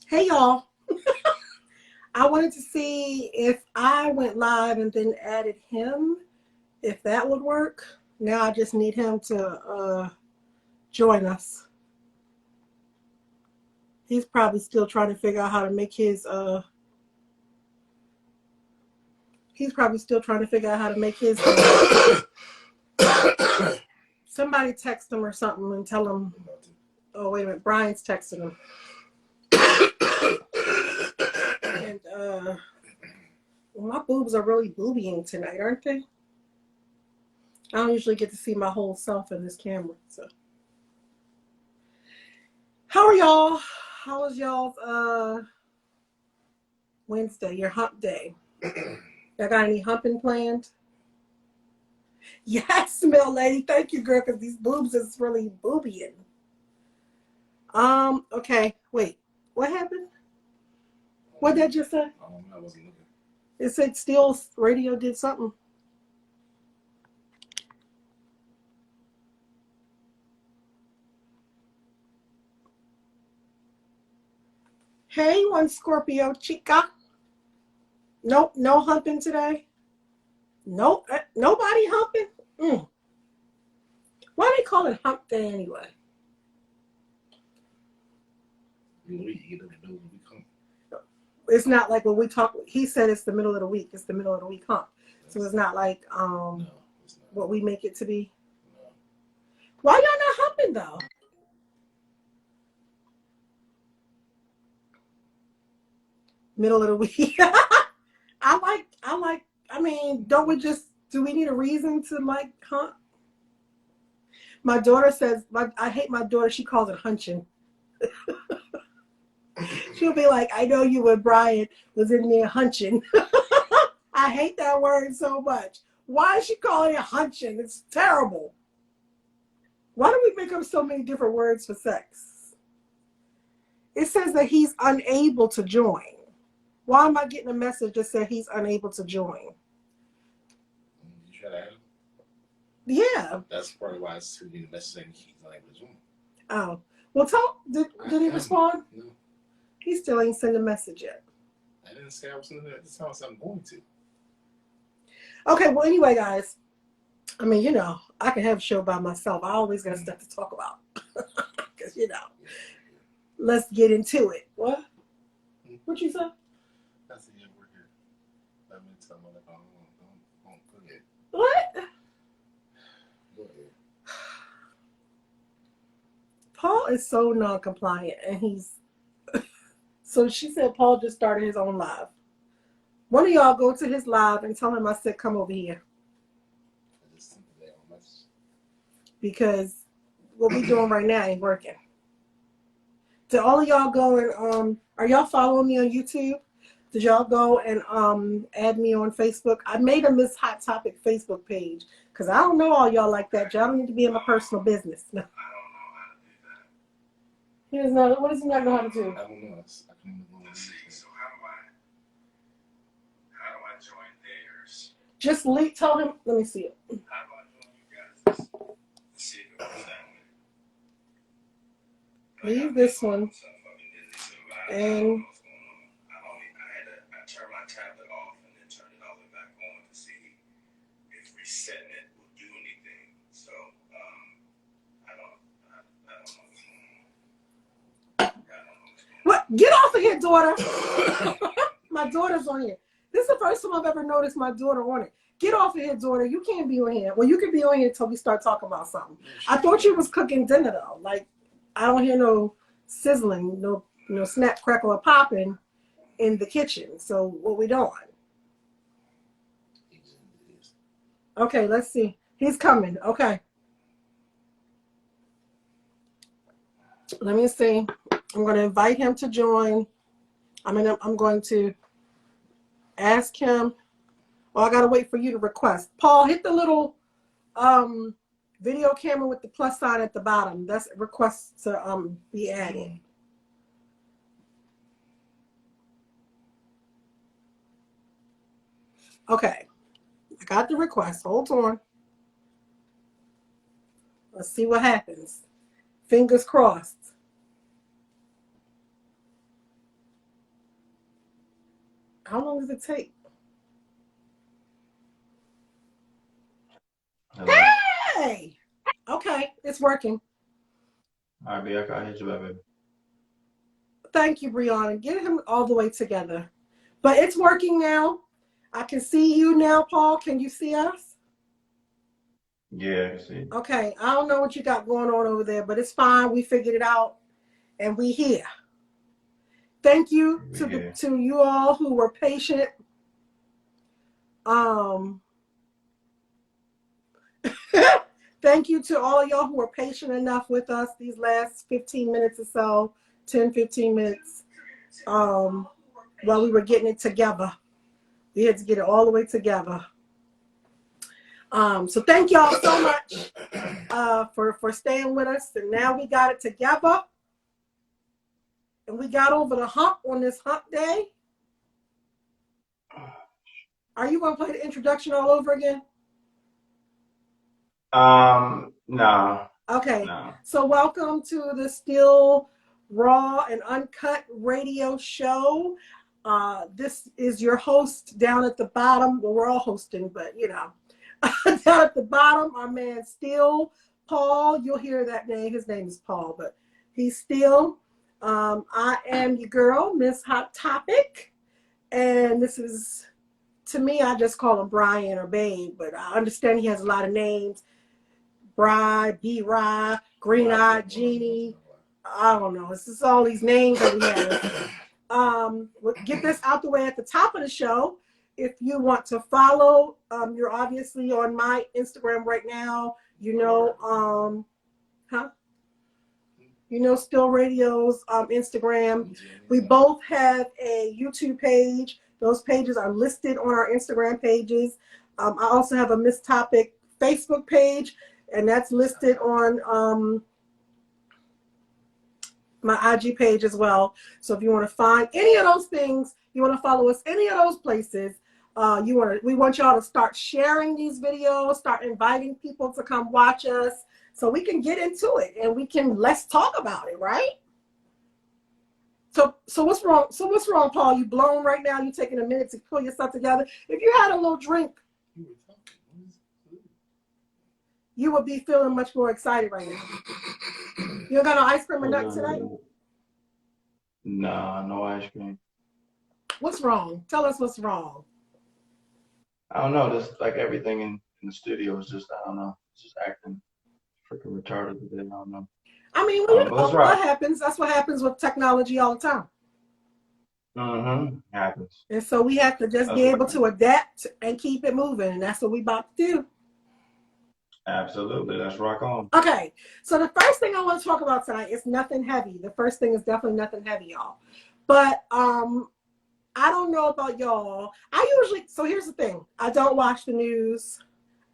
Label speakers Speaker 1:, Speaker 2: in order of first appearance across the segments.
Speaker 1: Hey y'all. I wanted to see if I went live and then added him, if that would work. Now I just need him to join us. He's probably still trying to figure out how to make his somebody text him or something and tell him. Oh, wait a minute, Brian's texting him. And my boobs are really boobying tonight, aren't they? I don't usually get to see my whole self in this camera. So, how are y'all? How was y'all's Wednesday, your hump day? Y'all got any humping planned? Yes, Mill Lady. Thank you, girl, because these boobs is really boobying. Okay. Wait. What what What that just say?
Speaker 2: I wasn't looking.
Speaker 1: It said Steel Radio did something. Hey, one Scorpio chica. Nope, no humping today. Nope, nobody humping. Why they call it hump day anyway? It's not like when we talk. He said it's the middle of the week. It's the middle of the week hump. So it's not like
Speaker 2: No, it's not.
Speaker 1: what we make it to be.
Speaker 2: No.
Speaker 1: Why y'all not humping though? Middle of the week. I mean, don't we just, do we need a reason to like hump? My daughter says, I hate my daughter. She calls it hunching. She'll be like, I know you and Brian was in there hunching. I hate that word so much. Why is she calling it hunching? It's terrible. Why do we make up so many different words for sex? It says that he's unable to join. Why am I getting a message that said he's unable to join?
Speaker 2: You try to add him?
Speaker 1: Yeah.
Speaker 2: That's probably why it's sending a message saying he's unable to join.
Speaker 1: Oh. Well, did he respond?
Speaker 2: No.
Speaker 1: He still ain't sent a message yet.
Speaker 2: I didn't say I was sending it. That's how I'm going to.
Speaker 1: Okay, well, anyway, guys. I mean, you know, I can have a show by myself. I always got stuff to talk about. Because, you know, let's get into it. What? What you say?
Speaker 2: I said, yeah, we're here. Let me tell my don't go ahead.
Speaker 1: What?
Speaker 2: Go ahead.
Speaker 1: Paul is so non-compliant, and he's... So she said Paul just started his own live. One of y'all go to his live and tell him I said, come over here. Because what we doing right now ain't working. Did all of y'all go and are y'all following me on YouTube? Did y'all go and add me on Facebook? I made a Miss Hot Topic Facebook page because I don't know all y'all like that. Y'all don't need to be in my personal business. No. He doesn't know. What does he not know how to do?
Speaker 2: I don't know. I can
Speaker 3: So how do I join theirs?
Speaker 1: Just tell him. Let me see it.
Speaker 3: How do I join you guys? See if it was that way.
Speaker 1: Leave this one. And
Speaker 3: I turned my tablet off and then turned it all the way back on to see if resetting it would do anything. So I don't know what's going on.
Speaker 1: What? Get off of here, daughter. My daughter's on here. This is the first time I've ever noticed my daughter on it. Get off of here, daughter. You can't be on here. Well, you can be on here until we start talking about something. I thought you was cooking dinner though. Like, I don't hear no sizzling, no snap, crackle, or popping in the kitchen. So what we doing? Okay, let's see. He's coming. Okay. Let me see. I'm going to invite him to join. I'm going to ask him. Well, I got to wait for you to request. Paul, hit the little video camera with the plus sign at the bottom. That's a request to be added. Okay. I got the request. Hold on. Let's see what happens. Fingers crossed. How long does it take?
Speaker 2: Hello.
Speaker 1: Hey! Okay, it's working.
Speaker 2: All right, B, I hit you back, baby.
Speaker 1: Thank you, Brianna. Get him all the way together. But it's working now. I can see you now, Paul. Can you see us?
Speaker 2: Yeah, I can see.
Speaker 1: Okay, I don't know what you got going on over there, but it's fine. We figured it out and we here. Thank you
Speaker 2: Yeah.
Speaker 1: to you all who were patient. Um Thank you to all of y'all who were patient enough with us these last 15 minutes or so, 10, 15 minutes, while we were getting it together. We had to get it all the way together. So thank y'all so much for staying with us. And now we got it together. And we got over the hump on this hump day. Are you going to play the introduction all over again?
Speaker 2: No.
Speaker 1: Okay.
Speaker 2: No.
Speaker 1: So welcome to the Still Raw and Uncut radio show. This is your host down at the bottom. Well, we're all hosting, but you know, down at the bottom, our man Still Paul. You'll hear that name. His name is Paul, but he's Still. I am your girl, Miss Hot Topic, and this is, to me, I just call him Brian or Babe, but I understand he has a lot of names. Bri, B-Rye, Green Eyed Genie. I don't know. It's just all these names that we have. We'll get this out the way at the top of the show. If you want to follow, you're obviously on my Instagram right now. You know, You know, Still Radio's Instagram. We both have a YouTube page. Those pages are listed on our Instagram pages. I also have a Miss Topic Facebook page, and that's listed on my IG page as well. So if you want to find any of those things, you want to follow us any of those places, we want y'all to start sharing these videos, start inviting people to come watch us so we can get into it and let's talk about it, right? So what's wrong? So what's wrong, Paul? You blown right now? You taking a minute to pull yourself together? If you had a little drink, you would be feeling much more excited right now. You don't got no ice cream or nothing tonight?
Speaker 2: Nah, no ice cream.
Speaker 1: What's wrong? Tell us what's wrong.
Speaker 2: I don't know. Just like everything in the studio is just, I don't know, it's just acting freaking retarded today. I don't know.
Speaker 1: I mean, well, you
Speaker 2: But
Speaker 1: know,
Speaker 2: let's rock.
Speaker 1: that happens. That's what happens with technology all the time.
Speaker 2: Happens.
Speaker 1: And so we have to just be able to adapt and keep it moving. And that's what we about to do.
Speaker 2: Absolutely. Let's rock on.
Speaker 1: Okay. So the first thing I want to talk about tonight is nothing heavy. The first thing is definitely nothing heavy, y'all. But I don't know about y'all. So here's the thing. I don't watch the news.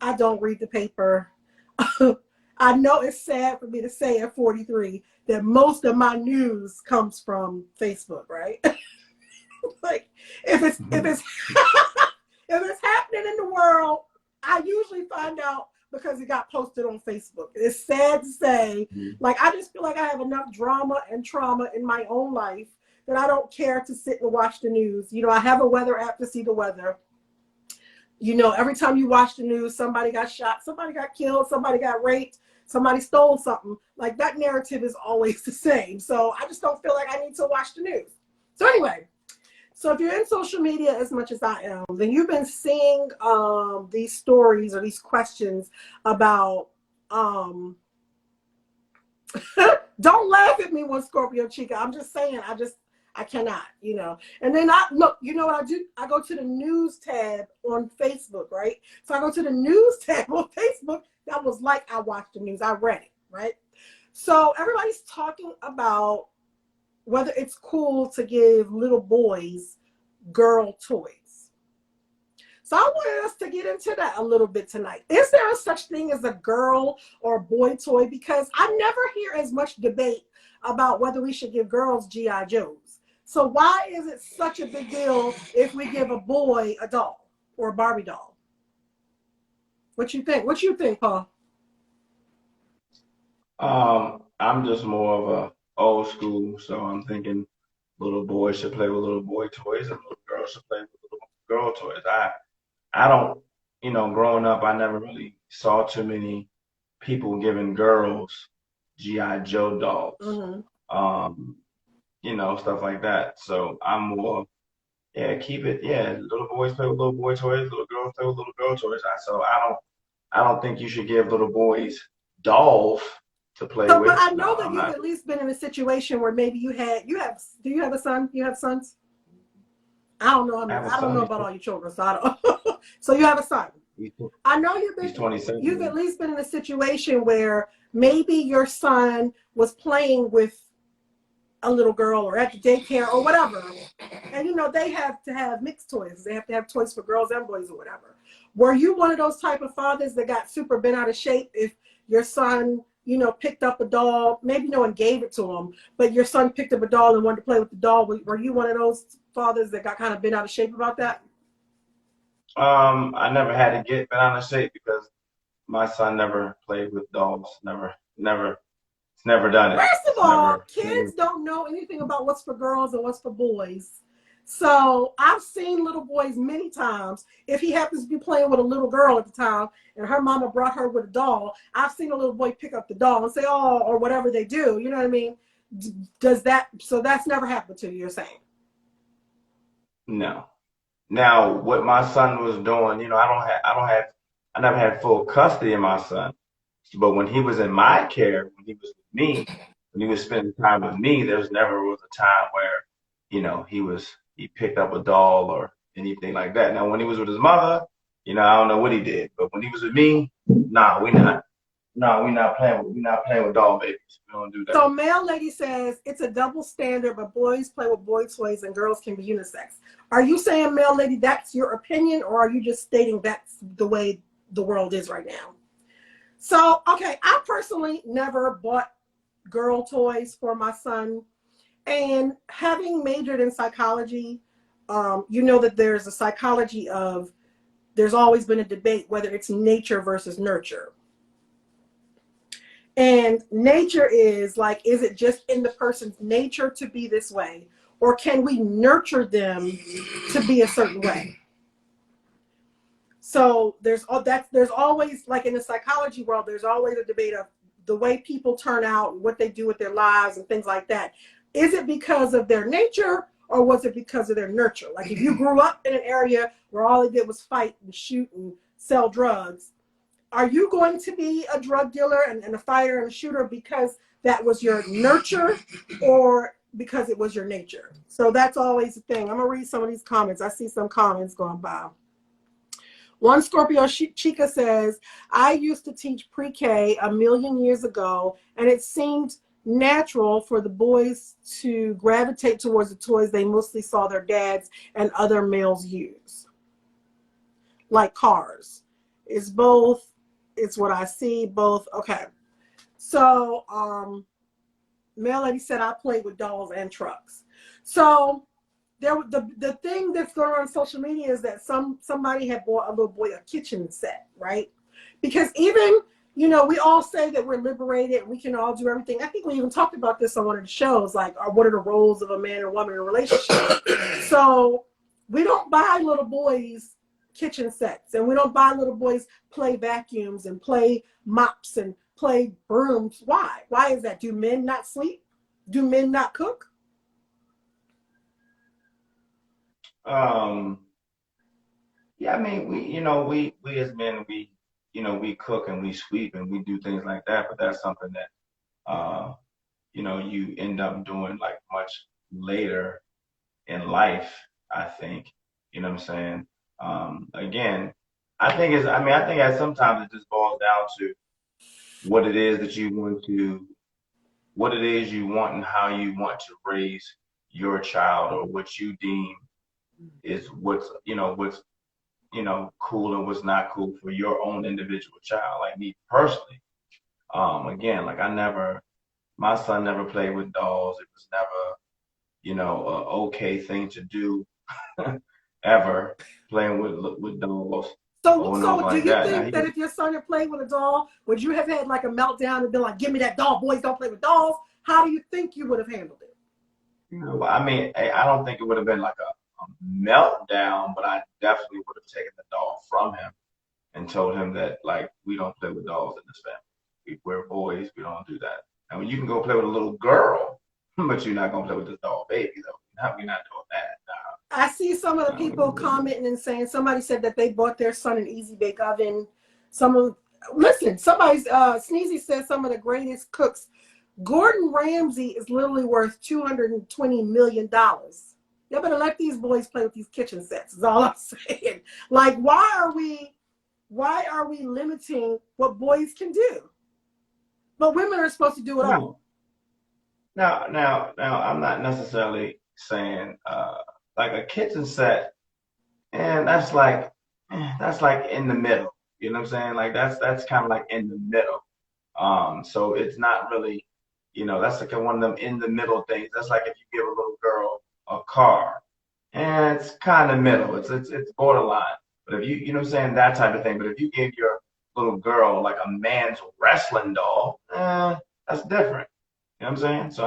Speaker 1: I don't read the paper. I know it's sad for me to say at 43 that most of my news comes from Facebook, right? Like if it's if it's happening in the world, I usually find out because it got posted on Facebook. It's sad to say, like I just feel like I have enough drama and trauma in my own life that I don't care to sit and watch the news. You know, I have a weather app to see the weather. You know, every time you watch the news, somebody got shot, somebody got killed, somebody got raped, somebody stole something. Like that narrative is always the same. So I just don't feel like I need to watch the news. So anyway, so if you're in social media as much as I am, then you've been seeing these stories or these questions about don't laugh at me one Scorpio Chica. I'm just saying, I cannot, you know. And then you know what I do? I go to the news tab on Facebook, right? So I go to the news tab on Facebook. That was like I watched the news. I read it, right? So everybody's talking about whether it's cool to give little boys girl toys. So I wanted us to get into that a little bit tonight. Is there a such thing as a girl or boy toy? Because I never hear as much debate about whether we should give girls G.I. Joes. So why is it such a big deal if we give a boy a doll or a Barbie doll? What you think? What you think, Paul?
Speaker 2: I'm just more of a old school, so I'm thinking little boys should play with little boy toys and little girls girls should play with little girl toys. I don't, growing up, I never really saw too many people giving girls G.I. Joe dolls,
Speaker 1: Mm-hmm.
Speaker 2: um, stuff like that. So I'm more, yeah, keep it, yeah. Little boys play with little boy toys, little girls play with little girl toys. So I don't think you should give little boys dolls to play
Speaker 1: So, but
Speaker 2: with.
Speaker 1: I
Speaker 2: No,
Speaker 1: know that
Speaker 2: I'm
Speaker 1: you've
Speaker 2: not.
Speaker 1: at least been in a situation where maybe do you have a son? You have sons? I don't know. I
Speaker 2: I
Speaker 1: mean,
Speaker 2: have a
Speaker 1: I don't
Speaker 2: son.
Speaker 1: know about all your children, so I don't. So you have a son.
Speaker 2: He's,
Speaker 1: I know
Speaker 2: he's 27.
Speaker 1: you've at least been in a situation where maybe your son was playing with a little girl or at the daycare or whatever. And they have to have mixed toys. They have to have toys for girls and boys or whatever. Were you one of those type of fathers that got super bent out of shape if your son, picked up a doll? Maybe no one gave it to him, but your son picked up a doll and wanted to play with the doll. Were you one of those fathers that got kind of bent out of shape about that?
Speaker 2: I never had to get bent out of shape because my son never played with dolls. Never, never. It's never done it.
Speaker 1: First of
Speaker 2: It's
Speaker 1: all,
Speaker 2: never.
Speaker 1: kids don't know anything about what's for girls and what's for boys. So I've seen little boys many times. If he happens to be playing with a little girl at the time and her mama brought her with a doll, I've seen a little boy pick up the doll and say, oh, or whatever they do. You know what I mean? So that's never happened to you, you're saying?
Speaker 2: No. Now, what my son was doing, I never had full custody of my son. But when he was in my care, when he was with me, when he was spending time with me, there's never was a time where, he picked up a doll or anything like that. Now, when he was with his mother, I don't know what he did. But when he was with me, nah, we're not playing with doll babies. We don't do that.
Speaker 1: So Mail Lady says it's a double standard, but boys play with boy toys and girls can be unisex. Are you saying, Mail Lady, that's your opinion, or are you just stating that's the way the world is right now? So, okay, I personally never bought girl toys for my son. And having majored in psychology, that there's a psychology of, there's always been a debate whether it's nature versus nurture. And nature is like, is it just in the person's nature to be this way? Or can we nurture them to be a certain way? So there's always, like in the psychology world, there's always a debate of the way people turn out, what they do with their lives and things like that. Is it because of their nature or was it because of their nurture? Like if you grew up in an area where all they did was fight and shoot and sell drugs, are you going to be a drug dealer and a fighter and a shooter because that was your nurture or because it was your nature? So that's always the thing. I'm going to read some of these comments. I see some comments going by. One Scorpio Chica says, I used to teach pre-K a million years ago, and it seemed natural for the boys to gravitate towards the toys they mostly saw their dads and other males use, like cars. It's what I see, both. Okay. So, Mail Lady said I played with dolls and trucks. So, the thing that's going on social media is that somebody had bought a little boy a kitchen set, right? Because even, we all say that we're liberated and we can all do everything. I think we even talked about this on one of the shows, like, what are the roles of a man and woman in a relationship? So we don't buy little boys kitchen sets, and we don't buy little boys play vacuums and play mops and play brooms. Why? Why is that? Do men not sleep? Do men not cook?
Speaker 2: Yeah, I mean, we as men, we cook and we sweep and we do things like that, but that's something that, you end up doing like much later in life, I think. You know what I'm saying? Again, I think that sometimes it just boils down to what it is that what it is you want and how you want to raise your child or what you deem is cool and what's not cool for your own individual child. Like me personally, again, like my son never played with dolls. It was never, a okay thing to do ever playing with dolls or
Speaker 1: So
Speaker 2: nothing
Speaker 1: do
Speaker 2: like
Speaker 1: you
Speaker 2: that. Now
Speaker 1: think that if your son had played with a doll, would you have had like a meltdown and been like, give me that doll, boys don't play with dolls? How do you think you would have handled it?
Speaker 2: I mean, I don't think it would have been like meltdown, but I definitely would have taken the doll from him and told him that, like, we don't play with dolls in this family. We're boys. We don't do that. I mean, you can go play with a little girl, but you're not gonna play with this doll baby, though. We're not doing that.
Speaker 1: I see some of the
Speaker 2: No,
Speaker 1: people commenting and saying, somebody said that they bought their son an Easy Bake Oven. Sneezy says some of the greatest cooks. Gordon Ramsay is literally worth $220 million. You better let these boys play with these kitchen sets, is all I'm saying. Like, why are we limiting what boys can do? But women are supposed to do it all.
Speaker 2: Now, I'm not necessarily saying like a kitchen set, and that's like in the middle. You know what I'm saying? Like that's kind of like in the middle. So it's not really, that's like one of them in the middle things. That's like if you give a little girl a car, and it's kind of middle. It's borderline. But if you know what I'm saying, that type of thing. But if you give your little girl like a man's wrestling doll, that's different. You know what I'm saying? So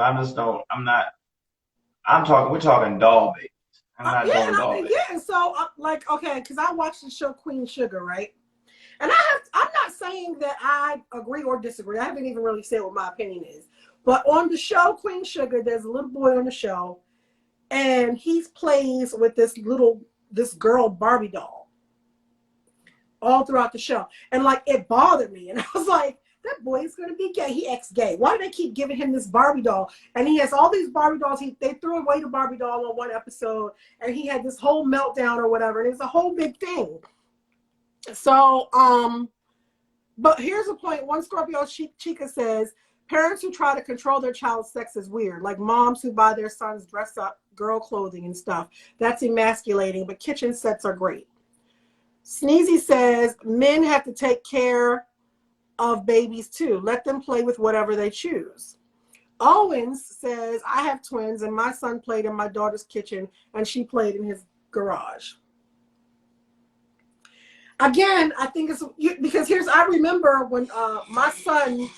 Speaker 2: we're talking doll babies. I'm not doing doll babies.
Speaker 1: Yeah, so okay, because I watched the show Queen Sugar, right? And I'm not saying that I agree or disagree. I haven't even really said what my opinion is. But on the show Queen Sugar, there's a little boy on the show, and he plays with this girl Barbie doll all throughout the show. And like, it bothered me. And I was like, that boy is going to be gay. He ex-gay. Why do they keep giving him this Barbie doll? And he has all these Barbie dolls. They threw away the Barbie doll on one episode, and he had this whole meltdown or whatever. And it's a whole big thing. So, but here's a point. One Scorpio Chica says, parents who try to control their child's sex is weird. Like moms who buy their sons dress up girl clothing and stuff. That's emasculating, but kitchen sets are great. Sneezy says, men have to take care of babies too. Let them play with whatever they choose. Owens says, I have twins and my son played in my daughter's kitchen and she played in his garage. Again, I think it's because I remember when my son,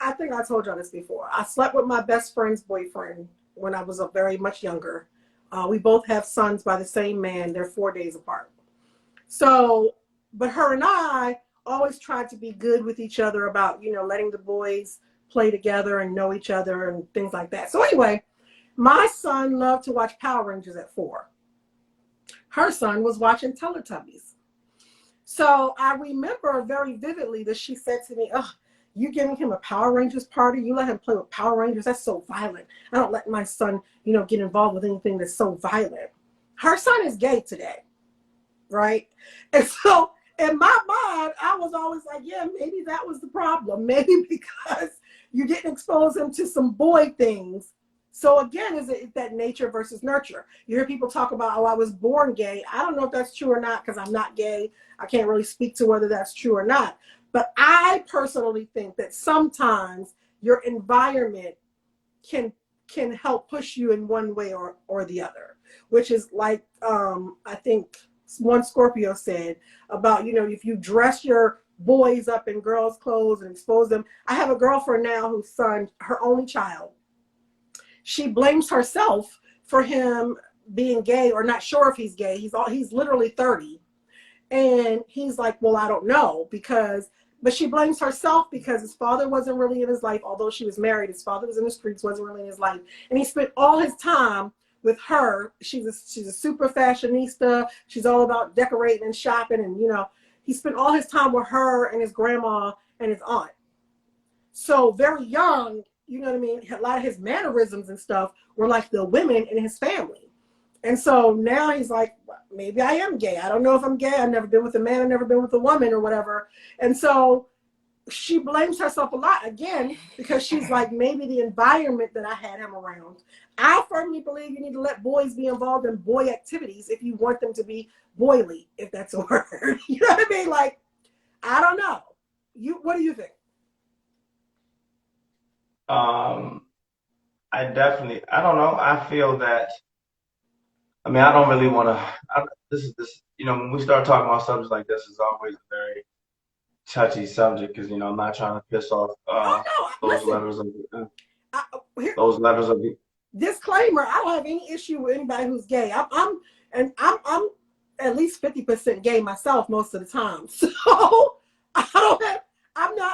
Speaker 1: I think I told y'all this before. I slept with my best friend's boyfriend when I was very much younger. We both have sons by the same man. They're 4 days apart. So, but her and I always tried to be good with each other about, letting the boys play together and know each other and things like that. So anyway, my son loved to watch Power Rangers at 4. Her son was watching Teletubbies. So I remember very vividly that she said to me, oh, you giving him a Power Rangers party? You let him play with Power Rangers? That's so violent. I don't let my son, get involved with anything that's so violent. Her son is gay today, right? And so in my mind, I was always like, yeah, maybe that was the problem. Maybe because you didn't expose him to some boy things. So again, is it that nature versus nurture? You hear people talk about, oh, I was born gay. I don't know if that's true or not because I'm not gay. I can't really speak to whether that's true or not. But I personally think that sometimes your environment can help push you in one way or the other, which is like, I think one Scorpio said about, if you dress your boys up in girls' clothes and expose them. I have a girlfriend now whose son, her only child, she blames herself for him being gay or not sure if he's gay. He's literally 30. And he's like, well, I don't know but she blames herself because his father wasn't really in his life. Although she was married, his father was in the streets, wasn't really in his life. And he spent all his time with her. She's a super fashionista. She's all about decorating and shopping. And, he spent all his time with her and his grandma and his aunt. So very young, you know what I mean? A lot of his mannerisms and stuff were like the women in his family. And so now he's like, well, maybe I am gay. I don't know if I'm gay. I've never been with a man. I've never been with a woman or whatever. And so she blames herself a lot, again, because she's like, maybe the environment that I had him around. I firmly believe you need to let boys be involved in boy activities if you want them to be boily, if that's a word. You know what I mean? Like, I don't know. What do you think?
Speaker 2: I don't know. I feel that, I don't really want to, when we start talking about subjects like this, it's always a very touchy subject because, I'm not trying to piss off those letters of
Speaker 1: disclaimer, I don't have any issue with anybody who's gay. I'm at least 50% gay myself most of the time. So I'm not,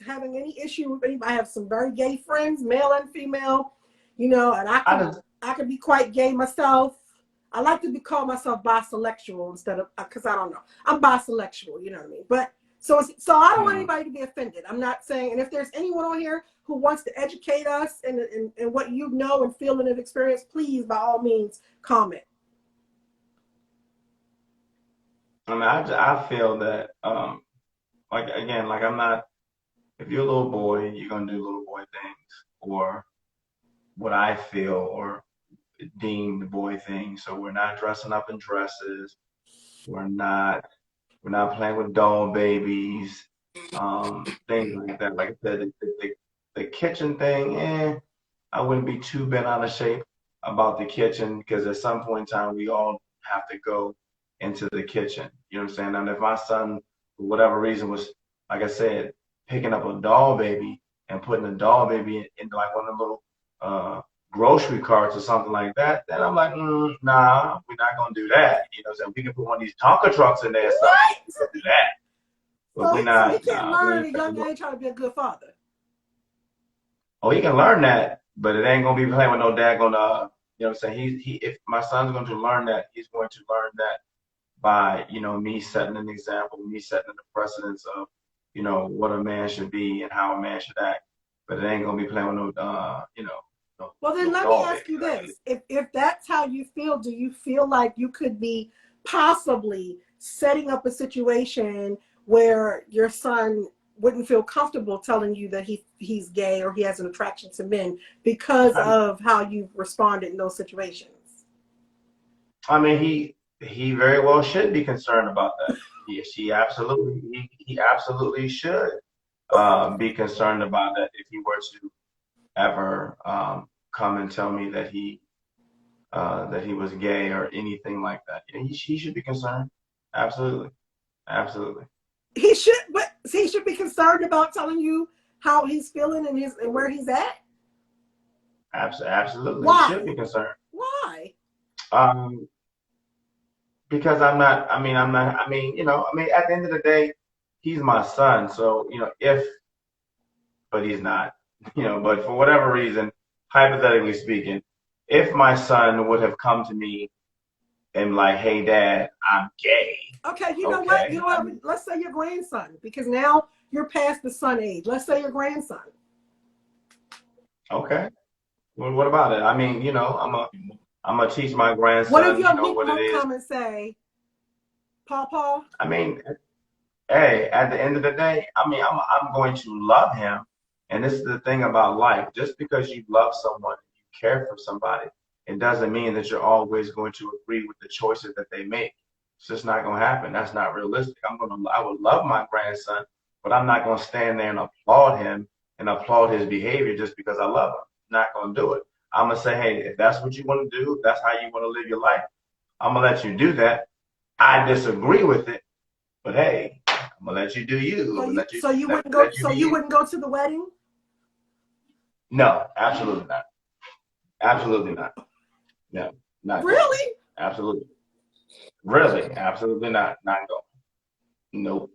Speaker 1: having any issue with anybody. I have some very gay friends, male and female, and I could be quite gay myself. I like to call myself bisexual instead of, because I don't know. I'm bisexual, you know what I mean? But so I don't want anybody to be offended. I'm not saying, and if there's anyone on here who wants to educate us in what you know and feel and have experienced, please, by all means, comment.
Speaker 2: I mean, I feel that, like, again, like I'm not, if you're a little boy, you're going to do little boy things, or what I feel or deem the boy things. So we're not dressing up in dresses. We're not playing with doll babies, things like that. Like I said, the kitchen thing, I wouldn't be too bent out of shape about the kitchen, because at some point in time we all have to go into the kitchen. You know what I'm saying? And if my son, for whatever reason, was, like I said, picking up a doll baby and putting a doll baby in like one of the little grocery carts or something like that, then I'm like, nah, we're not gonna do that. You know what I'm saying? We can put one of these Tonka trucks in there, so we can do that. But
Speaker 1: So,
Speaker 2: we're not.
Speaker 1: So he can't learn at a young age how to be a good father.
Speaker 2: Oh, he can learn that, but it ain't gonna be playing with no daggone. You know what I'm saying? If my son's going to learn that, he's going to learn that by, me setting an example, me setting the precedence of, what a man should be and how a man should act. But it ain't gonna be playing with no,
Speaker 1: Well, then let me ask you this: if that's how you feel, do you feel like you could be possibly setting up a situation where your son wouldn't feel comfortable telling you that he's gay or he has an attraction to men because of how you've responded in those situations?
Speaker 2: I mean, he very well should be concerned about that. He absolutely should be concerned about that if he were to ever come and tell me that he was gay or anything like that. He should be concerned. Absolutely.
Speaker 1: He should be concerned about telling you how he's feeling and where he's at.
Speaker 2: Absolutely.
Speaker 1: Why?
Speaker 2: He should be concerned.
Speaker 1: Why?
Speaker 2: Because at the end of the day, he's my son. So, but he's not, but for whatever reason, hypothetically speaking, if my son would have come to me and like, hey, Dad, I'm gay.
Speaker 1: Okay, you know what? Let's say your grandson, because now you're past the son age. Let's say your grandson.
Speaker 2: Okay. Well, what about it? I mean, I'm gonna teach my grandson.
Speaker 1: What if your
Speaker 2: what it is.
Speaker 1: Come and say, Paw?
Speaker 2: I mean, hey, at the end of the day, I'm going to love him. And this is the thing about life. Just because you love someone, you care for somebody, it doesn't mean that you're always going to agree with the choices that they make. It's just not going to happen. That's not realistic. I would love my grandson, but I'm not going to stand there and applaud him and applaud his behavior just because I love him. I'm not going to do it. I'm going to say, hey, if that's what you want to do, if that's how you want to live your life, I'm going to let you do that. I disagree with it, but hey, I'm going to let you do you.
Speaker 1: So you wouldn't go to the wedding?
Speaker 2: No, absolutely not. Absolutely not. No, not
Speaker 1: really.
Speaker 2: Going. Absolutely, really, absolutely not. Not going. Nope,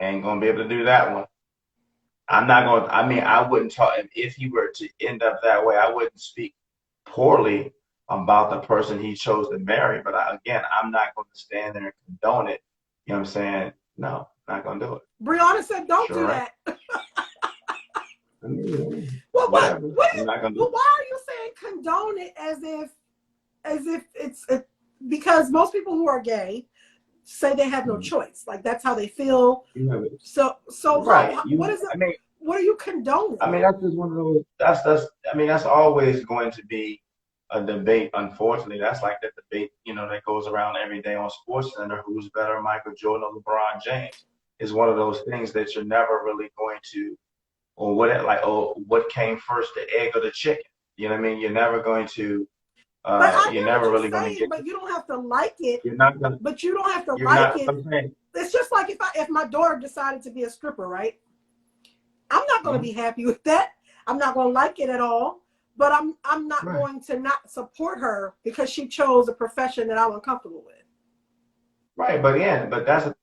Speaker 2: ain't gonna be able to do that one. I'm not going. I mean, I wouldn't talk if he were to end up that way. I wouldn't speak poorly about the person he chose to marry. But I'm not going to stand there and condone it. You know what I'm saying? No, not gonna do it.
Speaker 1: Brianna said, "Don't do that." Well, why are you saying condone it as if it's because most people who are gay say they have no choice, like that's how they feel. So
Speaker 2: right.
Speaker 1: What is it? I mean, what are you condoning?
Speaker 2: I mean, that's just one of those. That's always going to be a debate. Unfortunately, that's like the debate that goes around every day on SportsCenter: who's better, Michael Jordan or LeBron James? Is one of those things that you're never really going to. Or what came first, the egg or the chicken? You know what I mean? You're never going to. You're never really going to get.
Speaker 1: But you don't have to like it.
Speaker 2: You're not gonna.
Speaker 1: But you don't have to like it.
Speaker 2: Saying,
Speaker 1: it's just like if my daughter decided to be a stripper, right? I'm not going to be happy with that. I'm not going to like it at all. but I'm not
Speaker 2: Right.
Speaker 1: going to not support her because she chose a profession that I'm uncomfortable with.
Speaker 2: Right, but again, but the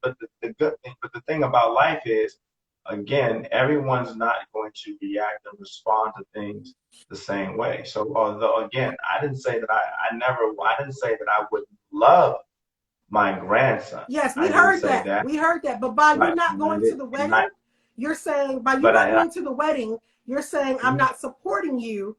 Speaker 2: good thing. But the thing about life is, again, everyone's not going to react and respond to things the same way. So, although again, I didn't say that I didn't say that I would love my grandson.
Speaker 1: Yes,
Speaker 2: I
Speaker 1: we
Speaker 2: didn't
Speaker 1: heard
Speaker 2: say
Speaker 1: that.
Speaker 2: that.
Speaker 1: We heard that. But by you
Speaker 2: Right,
Speaker 1: not
Speaker 2: and I
Speaker 1: going to
Speaker 2: did,
Speaker 1: the
Speaker 2: and I,
Speaker 1: wedding, you're saying by you
Speaker 2: but
Speaker 1: not going to the wedding, you're saying I'm
Speaker 2: mhm.
Speaker 1: not supporting you.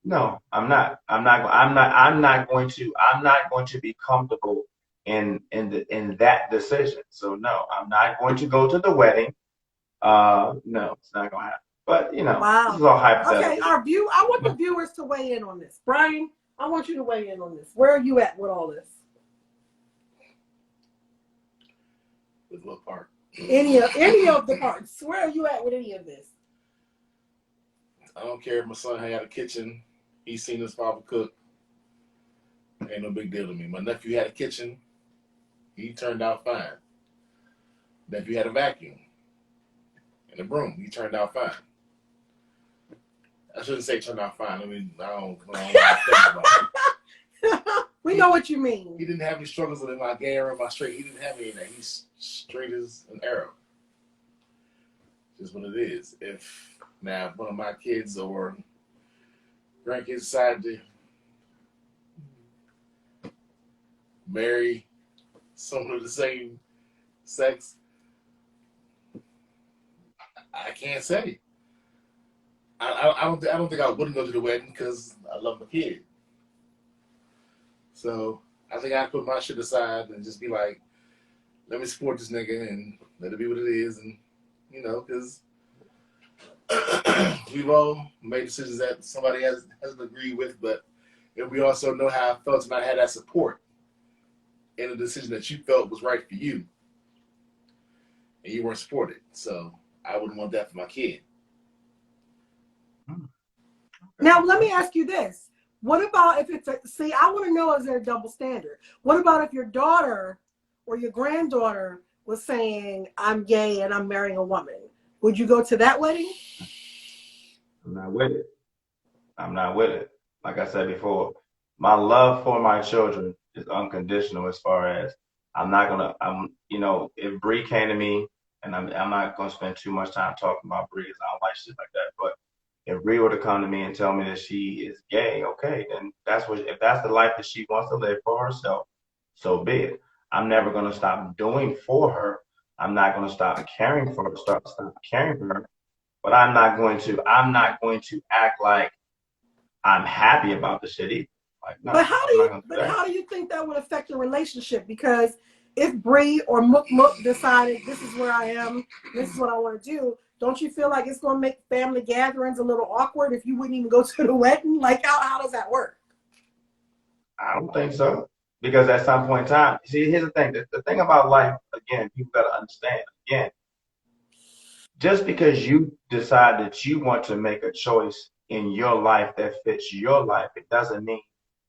Speaker 2: No, I'm not. I'm not going to. I'm not going to be comfortable in that decision. So no, I'm not going to go to the wedding. No, it's not going to happen. But this is
Speaker 1: Wow.
Speaker 2: all
Speaker 1: Okay,
Speaker 2: hypothetical.
Speaker 1: I want the viewers to weigh in on this. Brian, I want you to weigh in on this. Where are you at with all this?
Speaker 4: With what part?
Speaker 1: Any of the parts. Where are you at with any of this?
Speaker 4: I don't care if my son had a kitchen. He's seen his father cook. Ain't no big deal to me. My nephew had a kitchen. He turned out fine. Nephew had a vacuum and a broom. He turned out fine. I shouldn't say turned out fine. I mean, I don't know what I'm thinking about.
Speaker 1: We know what you mean.
Speaker 4: He didn't have any struggles with my gay or my straight. He didn't have any of that. He's straight as an arrow. Just what it is. If now one of my kids or grandkids decide to marry someone of the same sex, I can't say. I don't think I wouldn't go to the wedding because I love my kid. So I think I'd put my shit aside and just be like, let me support this nigga and let it be what it is, and because we've all made decisions that somebody hasn't agreed with, but if we also know how I felt and I had that support in a decision that you felt was right for you, and you weren't supported, so I wouldn't want that for my kid.
Speaker 1: Now, let me ask you this. What about if it's I want to know, is there a double standard? What about if your daughter or your granddaughter was saying, I'm gay and I'm marrying a woman? Would you go to that wedding?
Speaker 2: I'm not with it. I'm not with it. Like I said before, my love for my children is unconditional as far as if Bree came to me, and I'm not gonna spend too much time talking about Bree, because I don't like shit like that. But if Bree were to come to me and tell me that she is gay, okay, then if that's the life that she wants to live for herself, so be it. I'm never gonna stop doing for her. I'm not gonna stop caring for her, stop caring for her. But I'm not going to act like I'm happy about the shit either. Like, no,
Speaker 1: But how
Speaker 2: I'm not gonna do that.
Speaker 1: do you think that would affect your relationship? Because if Bree or Mook Mook decided this is where I am, this is what I want to do, don't you feel like it's going to make family gatherings a little awkward if you wouldn't even go to the wedding? Like, how does that work?
Speaker 2: I don't think so. Because at some point in time, see, here's the thing. The thing about life, again, people got to understand. Again, just because you decide that you want to make a choice in your life that fits your life, it doesn't mean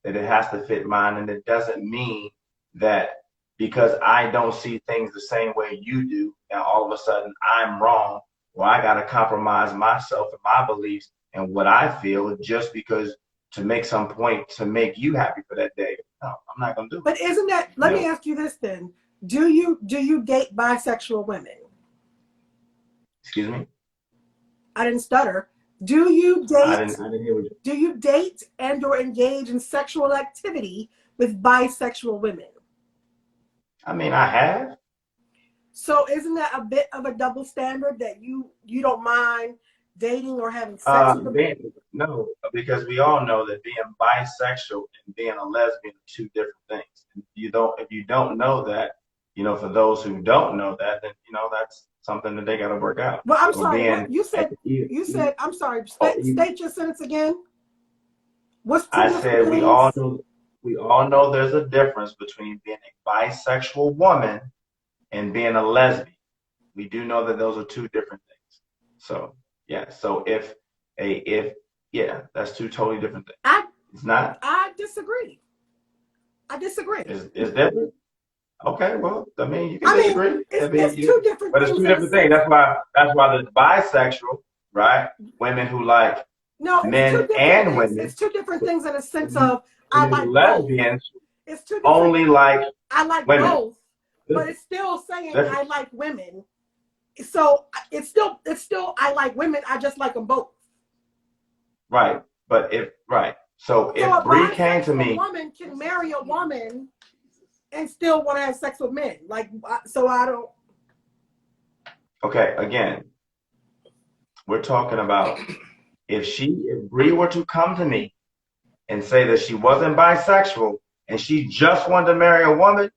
Speaker 2: that it has to fit mine. And it doesn't mean that because I don't see things the same way you do, and all of a sudden I'm wrong, or I got to compromise myself and my beliefs and what I feel just because to make some point to make you happy for that day. No, I'm not going to do it.
Speaker 1: But isn't that, let me ask you this then. Do you date bisexual women?
Speaker 2: Excuse me?
Speaker 1: I didn't stutter. Do you date?
Speaker 2: I didn't hear what you.
Speaker 1: Do you date and or engage in sexual activity with bisexual women?
Speaker 2: I mean, I have.
Speaker 1: So isn't that a bit of a double standard that you don't mind dating or having sex with them?
Speaker 2: No, because we all know that being bisexual and being a lesbian are two different things. If you don't know that, for those who don't know that, then that's something that they got to work out.
Speaker 1: Well, I'm
Speaker 2: So
Speaker 1: sorry.
Speaker 2: being
Speaker 1: What you said. I'm sorry. State your sentence again. What's two
Speaker 2: I
Speaker 1: different
Speaker 2: said
Speaker 1: things?
Speaker 2: we all know there's a difference between being a bisexual woman and being a lesbian. We do know that those are two different things. So yeah. So that's two totally different things. It's not.
Speaker 1: I disagree.
Speaker 2: It's different. Okay, well, I mean, you can disagree.
Speaker 1: It's two different
Speaker 2: but
Speaker 1: things.
Speaker 2: It's two different things. That's why there's bisexual, right? Women who like
Speaker 1: No, it's two
Speaker 2: men
Speaker 1: different
Speaker 2: and
Speaker 1: things.
Speaker 2: women.
Speaker 1: It's two different things in a sense of I
Speaker 2: Women
Speaker 1: like both.
Speaker 2: lesbians
Speaker 1: It's two different.
Speaker 2: only like
Speaker 1: I like
Speaker 2: women.
Speaker 1: both, but it's still saying
Speaker 2: Listen.
Speaker 1: I like women. So it's still I like women. I just like them both.
Speaker 2: Right. But so
Speaker 1: So
Speaker 2: if
Speaker 1: a
Speaker 2: Bree came to
Speaker 1: bisexual
Speaker 2: me,
Speaker 1: woman can marry a woman and still want to have sex with men. Like, so I don't.
Speaker 2: okay, again, we're talking about if Bree were to come to me and say that she wasn't bisexual and she just wanted to marry a woman,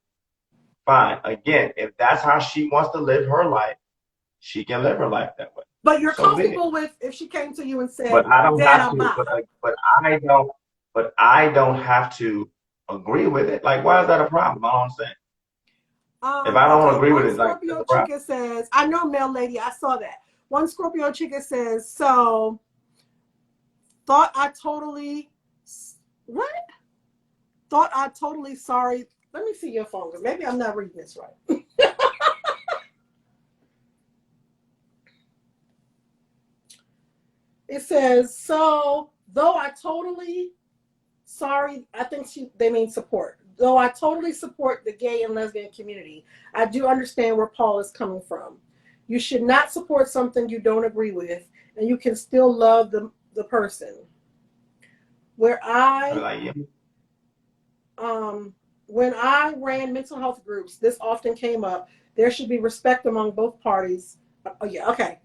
Speaker 2: fine. Again, if that's how she wants to live her life, she can live her life that way.
Speaker 1: But you're
Speaker 2: So be it.
Speaker 1: comfortable with if she came to you and said,
Speaker 2: But I don't
Speaker 1: "Dad,
Speaker 2: have
Speaker 1: I'm
Speaker 2: to.
Speaker 1: bi."
Speaker 2: But I don't have to agree with it. Like, why is that a problem? I don't understand. If I don't agree with
Speaker 1: One
Speaker 2: it, like,
Speaker 1: Scorpio
Speaker 2: that's a problem.
Speaker 1: chica says, I know, male lady, I saw that. One Scorpio chica says, so thought I totally, what? Thought I totally sorry. Let me see your phone because maybe I'm not reading this right. It says, so though I totally sorry, I think they mean support. Though I totally support the gay and lesbian community, I do understand where Paul is coming from. You should not support something you don't agree with, and you can still love the person. Where when I ran mental health groups, this often came up. There should be respect among both parties. Oh yeah, okay.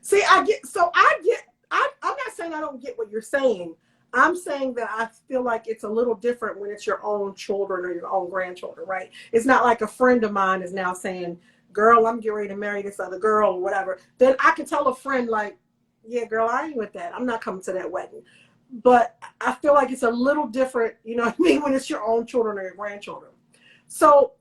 Speaker 1: See, I'm not saying I don't get what you're saying. I'm saying that I feel like it's a little different when it's your own children or your own grandchildren, right? It's not like a friend of mine is now saying, girl, I'm getting ready to marry this other girl or whatever. Then I can tell a friend like, yeah, girl, I ain't with that. I'm not coming to that wedding. But I feel like it's a little different, you know what I mean, when it's your own children or your grandchildren. So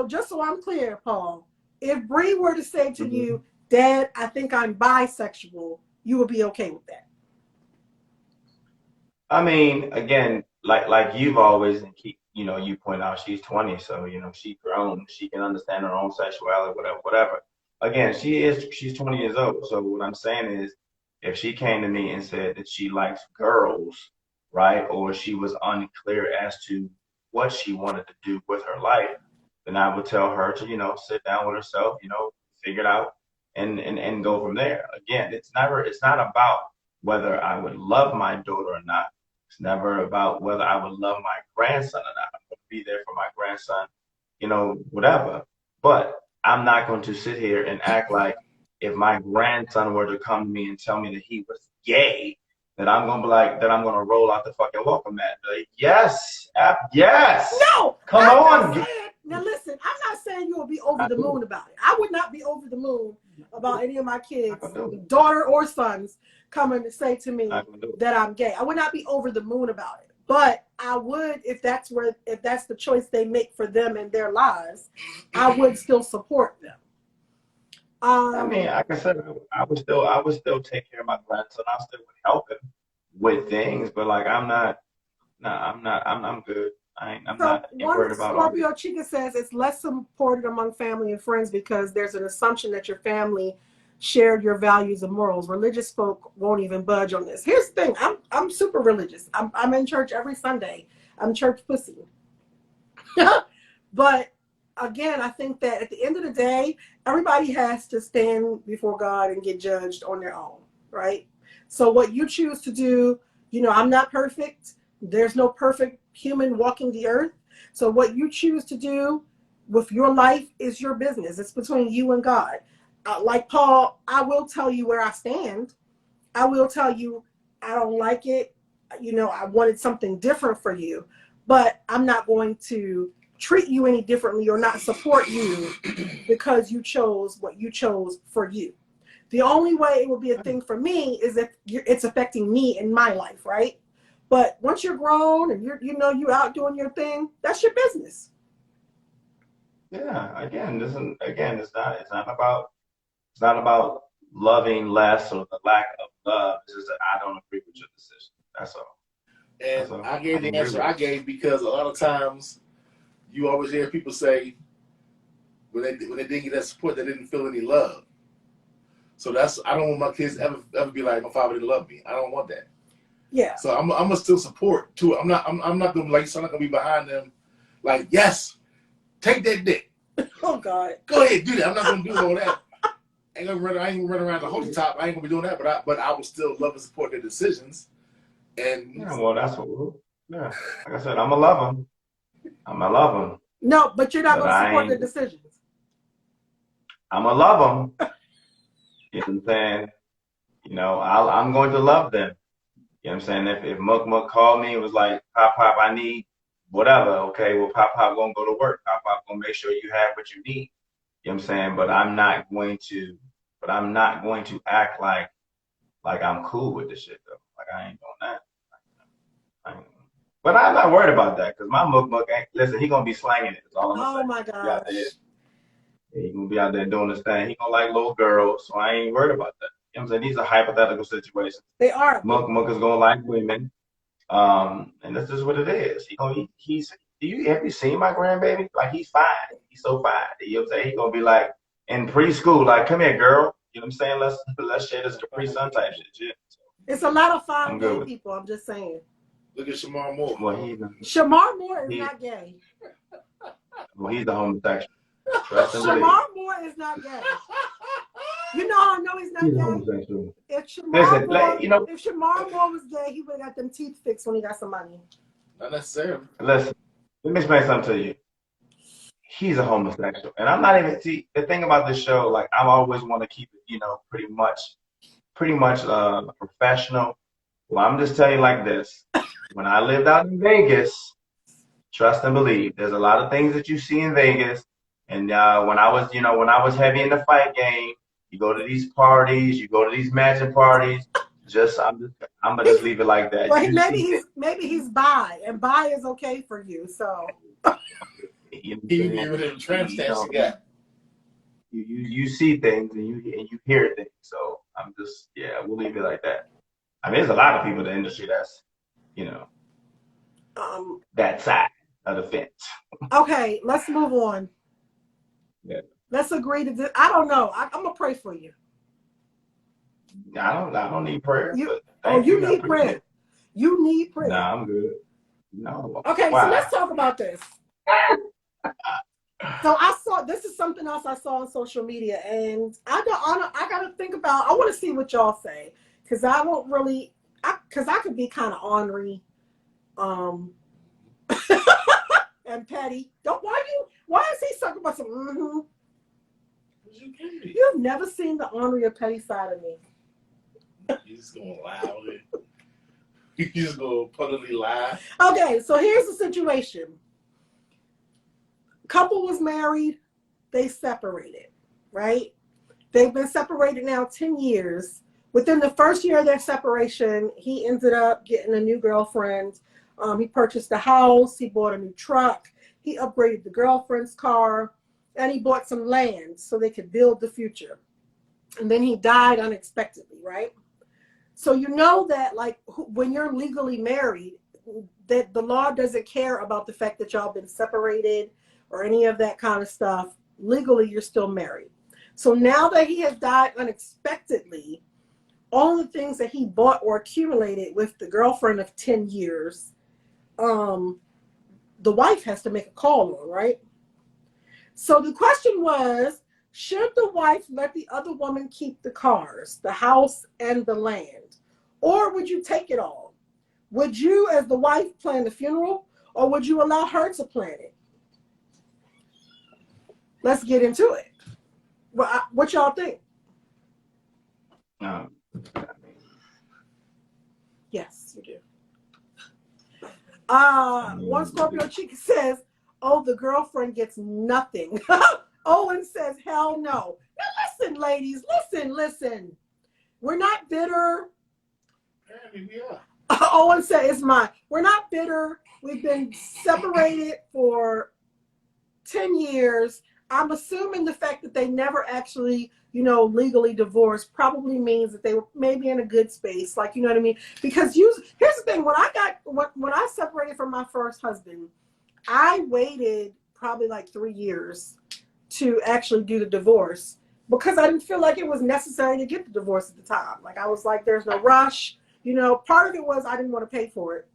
Speaker 1: just so I'm clear, Paul, if Bree were to say to you, Dad, I think I'm bisexual, you would be okay with that?
Speaker 2: I mean, again, like you've always and keep, you point out she's 20, so she's grown, she can understand her own sexuality, whatever. Again, she's 20 years old. So what I'm saying is, if she came to me and said that she likes girls, right, or she was unclear as to what she wanted to do with her life, then I would tell her to, sit down with herself, figure it out and go from there. Again, it's not about whether I would love my daughter or not. It's never about whether I would love my grandson or not. I'm going to be there for my grandson, whatever. But I'm not going to sit here and act like if my grandson were to come to me and tell me that he was gay, that I'm going to be like, that I'm going to roll out the fucking welcome mat. Like, yes, yes.
Speaker 1: No,
Speaker 2: come
Speaker 1: I'm
Speaker 2: on.
Speaker 1: Not saying, now listen, I'm not saying you will be over the moon about it. I would not be over the moon about any of my kids, daughter or sons, coming to say to me that I'm gay. I would not be over the moon about it. But I would, if that's the choice they make for them in their lives, I would still support them.
Speaker 2: I mean, like I said, I would still take care of my grandson. I still would help him with things, but like I'm good. I'm not worried about all
Speaker 1: Scorpio Chica says it's less supported among family and friends because there's an assumption that your family shared your values and morals. Religious folk won't even budge on this. Here's the thing: I'm super religious. I'm in church every Sunday. I'm church pussy. But again, I think that at the end of the day, everybody has to stand before God and get judged on their own, right? So what you choose to do, I'm not perfect. There's no perfect human walking the earth. So what you choose to do with your life is your business. It's between you and God. Like Paul, I will tell you where I stand. I will tell you I don't like it. I wanted something different for you, but I'm not going to treat you any differently or not support you because you chose what you chose for you. The only way it will be a thing for me is if it's affecting me in my life, right? But once you're grown and you're out doing your thing, that's your business.
Speaker 2: Yeah, again, it's not about loving less or the lack of love. It's just that I don't agree with your decision. That's all.
Speaker 4: And I gave the answer I gave because a lot of times you always hear people say when they didn't get that support, they didn't feel any love. So that's, I don't want my kids ever be like, my father didn't love me. I don't want that.
Speaker 1: Yeah.
Speaker 4: So I'm gonna still support too. I'm not gonna like, so I'm not gonna be behind them. Like, yes, take that dick.
Speaker 1: Oh God.
Speaker 4: Go ahead, do that. I'm not gonna do all that. I ain't gonna run around the holy top. I ain't gonna be doing that. But I will still love and support their decisions. And
Speaker 2: Yeah, well, that's what. Yeah, like I said, I'm gonna love them. I'm gonna love them.
Speaker 1: No, but you're not
Speaker 2: But
Speaker 1: going to
Speaker 2: I
Speaker 1: support the
Speaker 2: ain't.
Speaker 1: decisions.
Speaker 2: I'm gonna love them. You know what I'm saying? You know, I'm going to love them. You know what I'm saying? If Muk called me and was like, Pop, I need whatever, okay, well, Pop gonna go to work. Pop gonna make sure you have what you need. You know what I'm saying? But I'm not going to act like I'm cool with this shit though. Like I ain't doing that. But I'm not worried about that because my Muk ain't, listen, he gonna be slanging it. That's all I'm gonna say.
Speaker 1: Oh my
Speaker 2: He out
Speaker 1: gosh.
Speaker 2: there. He gonna be out there doing his thing. He gonna like little girls, so I ain't worried about that. You know what I'm saying? These are hypothetical situations.
Speaker 1: They are.
Speaker 2: Muk is gonna like women. And this is what it is. Have you seen my grandbaby? Like he's fine. He's so fine. You know what I'm saying? He's gonna be like in preschool, like, come here, girl. You know what I'm saying? Let's share this Capri Sun type shit. Yeah. So,
Speaker 1: It's a lot of fine
Speaker 2: I'm
Speaker 1: gay
Speaker 2: good.
Speaker 1: people. I'm just saying.
Speaker 4: look at Shamar Moore.
Speaker 2: Well,
Speaker 1: Shamar Moore is not gay.
Speaker 2: he's a homosexual. Trust and believe.
Speaker 1: Shamar Moore is not gay. You know how I know he's not
Speaker 2: He's a
Speaker 1: gay?
Speaker 2: homosexual.
Speaker 1: If Shamar Moore,
Speaker 2: You know,
Speaker 1: if Shamar Moore was gay, he would have got them teeth fixed when he got some money.
Speaker 4: Not necessarily.
Speaker 2: listen, let me explain something to you. He's a homosexual. And I'm not even, see, the thing about this show, like, I always want to keep it, you know, pretty much professional. Well, I'm just telling you like this. When I lived out in Vegas, trust and believe, there's a lot of things that you see in Vegas. And when I was heavy in the fight game, you go to these parties, you go to these mansion parties. I'm gonna just leave it like that.
Speaker 1: Well, maybe he's bi, and bi is okay for you. So
Speaker 2: You know,
Speaker 4: He be rid of the tramp stamps he got.
Speaker 2: you see things and you hear things. So I'm just, yeah, we'll leave it like that. I mean, there's a lot of people in the industry that's, you know, that side of the fence.
Speaker 1: Okay, let's move on.
Speaker 2: Yeah.
Speaker 1: Let's agree to this. I don't know. I'm gonna pray for you.
Speaker 2: I don't need prayer.
Speaker 1: You
Speaker 2: I
Speaker 1: need prayer.
Speaker 2: it.
Speaker 1: You need prayer.
Speaker 2: Nah, I'm good. No.
Speaker 1: Okay,
Speaker 2: Why?
Speaker 1: so let's talk about this. So this is something else I saw on social media, and I gotta think about. I want to see what y'all say because I don't really, because I could be kind of ornery, and petty. Why is he talking about some? Mm-hmm. You've never seen the ornery or petty side of me.
Speaker 4: You just gonna lie on it. You just gonna publicly lie.
Speaker 1: Okay, so here's the situation. Couple was married, they separated, right? They've been separated now 10 years. Within the first year of their separation, he ended up getting a new girlfriend. He purchased a house, he bought a new truck, he upgraded the girlfriend's car, and he bought some land so they could build the future. And then he died unexpectedly, right? So you know that, like, when you're legally married, that the law doesn't care about the fact that y'all been separated or any of that kind of stuff. Legally, you're still married. So now that he has died unexpectedly, all the things that he bought or accumulated with the girlfriend of 10 years, the wife has to make a call on, right? So the question was, should the wife let the other woman keep the cars, the house, and the land? Or would you take it all? Would you, as the wife, plan the funeral, or would you allow her to plan it? Let's get into it. What y'all think? Yes, you do. One Scorpio chick says, oh, the girlfriend gets nothing. Owen says, hell no. Now listen, ladies, listen. We're not bitter.
Speaker 4: Apparently we are.
Speaker 1: Owen said, it's mine. We're not bitter. We've been separated for 10 years. I'm assuming the fact that they never actually, legally divorced probably means that they were maybe in a good space. Like, you know what I mean? Because here's the thing. When I separated from my first husband, I waited probably like 3 years to actually do the divorce because I didn't feel like it was necessary to get the divorce at the time. Like I was like, there's no rush. You know, part of it was I didn't want to pay for it.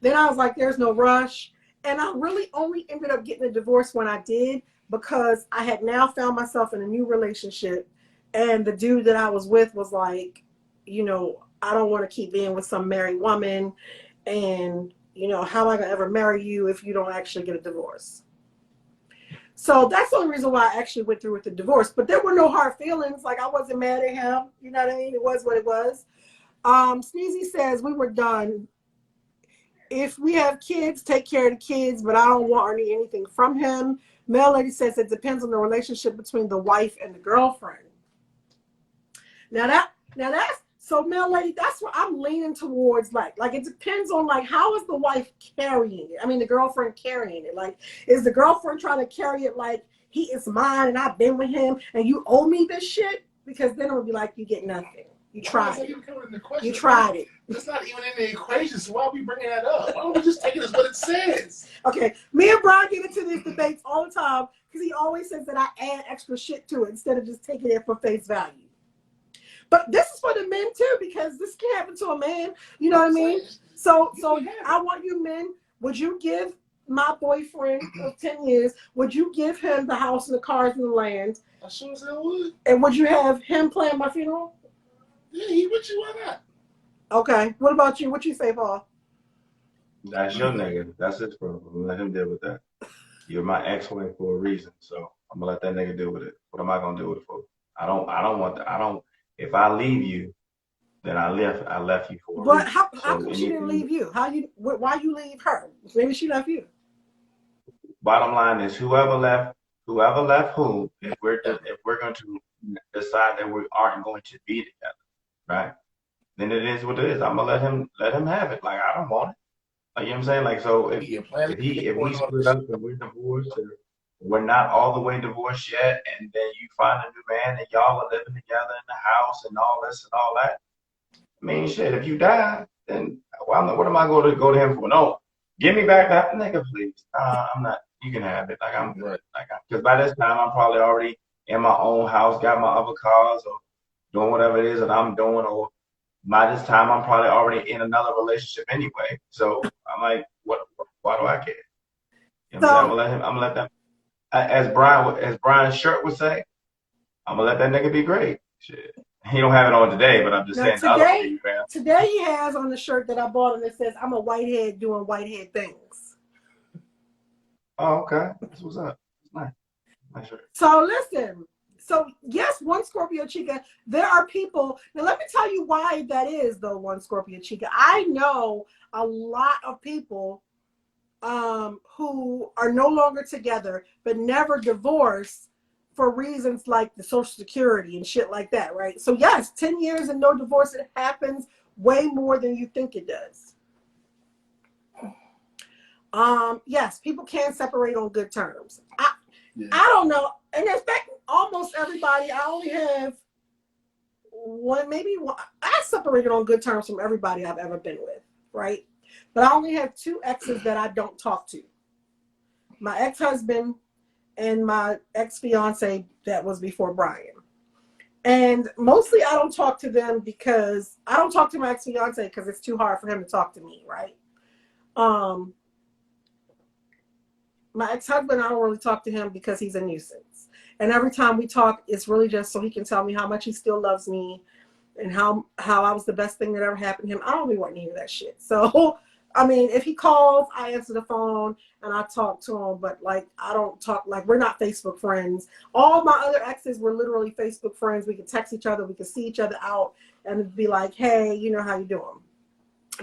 Speaker 1: Then I was like, there's no rush. And I really only ended up getting a divorce when I did, because I had now found myself in a new relationship. And the dude that I was with was like, you know, I don't want to keep being with some married woman. And, you know, how am I going to ever marry you if you don't actually get a divorce? So that's the only reason why I actually went through with the divorce. But there were no hard feelings. Like I wasn't mad at him. You know what I mean? It was what it was. Sneezy says we were done. If we have kids, take care of the kids, but I don't want or need anything from him. Mel Lady says it depends on the relationship between the wife and the girlfriend. Now that's so Mel Lady, that's what I'm leaning towards. Like it depends on like how is the wife carrying it? I mean the girlfriend carrying it. Like is the girlfriend trying to carry it like he is mine and I've been with him and you owe me this shit? Because then it would be like you get nothing. You tried it. You tried it.
Speaker 4: It's not even in the equation, so why are we bringing that up? Why don't we just take it as what it says?
Speaker 1: Okay, me and Brian get into these debates all the time because he always says that I add extra shit to it instead of just taking it for face value. But this is for the men too, because this can happen to a man. You know what I mean? So I want you men, would you give my boyfriend of 10 years, would you give him the house and the cars and the land?
Speaker 4: I sure as hell would.
Speaker 1: And would you have him plan my funeral?
Speaker 4: Yeah, he with you, why not?
Speaker 1: Okay. What about you? What you say, Paul?
Speaker 2: That's your nigga. That's his problem. Let him deal with that. You're my ex-wife for a reason, so I'm gonna let that nigga deal with it. What am I gonna do with it for? I don't want that. If I leave you, then I left you for a
Speaker 1: But
Speaker 2: reason.
Speaker 1: how
Speaker 2: So
Speaker 1: come she didn't leave you? Why you leave her? Maybe she left you.
Speaker 2: Bottom line is whoever left who, if we're going to decide that we aren't going to be together, right? Then it is what it is. I'm gonna let him have it. Like I don't want it. Like you know what I'm saying? Like so if he split up and we're divorced or we're not all the way divorced yet, and then you find a new man and y'all are living together in the house and all this and all that. I mean shit, if you die, then what am I going to go to him for? No. Give me back that nigga, please. I'm not. You can have it. Like I'm good.
Speaker 4: Right.
Speaker 2: Like because by this time I'm probably already in my own house, got my other cars, or doing whatever it is that I'm doing, or by this time I'm probably already in another relationship anyway. So I'm like, what? Why do I care? You know what I'm saying? I'm gonna let that. As Brian's shirt would say, I'm gonna let that nigga be great. Shit. He don't have it on today, but I'm just saying.
Speaker 1: Today he has on the shirt that I bought him that says, "I'm a whitehead doing whitehead things."
Speaker 2: Oh, okay. That's what's up. It's nice. Nice shirt.
Speaker 1: So listen. So yes, one Scorpio Chica. There are people. Now let me tell you why that is, though. One Scorpio Chica. I know a lot of people who are no longer together but never divorced for reasons like the Social Security and shit like that, right? So yes, 10 years and no divorce, it happens way more than you think it does. Yes, people can separate on good terms. I don't know. And in fact, almost everybody, I only have one. I separated on good terms from everybody I've ever been with, right? But I only have 2 exes that I don't talk to. My ex-husband and my ex-fiance that was before Brian. And mostly I don't talk to them because I don't talk to my ex-fiance because it's too hard for him to talk to me, right? My ex-husband, I don't really talk to him because he's a nuisance. And every time we talk, it's really just so he can tell me how much he still loves me and how I was the best thing that ever happened to him. I don't be wanting to hear that shit. So, I mean, if he calls, I answer the phone and I talk to him. But, like, I don't talk, like, we're not Facebook friends. All my other exes were literally Facebook friends. We could text each other. We could see each other out and be like, hey, you know, how you doing?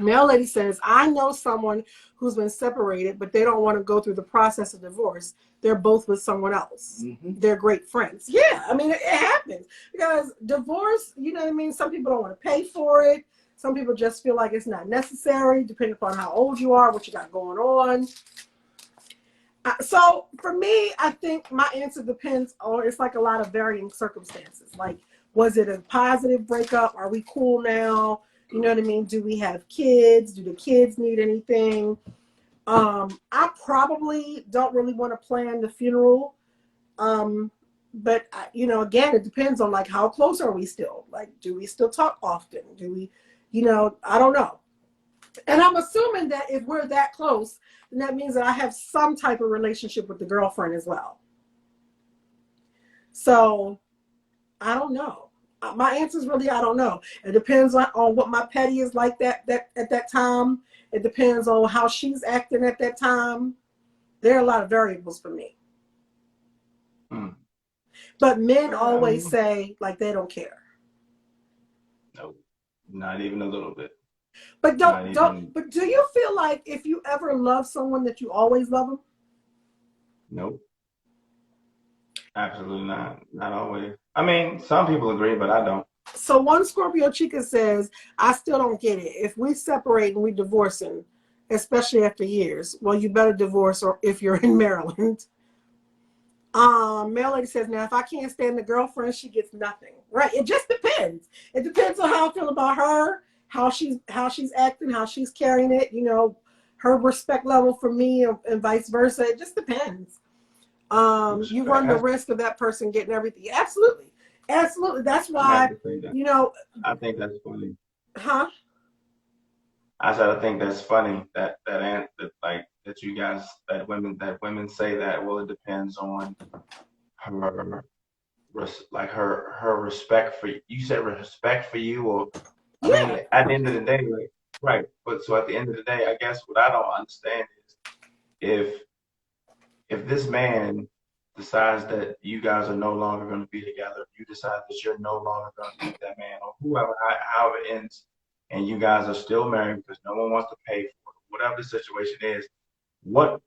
Speaker 1: Mel Lady says, I know someone who's been separated, but they don't want to go through the process of divorce. They're both with someone else. Mm-hmm. They're great friends. Yeah, I mean, it happens. Because divorce, you know what I mean? Some people don't want to pay for it. Some people just feel like it's not necessary, depending upon how old you are, what you got going on. So for me, I think my answer depends on, it's like a lot of varying circumstances. Like, was it a positive breakup? Are we cool now? You know what I mean? Do we have kids? Do the kids need anything? I probably don't really want to plan the funeral but you know, again, it depends on like how close are we still? Like, do we still talk often? Do we, you know, I don't know. And I'm assuming that if we're that close, then that means that I have some type of relationship with the girlfriend as well. So I don't know. My answer is really I don't know. It depends on what my petty is like that at that time. It depends on how she's acting at that time. There are a lot of variables for me.
Speaker 2: Mm.
Speaker 1: But men
Speaker 2: I
Speaker 1: always
Speaker 2: mean,
Speaker 1: say like they don't care.
Speaker 2: no, not even a little bit.
Speaker 1: But
Speaker 2: Not even.
Speaker 1: but do you feel like if you ever love someone that you always love them?
Speaker 2: Nope. Absolutely not. Not always. I mean, some people agree, but I don't.
Speaker 1: So one Scorpio Chica says, I still don't get it. If we separate and we divorcing, especially after years, well, you better divorce or if you're in Maryland. Mail lady says, now if I can't stand the girlfriend, she gets nothing. Right. It just depends. It depends on how I feel about her, how she's acting, how she's carrying it, you know, her respect level for me and vice versa. It just depends. You run the risk of that person getting everything. Absolutely. Absolutely. That's
Speaker 2: I have
Speaker 1: why,
Speaker 2: to say that.
Speaker 1: you know,
Speaker 2: I think that's funny.
Speaker 1: huh?
Speaker 2: I said I think that's funny that you guys that women say that. Well, it depends on her like her respect for you. You said respect for you, or I
Speaker 1: Yeah.
Speaker 2: mean, at the end of the day, like, right? But so at the end of the day, I guess what I don't understand is if this man decides that you guys are no longer going to be together, you decide that you're no longer going to be with that man, or whoever, however it ends, and you guys are still married because no one wants to pay for it, whatever the situation is, what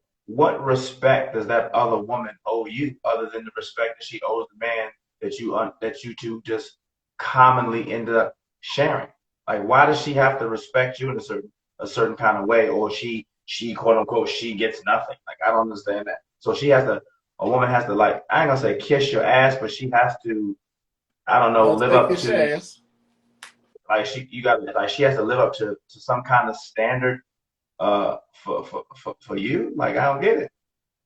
Speaker 2: respect does that other woman owe you other than the respect that she owes the man that you two just commonly ended up sharing? Like, why does she have to respect you in a certain kind of way, or she quote unquote she gets nothing? Like, I don't understand that. So a woman has to, like, I ain't gonna say kiss your ass, but she has to, I don't know,
Speaker 4: Don't
Speaker 2: live
Speaker 4: say
Speaker 2: up
Speaker 4: kiss your
Speaker 2: to,
Speaker 4: ass.
Speaker 2: like, she has to live up to some kind of standard for you. Like, I don't get it.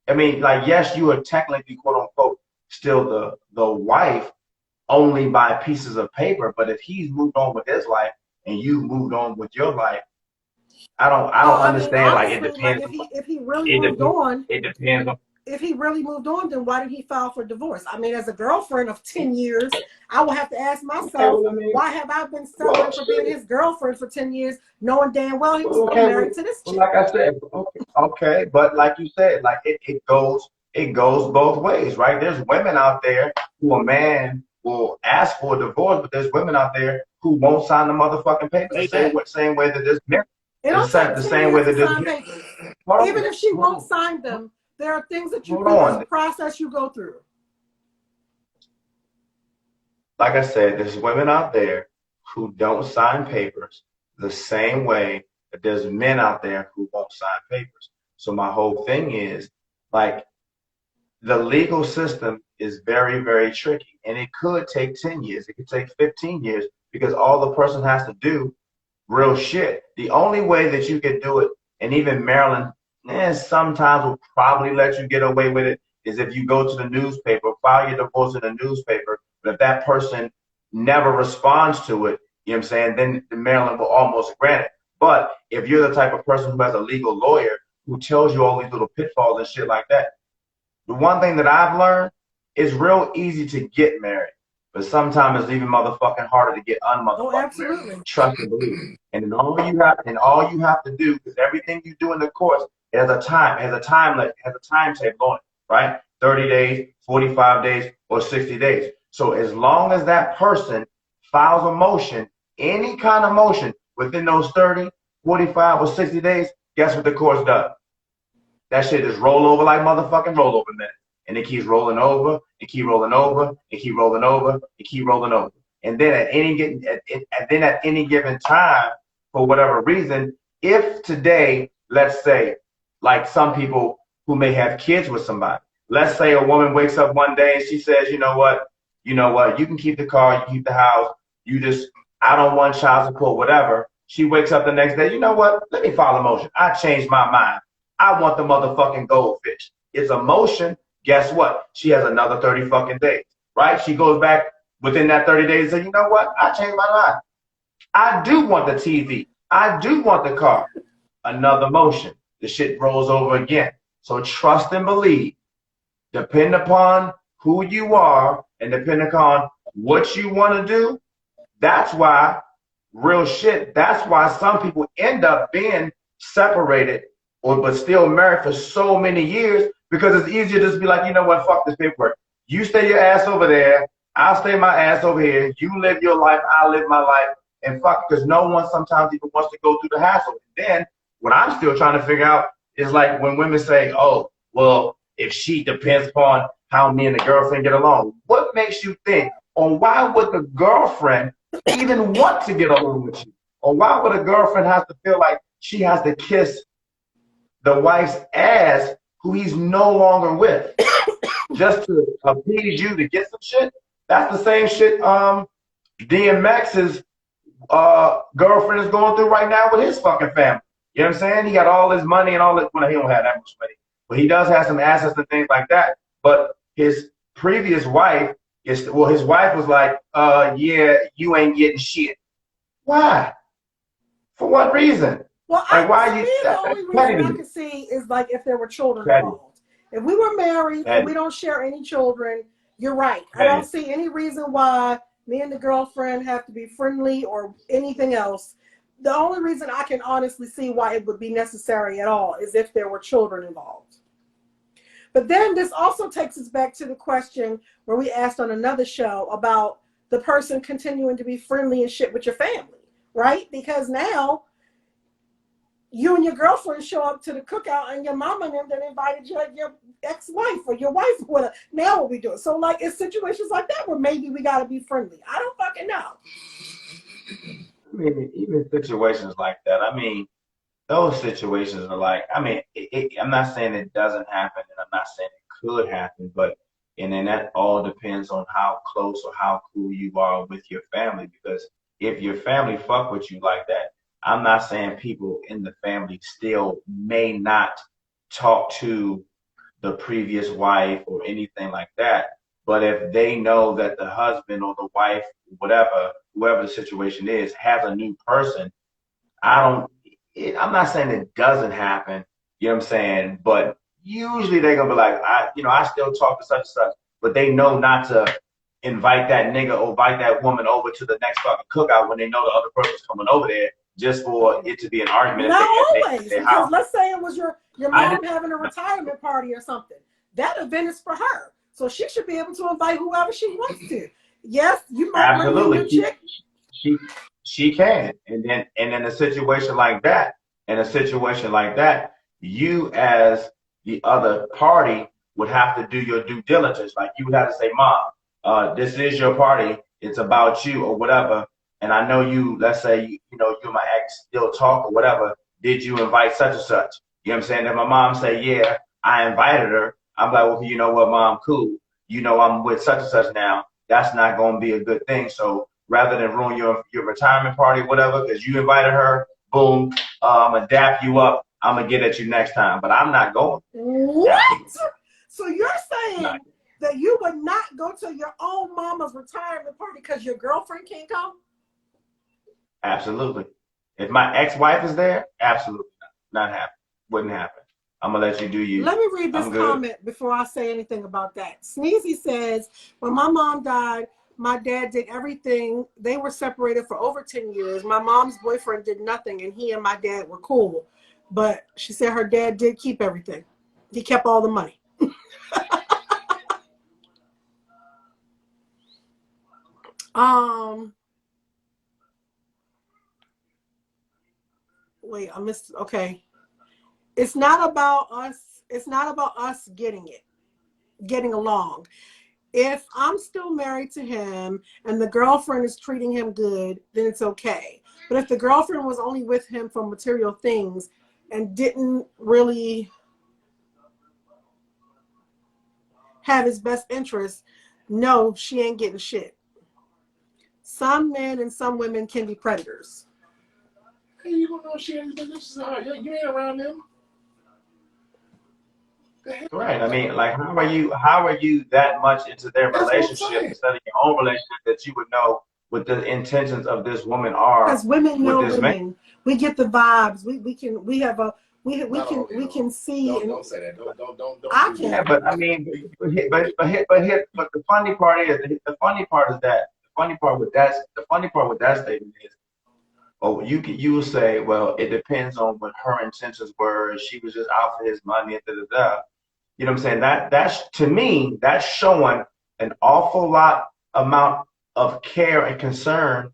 Speaker 2: I mean, like, yes, you are technically quote unquote still the wife only by pieces of paper, but if he's moved on with his life and you've moved on with your life, I
Speaker 1: Oh,
Speaker 2: don't
Speaker 1: I mean,
Speaker 2: understand. Like,
Speaker 1: honestly, like if he really
Speaker 2: it
Speaker 1: moved
Speaker 2: depends
Speaker 1: on,
Speaker 2: it depends on
Speaker 1: if he really moved on, then why did he file for divorce? I mean, as a girlfriend of 10 years, I will have to ask
Speaker 2: okay,
Speaker 1: myself,
Speaker 2: well, I mean,
Speaker 1: why have I been
Speaker 2: well,
Speaker 1: settling for being
Speaker 2: shit.
Speaker 1: his girlfriend for 10 years, knowing damn well he was
Speaker 2: Well,
Speaker 1: still
Speaker 2: okay,
Speaker 1: married to this chick?
Speaker 2: like I said, okay, but like you said, like it goes both ways, right? There's women out there who a man will ask for a divorce, but there's women out there who won't sign the motherfucking papers
Speaker 4: Say that.
Speaker 2: the same way that there's men,
Speaker 1: It don't take
Speaker 2: the
Speaker 1: 10
Speaker 2: same way
Speaker 1: years to
Speaker 2: that there's
Speaker 1: sign
Speaker 2: men.
Speaker 1: papers. Even if she won't sign them, there are things that you
Speaker 2: Hold
Speaker 1: can, there's a
Speaker 2: on.
Speaker 1: process you go through.
Speaker 2: Like I said, there's women out there who don't sign papers the same way that there's men out there who won't sign papers. So my whole thing is, like, the legal system is very, very tricky, and it could take 10 years. It could take 15 years because all the person has to do, real shit. The only way that you can do it, and even Maryland, sometimes will probably let you get away with it, is if you go to the newspaper, file your divorce in the newspaper. But if that person never responds to it, you know what I'm saying, then the Maryland will almost grant it. But if you're the type of person who has a legal lawyer who tells you all these little pitfalls and shit like that, the one thing that I've learned is real easy to get married, but sometimes it's even motherfucking harder to get
Speaker 1: Oh,
Speaker 2: unmotherfucking married.
Speaker 1: absolutely.
Speaker 2: Trust and believe. And all you have to do, because everything you do in the course has a time, has a timetable on it, right? 30 days, 45 days, or 60 days. So as long as that person files a motion, any kind of motion within those 30, 45, or 60 days, guess what the court's does? That shit just roll over like motherfucking rollover minute. And it keeps rolling over, and keep rolling over, and keep rolling over, and keep rolling over. And then at any given time, for whatever reason, if today, let's say, like some people who may have kids with somebody, let's say a woman wakes up one day and she says, you know what, you can keep the car, you can keep the house, I don't want child support, whatever. She wakes up the next day, you know what, let me file a motion. I changed my mind. I want the motherfucking goldfish. It's a motion, Guess what? She has another 30 fucking days, right? She goes back within that 30 days and says, you know what? I changed my mind. I do want the TV. I do want the car. Another motion. The shit rolls over again. So trust and believe. Depend upon who you are and depend upon what you want to do. That's why, real shit, that's why some people end up being separated but still married for so many years, because it's easier to just be like, you know what, fuck this paperwork. You stay your ass over there. I'll stay my ass over here. You live your life. I'll live my life. And fuck, because no one sometimes even wants to go through the hassle. And then what I'm still trying to figure out is like when women say, oh, well, if she depends upon how me and the girlfriend get along. What makes you think, or why would the girlfriend even want to get along with you? Or why would a girlfriend have to feel like she has to kiss the wife's ass who he's no longer with just to appease you to get some shit? That's the same shit DMX's girlfriend is going through right now with his fucking family. You know what I'm saying? He got all his money and all this. Well, he don't have that much money, but he does have some assets and things like that. But his previous wife his wife was like, yeah, you ain't getting shit. Why? For what reason?
Speaker 1: Well,
Speaker 2: like, why you?
Speaker 1: The only reason I could see is like if there were children involved. If we were married and we don't share any children, you're right. I don't see any reason why me and the girlfriend have to be friendly or anything else. The only reason I can honestly see why it would be necessary at all is if there were children involved. But then this also takes us back to the question where we asked on another show about the person continuing to be friendly and shit with your family, right? Because now you and your girlfriend show up to the cookout and your mama and them that invited your ex-wife or your wife or whatever. Now what we do? So like it's situations like that where maybe we got to be friendly. I don't fucking know.
Speaker 2: I mean, even situations like that, I mean, those situations are like, I mean, I'm not saying it doesn't happen and I'm not saying it could happen, but, and then that all depends on how close or how cool you are with your family, because if your family fuck with you like that, I'm not saying people in the family still may not talk to the previous wife or anything like that. But if they know that the husband or the wife, whatever, whoever the situation is, has a new person, I'm not saying it doesn't happen, you know what I'm saying? But usually they're going to be like, I still talk to such and such, but they know not to invite that nigga or invite that woman over to the next fucking cookout when they know the other person's coming over there just for it to be an argument.
Speaker 1: Not always, because let's say it was your mom having a retirement party or something. That event is for her. So she should be able to invite whoever she wants to. Yes, you might bring a chick.
Speaker 2: She can. And then in a situation like that, you as the other party would have to do your due diligence. Like you would have to say, Mom, this is your party. It's about you or whatever. And I know you, let's say, you and my ex still talk or whatever. Did you invite such and such? You know what I'm saying? If my mom say, yeah, I invited her. I'm like, well, you know what, Mom, cool. I'm with such and such now. That's not going to be a good thing. So rather than ruin your retirement party, whatever, because you invited her, boom, I'm going to dap you up. I'm going to get at you next time. But I'm not going.
Speaker 1: What? So you're saying that you would not go to your own mama's retirement party because your girlfriend can't come?
Speaker 2: Absolutely. If my ex-wife is there, absolutely not happen. Wouldn't happen. I'm going to let you do you.
Speaker 1: Let me read this comment before I say anything about that. Sneezy says, when my mom died, my dad did everything. They were separated for over 10 years. My mom's boyfriend did nothing, and he and my dad were cool. But she said her dad did keep everything. He kept all the money. Wait, I missed. Okay. It's not about us. It's not about us getting along. If I'm still married to him and the girlfriend is treating him good, then it's okay. But if the girlfriend was only with him for material things and didn't really have his best interest, no, she ain't getting shit. Some men and some women can be predators.
Speaker 4: Hey, you don't know she ain't been. You ain't around them.
Speaker 2: Right. I mean, like, how are you that much into their
Speaker 4: That's what I'm
Speaker 2: relationship
Speaker 4: saying.
Speaker 2: instead of your own relationship that you would know what the intentions of this woman are
Speaker 1: Because women
Speaker 2: with
Speaker 1: know
Speaker 2: this man?
Speaker 1: women. We get the vibes. We can we have a
Speaker 4: Not all,
Speaker 1: we can see and
Speaker 4: don't say that. Don't
Speaker 1: I
Speaker 4: do
Speaker 2: Yeah,
Speaker 4: that.
Speaker 1: can.
Speaker 2: but I mean, but the funny part is the funny part with that statement is, oh, you will say, well, it depends on what her intentions were. She was just out for his money, and da da da. You know what I'm saying? That's to me, that's showing an awful lot amount of care and concern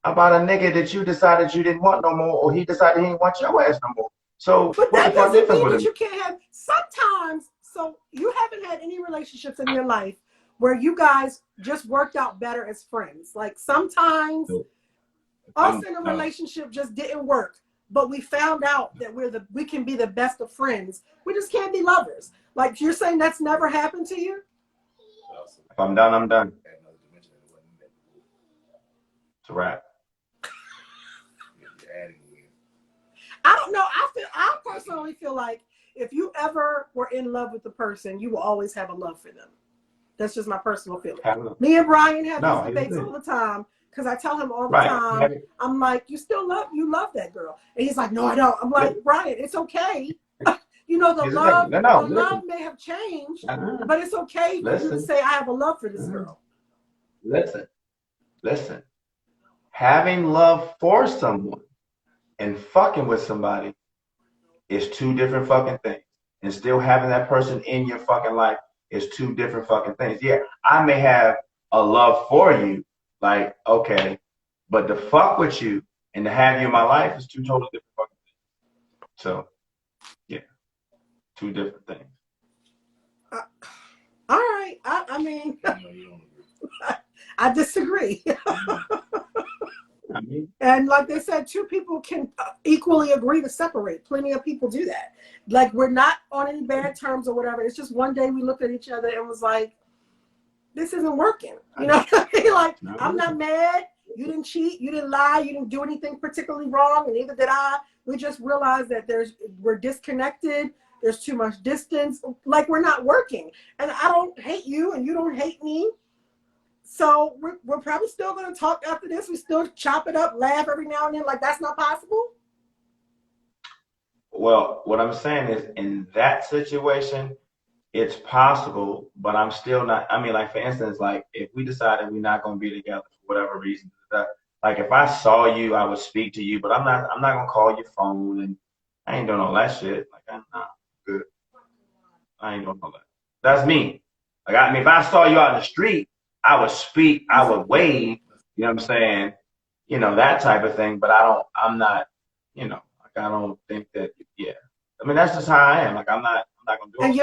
Speaker 2: about a nigga that you decided you didn't want no more, or he decided he didn't want your ass no more. So
Speaker 1: But
Speaker 2: what the
Speaker 1: that
Speaker 2: fuck
Speaker 1: doesn't
Speaker 2: difference
Speaker 1: mean
Speaker 2: would
Speaker 1: that
Speaker 2: it
Speaker 1: you can't have sometimes. So you haven't had any relationships in your life where you guys just worked out better as friends. Like sometimes
Speaker 2: make?
Speaker 1: us in a
Speaker 2: No.
Speaker 1: relationship just didn't work, but we found out that we can be the best of friends. We just can't be lovers. Like you're saying that's never happened to you?
Speaker 2: If I'm done, I'm done. It's a wrap.
Speaker 1: I don't know. I personally feel like if you ever were in love with the person, you will always have a love for them. That's just my personal feeling. Me and Brian have these
Speaker 2: No, he's
Speaker 1: debates
Speaker 2: good.
Speaker 1: all the time because I tell him all the
Speaker 2: Right.
Speaker 1: time, I'm like, you love that girl. And he's like, no, I don't. I'm like, Brian, it's okay. You know,
Speaker 2: Here's the thing. No,
Speaker 1: the love
Speaker 2: listen.
Speaker 1: may have changed,
Speaker 2: Uh-huh.
Speaker 1: but it's okay for you to
Speaker 2: Listen.
Speaker 1: say, I have a love for this
Speaker 2: Uh-huh.
Speaker 1: girl.
Speaker 2: Listen. Having love for someone and fucking with somebody is two different fucking things. And still having that person in your fucking life is two different fucking things. Yeah, I may have a love for you, like, okay, but to fuck with you and to have you in my life is two totally different fucking things. So, yeah, two different things.
Speaker 1: All right. I mean, I disagree.
Speaker 2: I mean,
Speaker 1: And like they said, two people can equally agree to separate. Plenty of people do that. Like we're not on any bad terms or whatever. It's just one day we looked at each other and was like, this isn't working. You know what I mean? Like, I'm not mad. You didn't cheat. You didn't lie. You didn't do anything particularly wrong, and neither did I. We just realized that we're disconnected. There's too much distance. Like we're not working. And I don't hate you, and you don't hate me. So we're probably still going to talk after this. We still chop it up, laugh every now and then. Like that's not possible.
Speaker 2: well, what I'm saying is in that situation, it's possible, but I'm still not. I mean, like for instance, like if we decided we're not gonna be together for whatever reason, like if I saw you, I would speak to you, but I'm not. I'm not gonna call your phone, and I ain't doing all that shit. Like I'm not good. I ain't doing all that. That's me. Like I mean, if I saw you out in the street, I would speak. I would wave. You know what I'm saying? You know that type of thing. But I don't. I'm not. You know, like I don't think that. Yeah. I mean, that's just how I am. Like I'm not. I'm not gonna do
Speaker 1: And
Speaker 2: all that.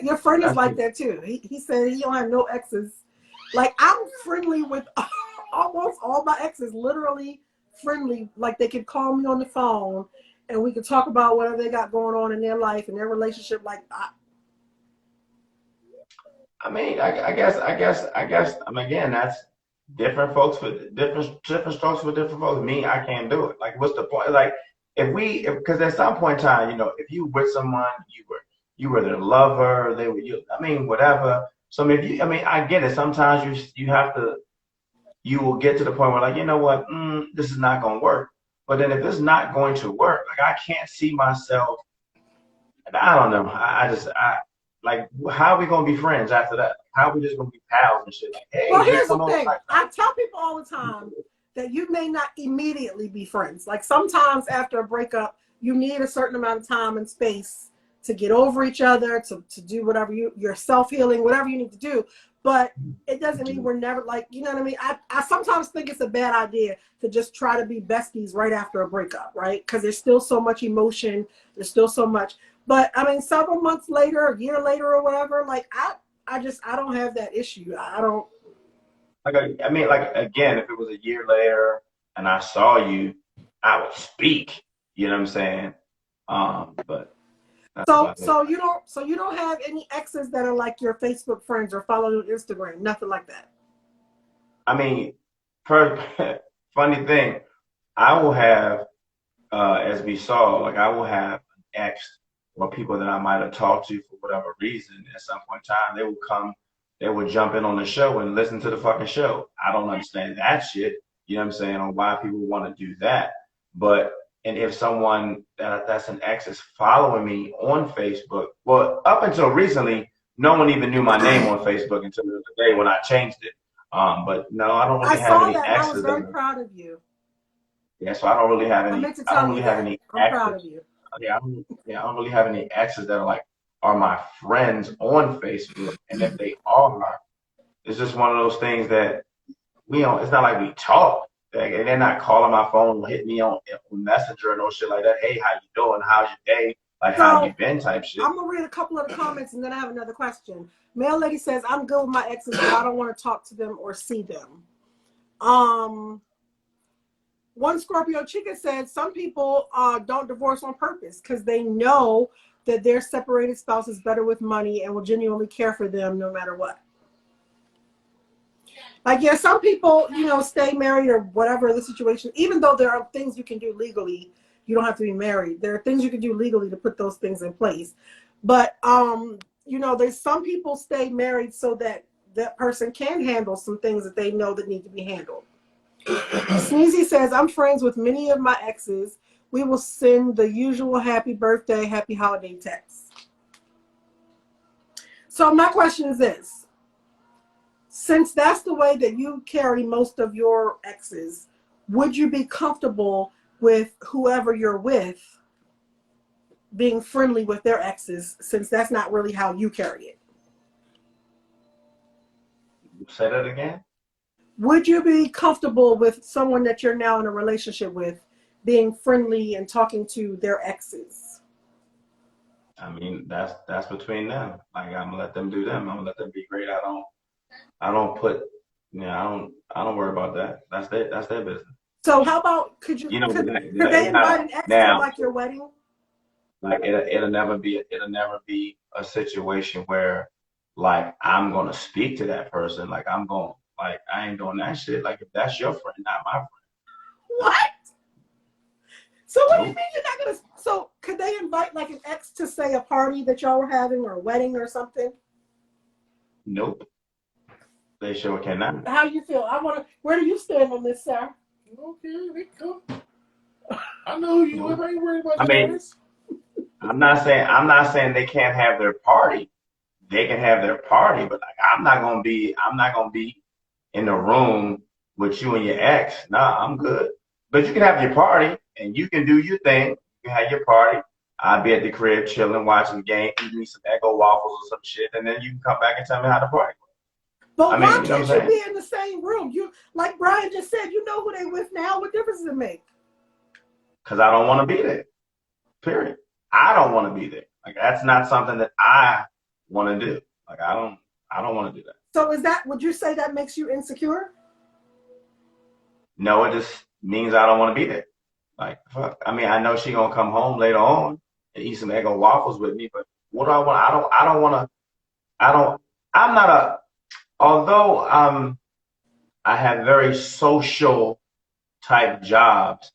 Speaker 1: your friend is
Speaker 2: That's
Speaker 1: like
Speaker 2: me.
Speaker 1: that too. He said he don't have no exes. Like I'm friendly with almost all my exes, literally friendly. Like they could call me on the phone and we could talk about whatever they got going on in their life and their relationship. Like
Speaker 2: I mean, I guess. I mean, again, that's different folks for different strokes for different folks. Me, I can't do it. Like, what's the point? Like, because at some point in time, you know, if you with someone, you were their lover, they were you. I mean, whatever. So, I mean, if you, I mean, I get it. Sometimes you have to, you will get to the point where, like, you know what, this is not going to work. But then if it's not going to work, like, I can't see myself. I don't know. I just like, how are we gonna be friends after that? How are we just gonna be pals and shit? Like,
Speaker 1: well,
Speaker 2: hey, just
Speaker 1: here's the
Speaker 2: come over.
Speaker 1: thing. I tell people all the time that you may not immediately be friends. Like sometimes after a breakup, you need a certain amount of time and space to get over each other, to do whatever you're self-healing, whatever you need to do. But it doesn't mean we're never like, you know what I mean? I sometimes think it's a bad idea to just try to be besties right after a breakup, right? Because there's still so much emotion. There's still so much. But I mean, several months later, a year later or whatever, like I don't have that issue. I don't.
Speaker 2: Like, I mean, like again, if it was a year later and I saw you, I would speak. You know what I'm saying? But that's about it.
Speaker 1: So you don't have any exes that are like your Facebook friends or follow you on Instagram, nothing like that.
Speaker 2: I mean, per, funny thing, I will have, as we saw, like I will have an ex or people that I might have talked to for whatever reason, at some point in time, they would jump in on the show and listen to the fucking show. I don't understand that shit. You know what I'm saying? Or why people want to do that. But, and if someone that's an ex is following me on Facebook, well, up until recently, no one even knew my name on Facebook until the other day when I changed it. But no, I don't
Speaker 1: I
Speaker 2: really have
Speaker 1: saw
Speaker 2: any
Speaker 1: that and I was
Speaker 2: exes that
Speaker 1: very
Speaker 2: are,
Speaker 1: proud of you.
Speaker 2: yeah, so I don't really have
Speaker 1: I
Speaker 2: any,
Speaker 1: meant to
Speaker 2: I don't
Speaker 1: tell you
Speaker 2: really have
Speaker 1: that.
Speaker 2: any
Speaker 1: I'm proud of
Speaker 2: exes.
Speaker 1: you.
Speaker 2: I don't really have any exes that are like, are my friends on Facebook. And if they are, it's just one of those things that we don't, it's not like we talk. Like, and they're not calling my phone, hit me on Messenger and no shit like that. Hey, how you doing? How's your day? Like, how you
Speaker 1: So
Speaker 2: been type shit.
Speaker 1: I'm gonna read a couple of the comments and then I have another question. Mail lady says, I'm good with my exes, but I don't want to talk to them or see them. One Scorpio Chica said some people don't divorce on purpose because they know that their separated spouse is better with money and will genuinely care for them no matter what. Like, yeah, some people, you know, stay married or whatever the situation, even though there are things you can do legally, you don't have to be married. There are things you can do legally to put those things in place. But, you know, there's some people stay married so that that person can handle some things that they know that need to be handled. Sneezy says, I'm friends with many of my exes. We will send the usual happy birthday, happy holiday texts. So my question is this. Since that's the way that you carry most of your exes, would you be comfortable with whoever you're with being friendly with their exes, since that's not really how you carry it?
Speaker 2: Say that again?
Speaker 1: Would you be comfortable with someone that you're now in a relationship with being friendly and talking to their exes?
Speaker 2: I mean, that's between them. Like, I'm gonna let them do them. I'm gonna let them be great. I don't put, you know, I don't worry about that. That's their business.
Speaker 1: So how about could
Speaker 2: You know,
Speaker 1: they
Speaker 2: it's not
Speaker 1: invite an ex to
Speaker 2: now.
Speaker 1: like your wedding?
Speaker 2: Like it'll never be a situation where like I'm gonna speak to that person. Like I'm going like I ain't doing that shit. Like if that's your friend, not my friend.
Speaker 1: What? So what do you
Speaker 2: Nope.
Speaker 1: mean you're not gonna? So could they invite like an ex to say a party that y'all were having or a wedding or something?
Speaker 2: Nope. They sure cannot.
Speaker 1: How you feel? I want to. Where do you stand on this, sir?
Speaker 4: Okay, they come. I know you.
Speaker 2: Nope.
Speaker 4: I ain't worried about
Speaker 2: I mean,
Speaker 4: yours.
Speaker 2: I'm not saying they can't have their party. They can have their party, but like I'm not gonna be in the room with you and your ex. Nah, I'm good. But you can have your party and you can do your thing. You can have your party. I'll be at the crib chilling, watching the game, eating me some Eggo waffles or some shit, and then you can come back and tell me how the party went.
Speaker 1: But
Speaker 2: I
Speaker 1: why
Speaker 2: mean, you know
Speaker 1: can't
Speaker 2: what I'm
Speaker 1: you
Speaker 2: saying?
Speaker 1: be in the same room? You, like Brian just said, you know who they with now. What difference does it make?
Speaker 2: Because I don't want to be there. Period. I don't want to be there. Like that's not something that I want to do. Like I don't want to do that.
Speaker 1: So is that? Would you say that makes you insecure?
Speaker 2: No, it just means I don't want to be there. Like fuck. I mean, I know she gonna come home later on and eat some Eggo waffles with me, but what do I want? I don't want to. I don't. I'm not a. Although I have very social type jobs,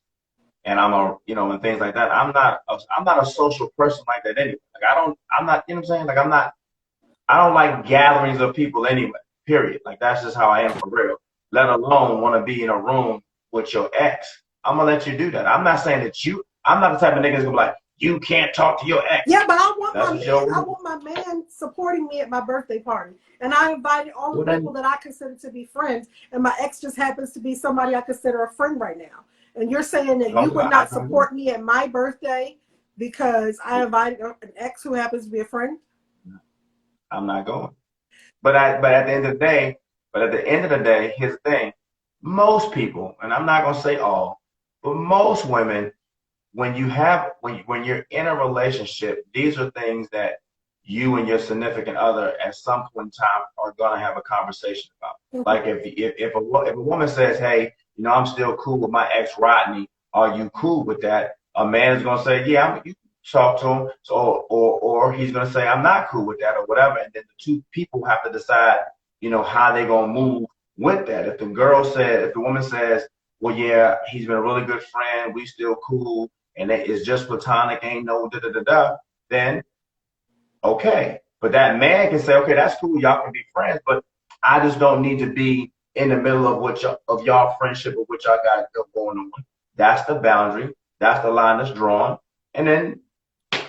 Speaker 2: and I'm a, you know, and things like that. I'm not a social person like that anyway. Like I'm not, you know what I'm saying? Like I don't like gatherings of people anyway. Period. Like that's just how I am for real. Let alone want to be in a room with your ex. I'm gonna let you do that. I'm not saying that you. I'm not the type of nigga that's gonna be like, you can't talk to your ex.
Speaker 1: Yeah, but I want
Speaker 2: That's
Speaker 1: my
Speaker 2: what
Speaker 1: man. I
Speaker 2: you're.
Speaker 1: want my man supporting me at my birthday party, and I invited all
Speaker 2: Well
Speaker 1: the people
Speaker 2: then,
Speaker 1: that I consider to be friends, and my ex just happens to be somebody I consider a friend right now. And you're saying that you
Speaker 2: okay,
Speaker 1: would not support me at my birthday because I invited an ex who happens to be a friend?
Speaker 2: I'm not going. But at the end of the day, here's the thing. Most people, and I'm not gonna say all, but most women, when you're in a relationship, these are things that you and your significant other at some point in time are gonna have a conversation about. Like if a woman says, "Hey, you know, I'm still cool with my ex Rodney. Are you cool with that?" A man is gonna say, "Yeah, you talk to him." So or he's gonna say, "I'm not cool with that," or whatever. And then the two people have to decide, you know, how they gonna move with that. If the woman says, "Well, yeah, he's been a really good friend. We still cool." And it's just platonic, ain't no da da da da, then okay. But that man can say, okay, that's cool, y'all can be friends, but I just don't need to be in the middle of y'all friendship or what y'all got going on. That's the boundary. That's the line that's drawn. And then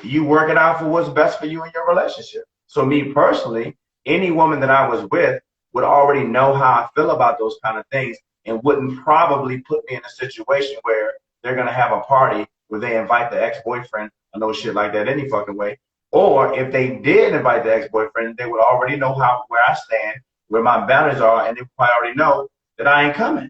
Speaker 2: you work it out for what's best for you in your relationship. So me personally, any woman that I was with would already know how I feel about those kind of things and wouldn't probably put me in a situation where they're going to have a party where they invite the ex-boyfriend or no shit like that any fucking way. Or if they did invite the ex-boyfriend, they would already know where I stand, where my boundaries are, and they probably already know that I ain't coming.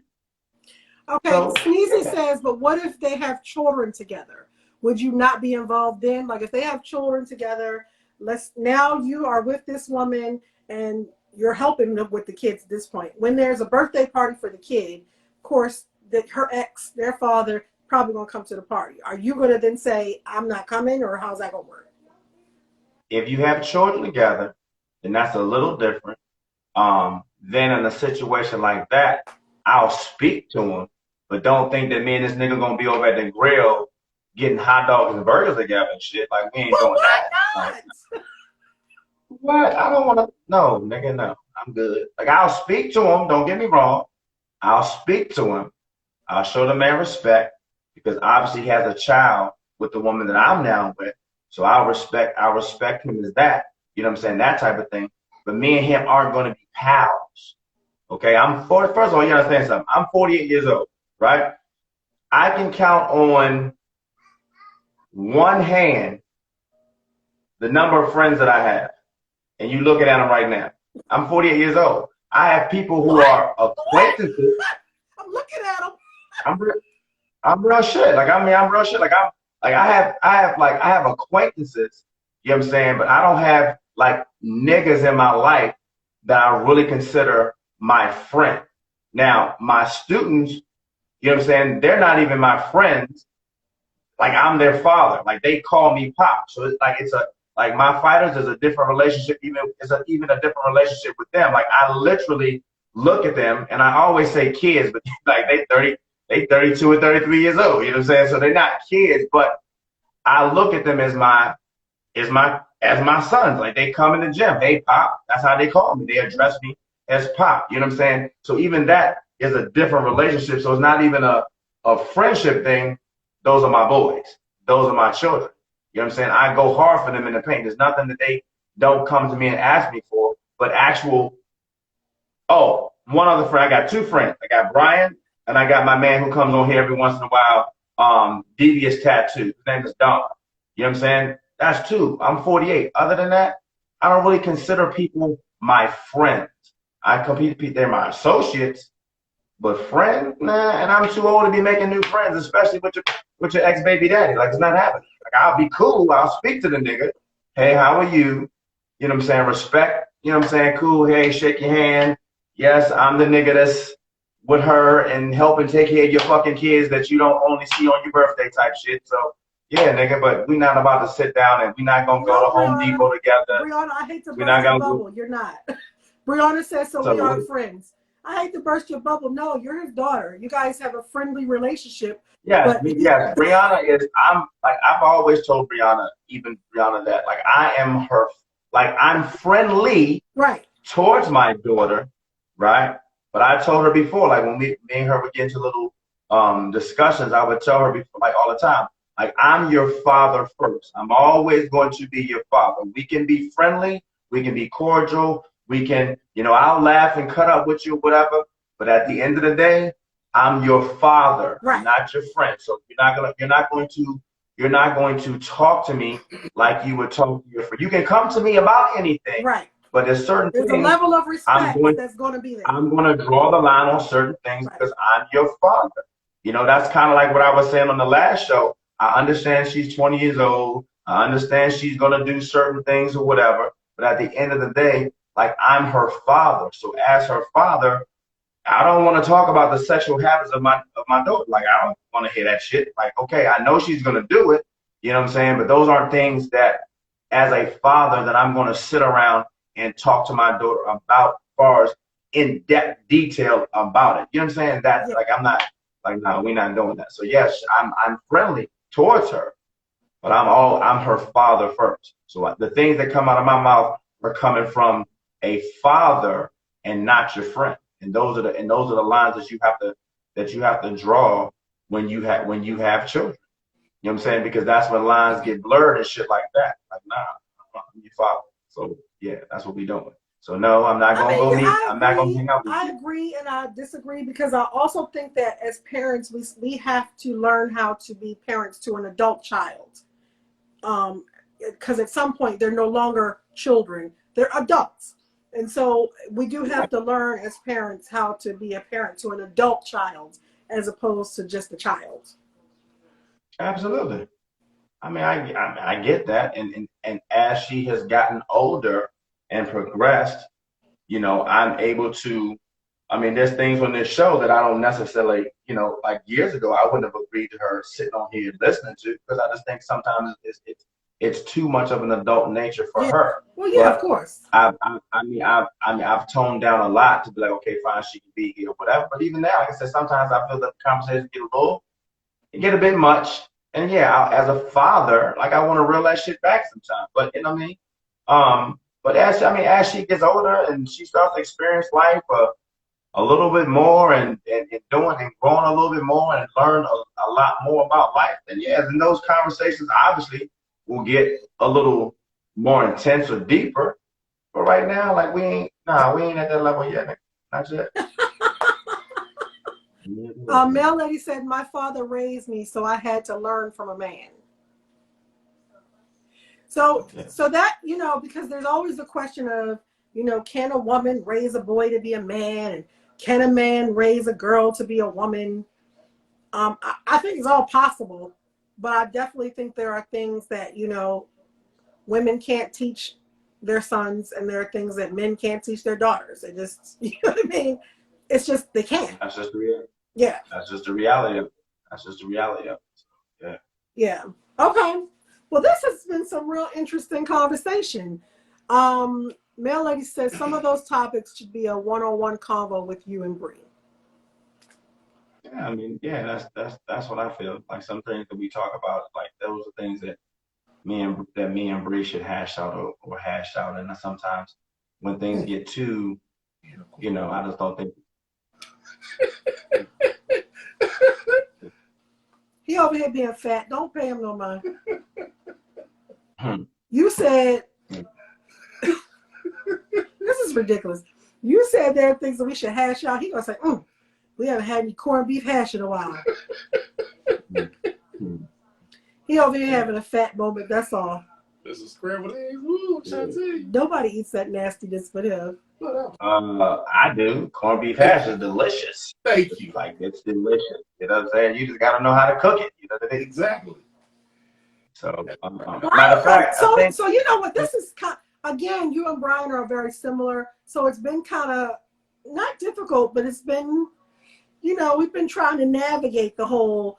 Speaker 1: Okay,
Speaker 2: So,
Speaker 1: Sneezy says, but what if they have children together? Would you not be involved then? Like if they have children together, now you are with this woman and you're helping them with the kids at this point. When there's a birthday party for the kid, of course, her ex, their father, probably gonna come to the party. Are you gonna then say, I'm not coming, or how's that gonna work?
Speaker 2: if you have children together, then that's a little different. Then in a situation like that, I'll speak to him, but don't think that me and this nigga gonna be over at the grill getting hot dogs and burgers together and shit. Like we ain't
Speaker 1: Well,
Speaker 2: doing
Speaker 1: why
Speaker 2: that.
Speaker 1: not?
Speaker 2: Like, what? I don't want to. No, nigga, no. I'm good. Like I'll speak to him. Don't get me wrong. I'll speak to him. I'll show the man respect because obviously he has a child with the woman that I'm now with. So I'll respect him as that. You know what I'm saying? That type of thing. But me and him aren't going to be pals. Okay, I'm 40. First of all, you understand something. I'm 48 years old, right? I can count on one hand the number of friends that I have. And you looking at them right now. I'm 48 years old. I have people who are acquaintances.
Speaker 1: I'm looking at them.
Speaker 2: I'm real shit. Like I'm real shit. I have acquaintances. You know what I'm saying? But I don't have like niggas in my life that I really consider my friend. Now my students, you know what I'm saying? They're not even my friends. Like I'm their father. Like they call me pop. So it's like my fighters is a different relationship. Even a different relationship with them. Like I literally look at them and I always say kids, but like they 32 or 33 years old. You know what I'm saying? So they're not kids, but I look at them as my sons. Like they come in the gym. Hey pop. That's how they call me. They address me as pop. You know what I'm saying? So even that is a different relationship. So it's not even a friendship thing. Those are my boys. Those are my children. You know what I'm saying? I go hard for them in the paint. There's nothing that they don't come to me and ask me for, but one other friend. I got two friends. I got Brian and I got my man who comes on here every once in a while, Devious Tattoo. His name is Don. You know what I'm saying? That's two. I'm 48. Other than that, I don't really consider people my friends. They're my associates, but friend, nah, and I'm too old to be making new friends, especially with your ex-baby daddy. Like, it's not happening. Like, I'll be cool. I'll speak to the nigga. Hey, how are you? You know what I'm saying? Respect. You know what I'm saying? Cool. Hey, shake your hand. Yes, I'm the nigga that's with her and helping take care of your fucking kids that you don't only see on your birthday type shit. So, yeah, nigga, but we're not about to sit down and we're not going to go to Home Depot together.
Speaker 1: Brianna, I hate to burst your bubble. You're not. Brianna says, so we aren't friends. I hate to burst your bubble. No, you're his daughter. You guys have a friendly relationship.
Speaker 2: Yes, Brianna is, I've always told Brianna that, like, I am her, like, I'm friendly towards my daughter, right? But I told her before, like, when me and her would get into little discussions, I would tell her before, like, all the time, like, I'm your father first. I'm always going to be your father. We can be friendly. We can be cordial. We can, I'll laugh and cut up with you, whatever. But at the end of the day, I'm your father, not your friend. So you're not going to talk to me like you would talk to your friend. You can come to me about anything, but there's things.
Speaker 1: A level of respect that's going to be there.
Speaker 2: I'm going to draw the line on certain things because I'm your father. That's kind of like what I was saying on the last show. I understand she's 20 years old. I understand she's going to do certain things or whatever. But at the end of the day, like, I'm her father. So as her father, I don't want to talk about the sexual habits of my daughter. Like, I don't want to hear that shit. Like, okay, I know she's going to do it. You know what I'm saying? But those aren't things that, as a father, that I'm going to sit around and talk to my daughter about as far as in-depth detail about it. You know what I'm saying? Like, I'm not, like, no, we're not doing that. So, yes, I'm friendly towards her. but I'm her father first. So the things that come out of my mouth are coming from a father and not your friend. And those are the lines that you have to draw when you have children. You know what I'm saying? Because that's when lines get blurred and shit like that. Like, nah, I'm your father. So yeah, that's what we doing. So no, I'm not
Speaker 1: I
Speaker 2: gonna
Speaker 1: mean,
Speaker 2: go meet.
Speaker 1: I
Speaker 2: I'm not gonna
Speaker 1: agree.
Speaker 2: hang out with
Speaker 1: I
Speaker 2: you.
Speaker 1: agree, and I disagree because I also think that as parents, we have to learn how to be parents to an adult child. Because at some point they're no longer children; they're adults, and so we do have to learn as parents how to be a parent to an adult child as opposed to just a child.
Speaker 2: Absolutely. I mean, I get that, and as she has gotten older and progressed, I'm able to. I mean, there's things on this show that I don't necessarily, like years ago, I wouldn't have agreed to her sitting on here listening to because I just think sometimes it's too much of an adult nature for
Speaker 1: Yeah.
Speaker 2: her.
Speaker 1: Well, yeah, of
Speaker 2: But
Speaker 1: course.
Speaker 2: I've toned down a lot to be like, okay, fine, she can be here, whatever. But even now, like I said, sometimes I feel that the conversations get a bit much. And yeah, as a father, like I want to reel that shit back sometimes. But you know what I mean? But as she gets older and she starts to experience life a little bit more and doing and growing a little bit more and learn a lot more about life, then yeah, then those conversations obviously will get a little more intense or deeper. But right now, like we ain't at that level yet. Nigga. Not yet.
Speaker 1: Mel lady said, "My father raised me, so I had to learn from a man." So,
Speaker 2: Yeah.
Speaker 1: so that, because there's always the question of, can a woman raise a boy to be a man, and can a man raise a girl to be a woman? I think it's all possible, but I definitely think there are things that women can't teach their sons, and there are things that men can't teach their daughters. It just, you know what I mean? It's just they can't.
Speaker 2: That's just the reality.
Speaker 1: Yeah.
Speaker 2: That's just the reality of it. That's just the reality of it. Yeah.
Speaker 1: Yeah. Okay. Well, this has been some real interesting conversation. Mail Lady says some of those topics should be a one-on-one convo with you and Bree.
Speaker 2: Yeah, I mean, yeah, that's what I feel. Like some things that we talk about, like those are things that me and Bree should hash out or hash out. And sometimes when things get too, I just don't think.
Speaker 1: He over here being fat. Don't pay him no mind. You said, this is ridiculous. You said there are things that we should hash out. He gonna say, we haven't had any corned beef hash in a while. He over here having a fat moment. That's all.
Speaker 4: This is scrambled eggs. Woo, Shantae.
Speaker 1: Nobody eats that nastiness but him.
Speaker 2: I do. Corned beef hash is delicious.
Speaker 4: Thank you.
Speaker 2: Like it's delicious. You know what I'm saying? You just gotta know how to cook it. You know what I mean?
Speaker 4: Exactly.
Speaker 2: So, matter of fact,
Speaker 1: so you know what? This is again, you and Brian are very similar. So it's been kind of not difficult, but it's been, we've been trying to navigate the whole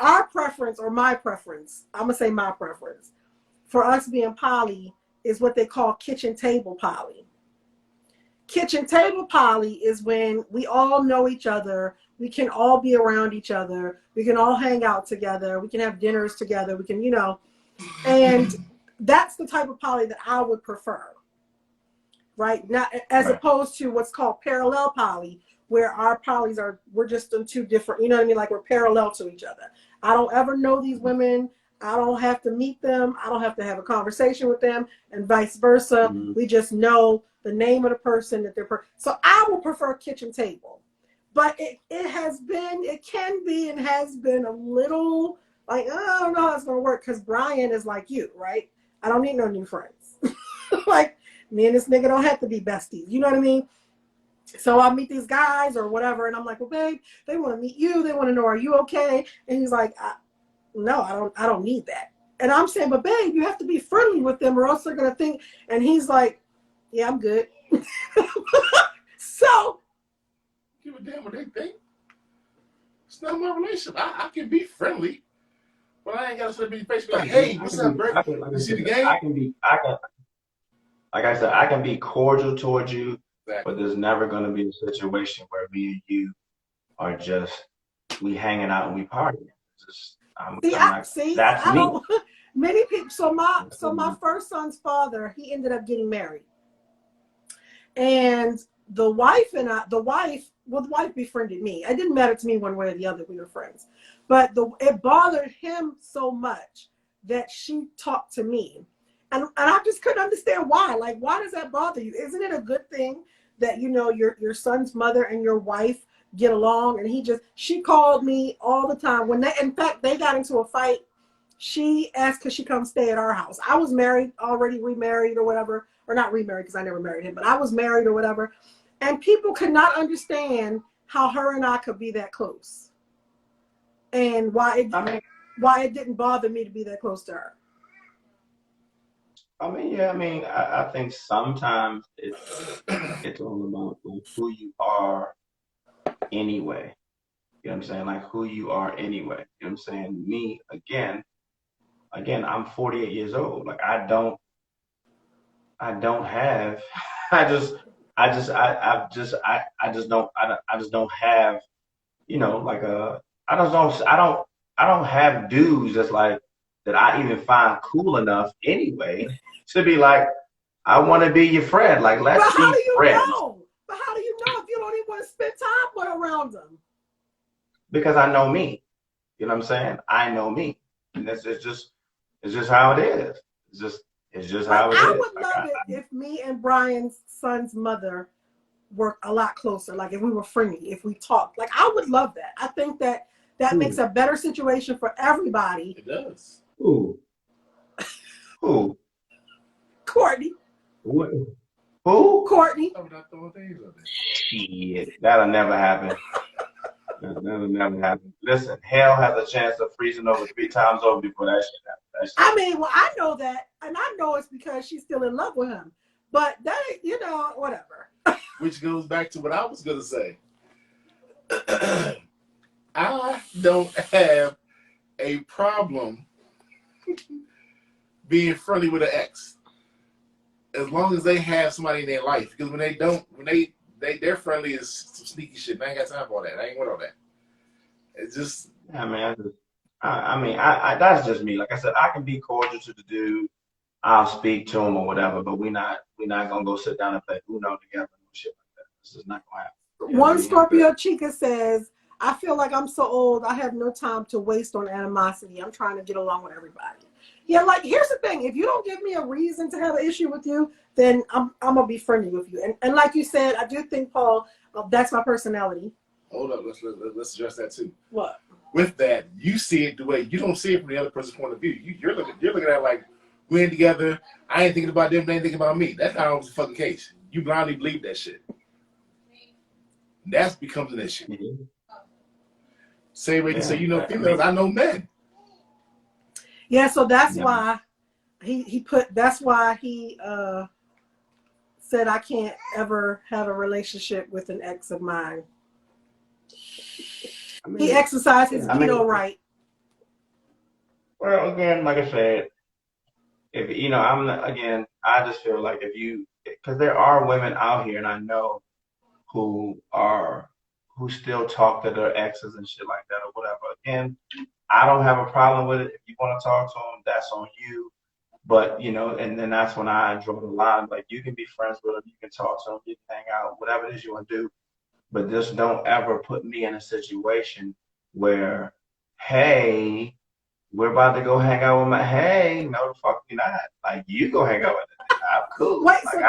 Speaker 1: our preference or my preference. I'm gonna say my preference for us being poly is what they call kitchen table poly. Kitchen table poly is when we all know each other. We can all be around each other. We can all hang out together. We can have dinners together. We can, and that's the type of poly that I would prefer, right? Not as opposed to what's called parallel poly, where our polys we're just in two different, you know what I mean? Like we're parallel to each other. I don't ever know these women. I don't have to meet them. I don't have to have a conversation with them, and vice versa. Mm-hmm. We just know the name of the person that they're. So I will prefer kitchen table, but it can be and has been a little like, I don't know how it's gonna work because Brian is like you, right? I don't need no new friends. Like me and this nigga don't have to be besties. You know what I mean? So I'll meet these guys or whatever, and I'm like, well, babe, they want to meet you. They want to know, are you okay? And he's like, no, I don't need that. And I'm saying, but babe, you have to be friendly with them or else they're gonna think. And he's like, yeah, I'm good. So
Speaker 4: give a damn what they think. It's not my relationship. I can be friendly, but I ain't gotta sit in your face like, hey, what's up, bro? You see the game?
Speaker 2: Like I said, I can be cordial towards you, but there's never gonna be a situation where me and you are just we hanging out and we partying. That's me.
Speaker 1: Many people. So my first son's father, he ended up getting married, and the wife befriended me. It didn't matter to me one way or the other. We were friends, but it bothered him so much that she talked to me, and I just couldn't understand why. Like, why does that bother you? Isn't it a good thing that your son's mother and your wife get along? And she called me all the time when in fact they got into a fight. She asked could she come stay at our house. I was married already, remarried or whatever, or not remarried because I never married him, but I was married or whatever. And people could not understand how her and I could be that close, and why it didn't bother me to be that close to her.
Speaker 2: I think sometimes it's all about like, who you are anyway. You know what I'm saying? Like who you are anyway. You know what I'm saying? Me, again, I'm 48 years old. Like I don't have, I just don't have, like I don't have dudes that's like, that I even find cool enough anyway to be like, I want to be your friend. Like, let's
Speaker 1: But how
Speaker 2: be
Speaker 1: do you
Speaker 2: friends.
Speaker 1: know? But how do you know if you don't even want to spend time with around them?
Speaker 2: Because I know me. You know what I'm saying? I know me. And it's just how it is. It's just
Speaker 1: Like,
Speaker 2: how it
Speaker 1: I
Speaker 2: is.
Speaker 1: would love it if me and Brian's son's mother were a lot closer. Like if we were friendly, if we talked. Like I would love that. I think that makes a better situation for everybody.
Speaker 4: It does.
Speaker 2: Who?
Speaker 1: Courtney.
Speaker 2: What? Who?
Speaker 1: Courtney.
Speaker 4: I'm not throwing things on there.
Speaker 2: Shit, that'll never happen. That'll never happen. Listen, hell has a chance of freezing over 3 times over before that shit happens.
Speaker 1: I mean, well, I know that, and I know it's because she's still in love with him. But that, whatever.
Speaker 4: Which goes back to what I was gonna say. I don't have a problem being friendly with an ex, as long as they have somebody in their life. Because when they don't, they're friendly is some sneaky shit. And I ain't got time for all that. I ain't with all that. It's just.
Speaker 2: That's just me. Like I said, I can be cordial to the dude. I'll speak to him or whatever, but we're not gonna go sit down and play Uno together and shit like that. This is not gonna happen.
Speaker 1: One Scorpio Chica says, I feel like I'm so old, I have no time to waste on animosity. I'm trying to get along with everybody. Yeah, like, here's the thing. If you don't give me a reason to have an issue with you, then I'm going to be friendly with you. And like you said, I do think, Paul, that's my personality.
Speaker 4: Hold up. Let's address that, too.
Speaker 1: What?
Speaker 4: With that, you see it the way you don't see it from the other person's point of view. You're looking at it like, we ain't together. I ain't thinking about them. They ain't thinking about me. That's not always the fucking case. You blindly believe that shit. That becomes an issue.
Speaker 2: Mm-hmm.
Speaker 4: Same way to say, females, I know men.
Speaker 1: Yeah, so that's why that's why he said I can't ever have a relationship with an ex of mine. He exercised his veto right.
Speaker 2: Well, again, like I said, if I just feel like because there are women out here, and I know who still talk to their exes and shit like that or whatever. Again, I don't have a problem with it. If you want to talk to them, that's on you. But, and then that's when I draw the line. Like, you can be friends with them, you can talk to them, you can hang out, whatever it is you want to do. But just don't ever put me in a situation where, hey, we're about to go hang out with hey, no, the fuck you're not. Like, you go hang out with it. I'm cool.
Speaker 1: Wait,
Speaker 2: like,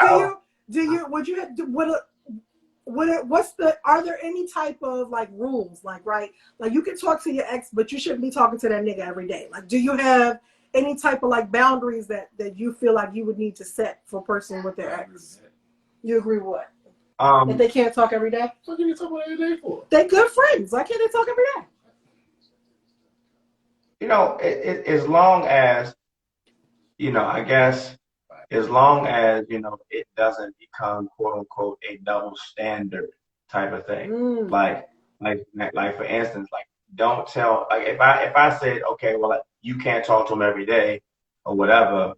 Speaker 1: are there any type of like rules, like, right? Like, you can talk to your ex, but you shouldn't be talking to that nigga every day. Like, do you have any type of like boundaries that you feel like you would need to set for a person with their ex? You agree with what? That they can't talk every day?
Speaker 4: What are you talking about every day for?
Speaker 1: They good friends. Why can't they talk every day?
Speaker 2: As long as, I guess, as long as, it doesn't become, quote unquote, a double standard type of thing. Like for instance, like, don't tell, like, if I said, okay, well, like, you can't talk to him every day or whatever,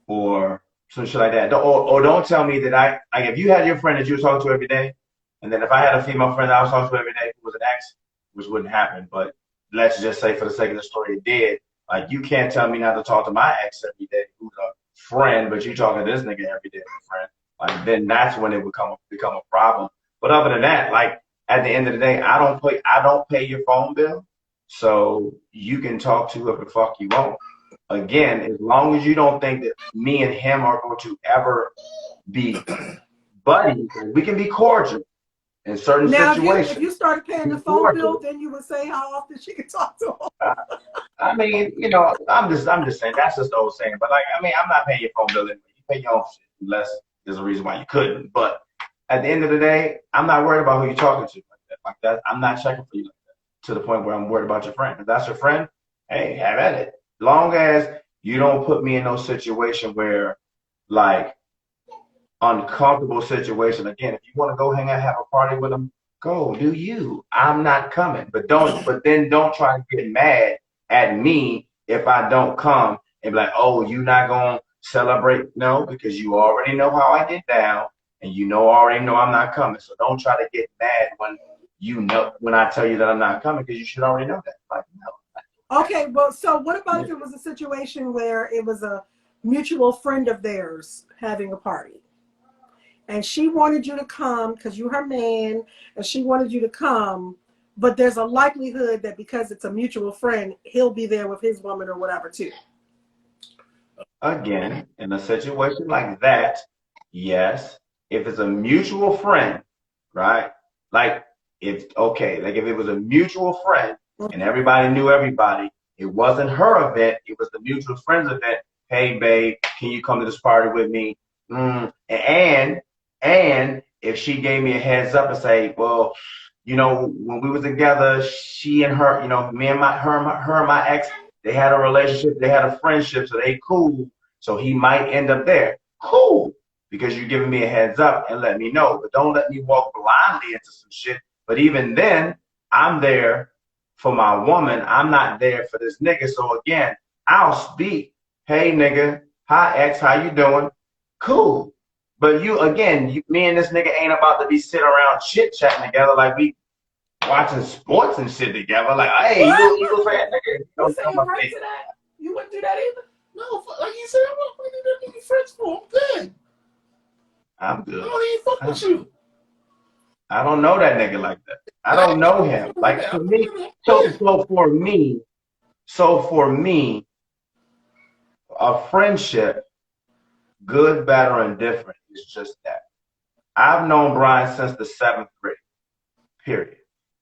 Speaker 2: or some shit like that. Or don't tell me that if you had your friend that you were talking to every day, and then if I had a female friend that I was talking to every day who was an ex, which wouldn't happen, but let's just say for the sake of the story it did, Like you can't tell me not to talk to my ex every day, who's a friend, but you talking to this nigga every day as a friend. Like then that's when it would become a problem. But other than that, like at the end of the day, I don't pay your phone bill, so you can talk to whoever the fuck you want. Again, as long as you don't think that me and him are going to ever be buddies, we can be cordial in certain
Speaker 1: Now, if you
Speaker 2: situations.
Speaker 1: started paying the
Speaker 2: Be
Speaker 1: phone bill,
Speaker 2: cordial.
Speaker 1: then you would say how often she could talk to him.
Speaker 2: I mean, I'm just saying that's just the old saying. But like, I mean, I'm not paying your phone bill anyway. You pay your own shit unless there's a reason why you couldn't. But at the end of the day, I'm not worried about who you're talking to like that. Like that, I'm not checking for you like that to the point where I'm worried about your friend. If that's your friend, hey, have at it. Long as you don't put me in no situation where, like, uncomfortable situation. Again, if you want to go hang out, have a party with them, go do you. I'm not coming. But then don't try to get mad at me if I don't come and be like, oh, you not gonna celebrate? No, because you already know how I get down and already know I'm not coming. So don't try to get mad when I tell you that I'm not coming, because you should already know that. Like, no.
Speaker 1: Okay, well, so what about if it was a situation where it was a mutual friend of theirs having a party? And she wanted you to come because you're her man, and she wanted you to come, but there's a likelihood that because it's a mutual friend, he'll be there with his woman or whatever too.
Speaker 2: Again, in a situation like that, yes. If it's a mutual friend, right? Like if it was a mutual friend and everybody knew everybody, it wasn't her event, it was the mutual friend's event. Hey babe, can you come to this party with me? And if she gave me a heads up and say, well, when we were together, she and her, me and her and my ex, they had a relationship, they had a friendship, so they cool. So he might end up there. Cool. Because you're giving me a heads up and let me know. But don't let me walk blindly into some shit. But even then, I'm there for my woman. I'm not there for this nigga. So again, I'll speak. Hey nigga, hi ex, how you doing? Cool. But me and this nigga ain't about to be sitting around chit chatting together like we watching sports and shit together. Like, hey, Eagles fan, nigga.
Speaker 1: You
Speaker 2: Don't
Speaker 1: saying
Speaker 2: tell my
Speaker 1: right
Speaker 2: face.
Speaker 1: to that? You wouldn't do that either?
Speaker 4: No, like you said, what do that nigga friends for? I'm good.
Speaker 2: I'm
Speaker 4: I
Speaker 2: good.
Speaker 4: don't even fuck with you.
Speaker 2: I don't know that nigga like that. I don't know him. Like for me, so for me, a friendship, good, bad, or indifferent, is just that. I've known Brian since the 7th grade. Period.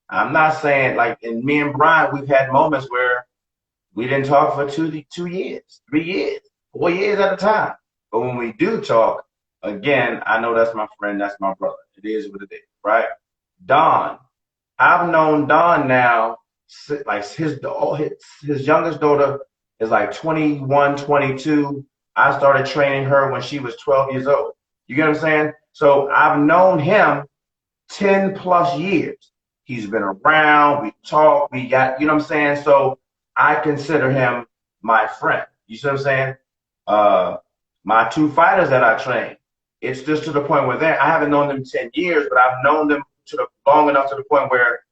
Speaker 2: I'm not saying like, and me and Brian, we've had moments where we didn't talk for 2 years, 3 years, 4 years at a time. But when we do talk, again, I know that's my friend, that's my brother. It is what it is, right? Don, I've known Don now, like his youngest daughter is like 21, 22. I started training her when she was 12 years old. You get what I'm saying? So I've known him 10 plus years. He's been around, we talk, we got, you know what I'm saying? So I consider him my friend. You see what I'm saying? My two fighters that I train, it's just to the point where I haven't known them 10 years, but I've known them long enough to the point where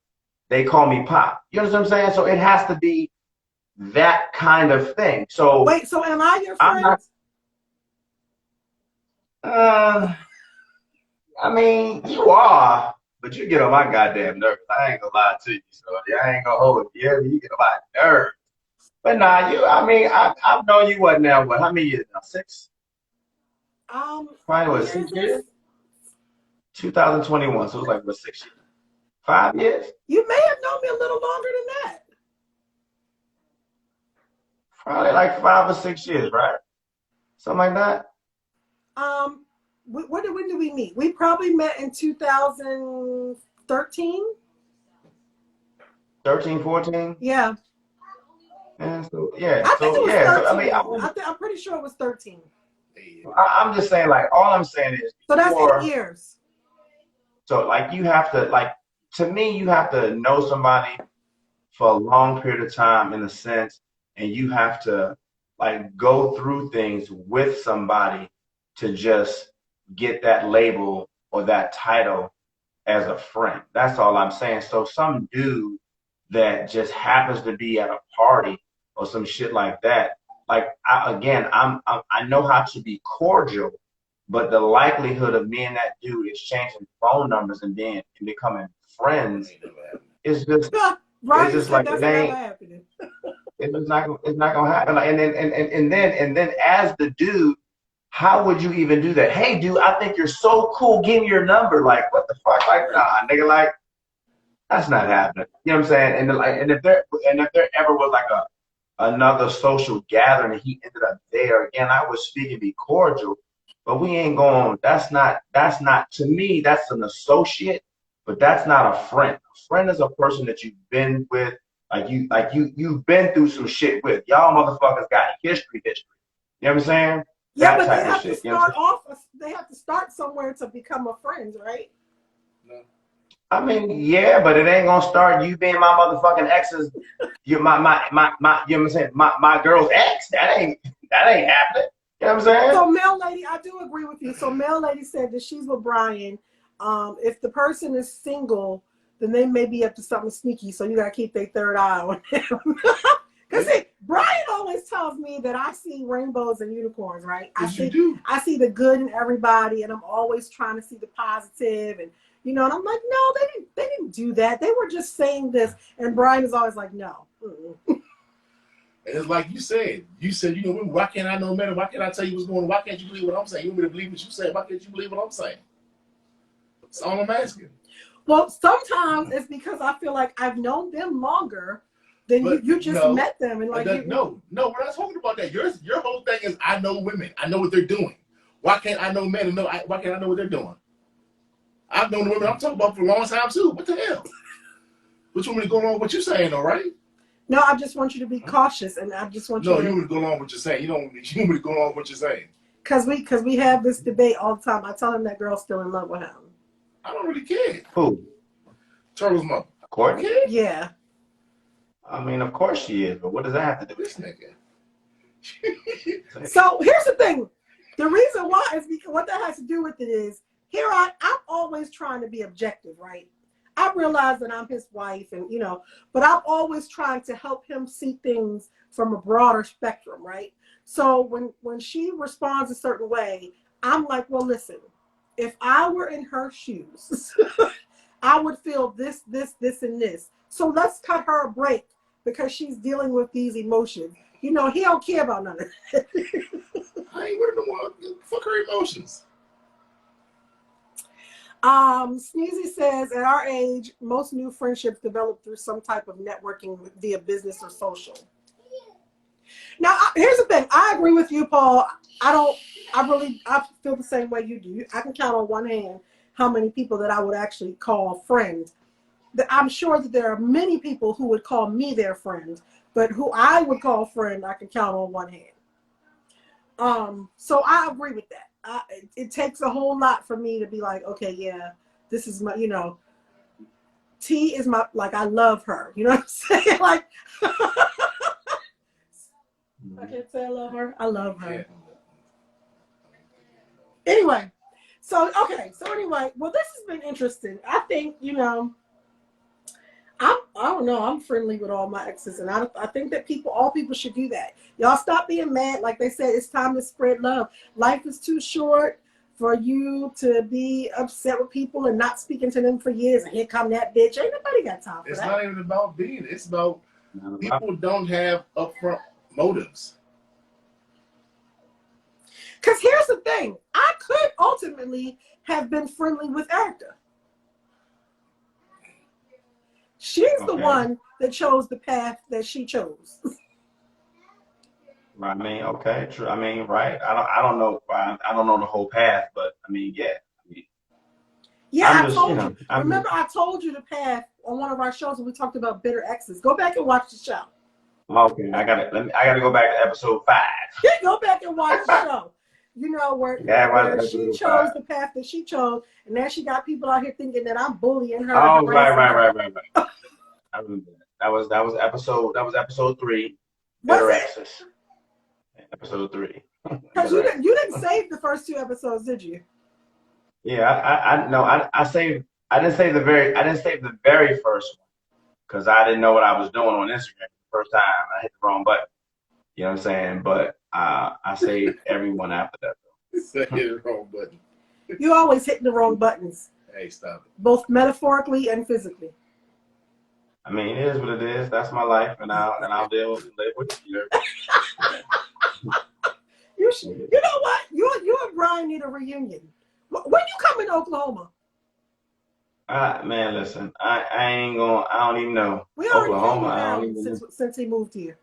Speaker 2: they call me Pop. You know what I'm saying? So it has to be that kind of thing. So
Speaker 1: wait, so am I your
Speaker 2: I'm
Speaker 1: friend?
Speaker 2: not, I mean, you are, but you get on my goddamn nerves. I ain't gonna lie to you, so I ain't gonna hold you. Yeah, you get on my nerves. But nah, I've known you what, how many years now? 6? Probably
Speaker 1: What
Speaker 2: what,
Speaker 1: year
Speaker 2: 6
Speaker 1: is
Speaker 2: years?
Speaker 1: this?
Speaker 2: 2021, so it was like, what, 6 years? 5 years?
Speaker 1: You may have known me a little longer than that.
Speaker 2: Probably like 5 or 6 years, right? Something like that.
Speaker 1: When did we meet? We probably met in 2013.
Speaker 2: 13, 14?
Speaker 1: Yeah.
Speaker 2: And so, yeah.
Speaker 1: I think it was 13.
Speaker 2: So, I mean,
Speaker 1: I'm pretty sure it was 13.
Speaker 2: I'm just saying, like, all I'm saying is,
Speaker 1: So that's 8 years.
Speaker 2: so, like, you have to, like, to me, you have to know somebody for a long period of time in a sense, and you have to, like, go through things with somebody to just get that label or that title as a friend. That's all I'm saying. So some dude that just happens to be at a party or or some shit like that. Like I know how to be cordial, but the likelihood of me and that dude exchanging phone numbers and becoming friends
Speaker 4: Ain't never happened.
Speaker 2: is just it's
Speaker 1: Brian
Speaker 2: just
Speaker 1: said
Speaker 2: like
Speaker 1: that's
Speaker 2: it
Speaker 1: never
Speaker 2: ain't.
Speaker 1: happening.
Speaker 2: It's not gonna happen. Like, and then as the dude, how would you even do that? Hey, dude, I think you're so cool. Give me your number. Like, what the fuck? Like, nah, nigga. Like, that's not happening. You know what I'm saying? And if there ever was like another social gathering and he ended up there again, I would speak and be cordial. But we ain't going. That's not to me. That's an associate, but that's not a friend. A friend is a person that you've been with, you've been through some shit with. Y'all motherfuckers got history. You know what I'm saying?
Speaker 1: Yeah,
Speaker 2: That
Speaker 1: but they
Speaker 2: type of
Speaker 1: have to
Speaker 2: shit. You know what I'm
Speaker 1: start
Speaker 2: saying?
Speaker 1: off. They have to start somewhere to become a friend, right?
Speaker 4: No.
Speaker 2: I mean, yeah, but it ain't gonna start you being my motherfucking exes. You you know what I'm saying? My girl's ex. That ain't happening. You know what I'm saying?
Speaker 1: So, Mel Lady, I do agree with you. So, Mel Lady said that she's with Brian. If the person is single, then they may be up to something sneaky. So you gotta keep their third eye on him. Because Brian always tells me that I see rainbows and unicorns, right?
Speaker 4: Yes, you do.
Speaker 1: I see the good in everybody, and I'm always trying to see the positive, and and I'm like, no, they didn't do that. They were just saying this, and Brian is always like, no. Mm-mm.
Speaker 4: And it's like you said, why can't I know better? Why can't I tell you what's going on? Why can't you believe what I'm saying? You want me to believe what you said? Why can't you believe what I'm saying? That's all I'm asking.
Speaker 1: Well, sometimes it's because I feel like I've known them longer than you just met them, and like
Speaker 4: no, we're not talking about that. Your whole thing is I know women. I know what they're doing. Why can't I know men and why can't I know what they're doing? I've known the women I'm talking about for a long time too. What the hell? Which woman is going on with what you're saying, all right?
Speaker 1: No, I just want you to be cautious, and I just want you to.
Speaker 4: No, you want me to go along with what you're saying. You want me to go along with what you're saying.
Speaker 1: Because we have this debate all the time. I tell him that girl's still in love with him.
Speaker 4: I don't really care.
Speaker 2: Who?
Speaker 4: Turtle's mother.
Speaker 2: Courtney?
Speaker 4: Okay.
Speaker 1: Yeah.
Speaker 2: I mean, of course she is, but what does that have to do with
Speaker 4: This nigga?
Speaker 1: So here's the thing. The reason why is because what that has to do with it is I'm always trying to be objective, right? I realize that I'm his wife, and but I'm always trying to help him see things from a broader spectrum, right? So when she responds a certain way, I'm like, well, listen, if I were in her shoes, I would feel this, and this. So let's cut her a break because she's dealing with these emotions. He don't care about none of that.
Speaker 4: I ain't with no more. Fuck her emotions.
Speaker 1: Sneezy says, at our age, most new friendships develop through some type of networking via business or social. Now, here's the thing. I agree with you, Paul. I feel the same way you do. I can count on one hand how many people that I would actually call friends. I'm sure that there are many people who would call me their friend, but who I would call friend, I can count on one hand. So I agree with that. It takes a whole lot for me to be like, okay, yeah, this is my, T is my, like, I love her. You know what I'm saying? Like, I can't say I love her. I love her.
Speaker 4: Yeah.
Speaker 1: Anyway, well, this has been interesting. I think, I don't know. I'm friendly with all my exes, and I think that all people should do that. Y'all stop being mad. Like they said, it's time to spread love. Life is too short for you to be upset with people and not speaking to them for years. And here come that bitch. Ain't nobody got time for
Speaker 4: It's
Speaker 1: that.
Speaker 4: not even about being. It's about people don't have upfront motives.
Speaker 1: Because here's the thing. I could ultimately have been friendly with Erica. She's the one that chose the path that she chose.
Speaker 2: I mean, okay, true. I mean, right. I don't know. I don't know the whole path, but I mean, yeah.
Speaker 1: Yeah, I told you. Remember, I told you the path on one of our shows when we talked about bitter exes. Go back and watch the show.
Speaker 2: Okay, I gotta go back to episode 5.
Speaker 1: Go back and watch the show. Where she chose the path that she chose, and now she got people out here thinking that I'm bullying her.
Speaker 2: Oh, right. I remember that. That was episode 3. Bitter exes. Episode 3.
Speaker 1: Because you didn't save the first 2 episodes, did you?
Speaker 2: Yeah, I saved. I didn't save the very first one because I didn't know what I was doing on Instagram the first time. I hit the wrong button. You know what I'm saying? But I saved everyone after that.
Speaker 4: Say the wrong button.
Speaker 1: You always hitting the wrong buttons,
Speaker 4: Hey, stop it.
Speaker 1: both metaphorically and physically.
Speaker 2: I mean, it is what it is. That's my life, and I'll deal and live with it.
Speaker 1: You know what? You and Brian need a reunion. When you coming to Oklahoma?
Speaker 2: Man, listen, I ain't gonna. I don't even know.
Speaker 1: We already
Speaker 2: Oklahoma,
Speaker 1: came
Speaker 2: I don't
Speaker 1: down
Speaker 2: even know.
Speaker 1: since he moved here.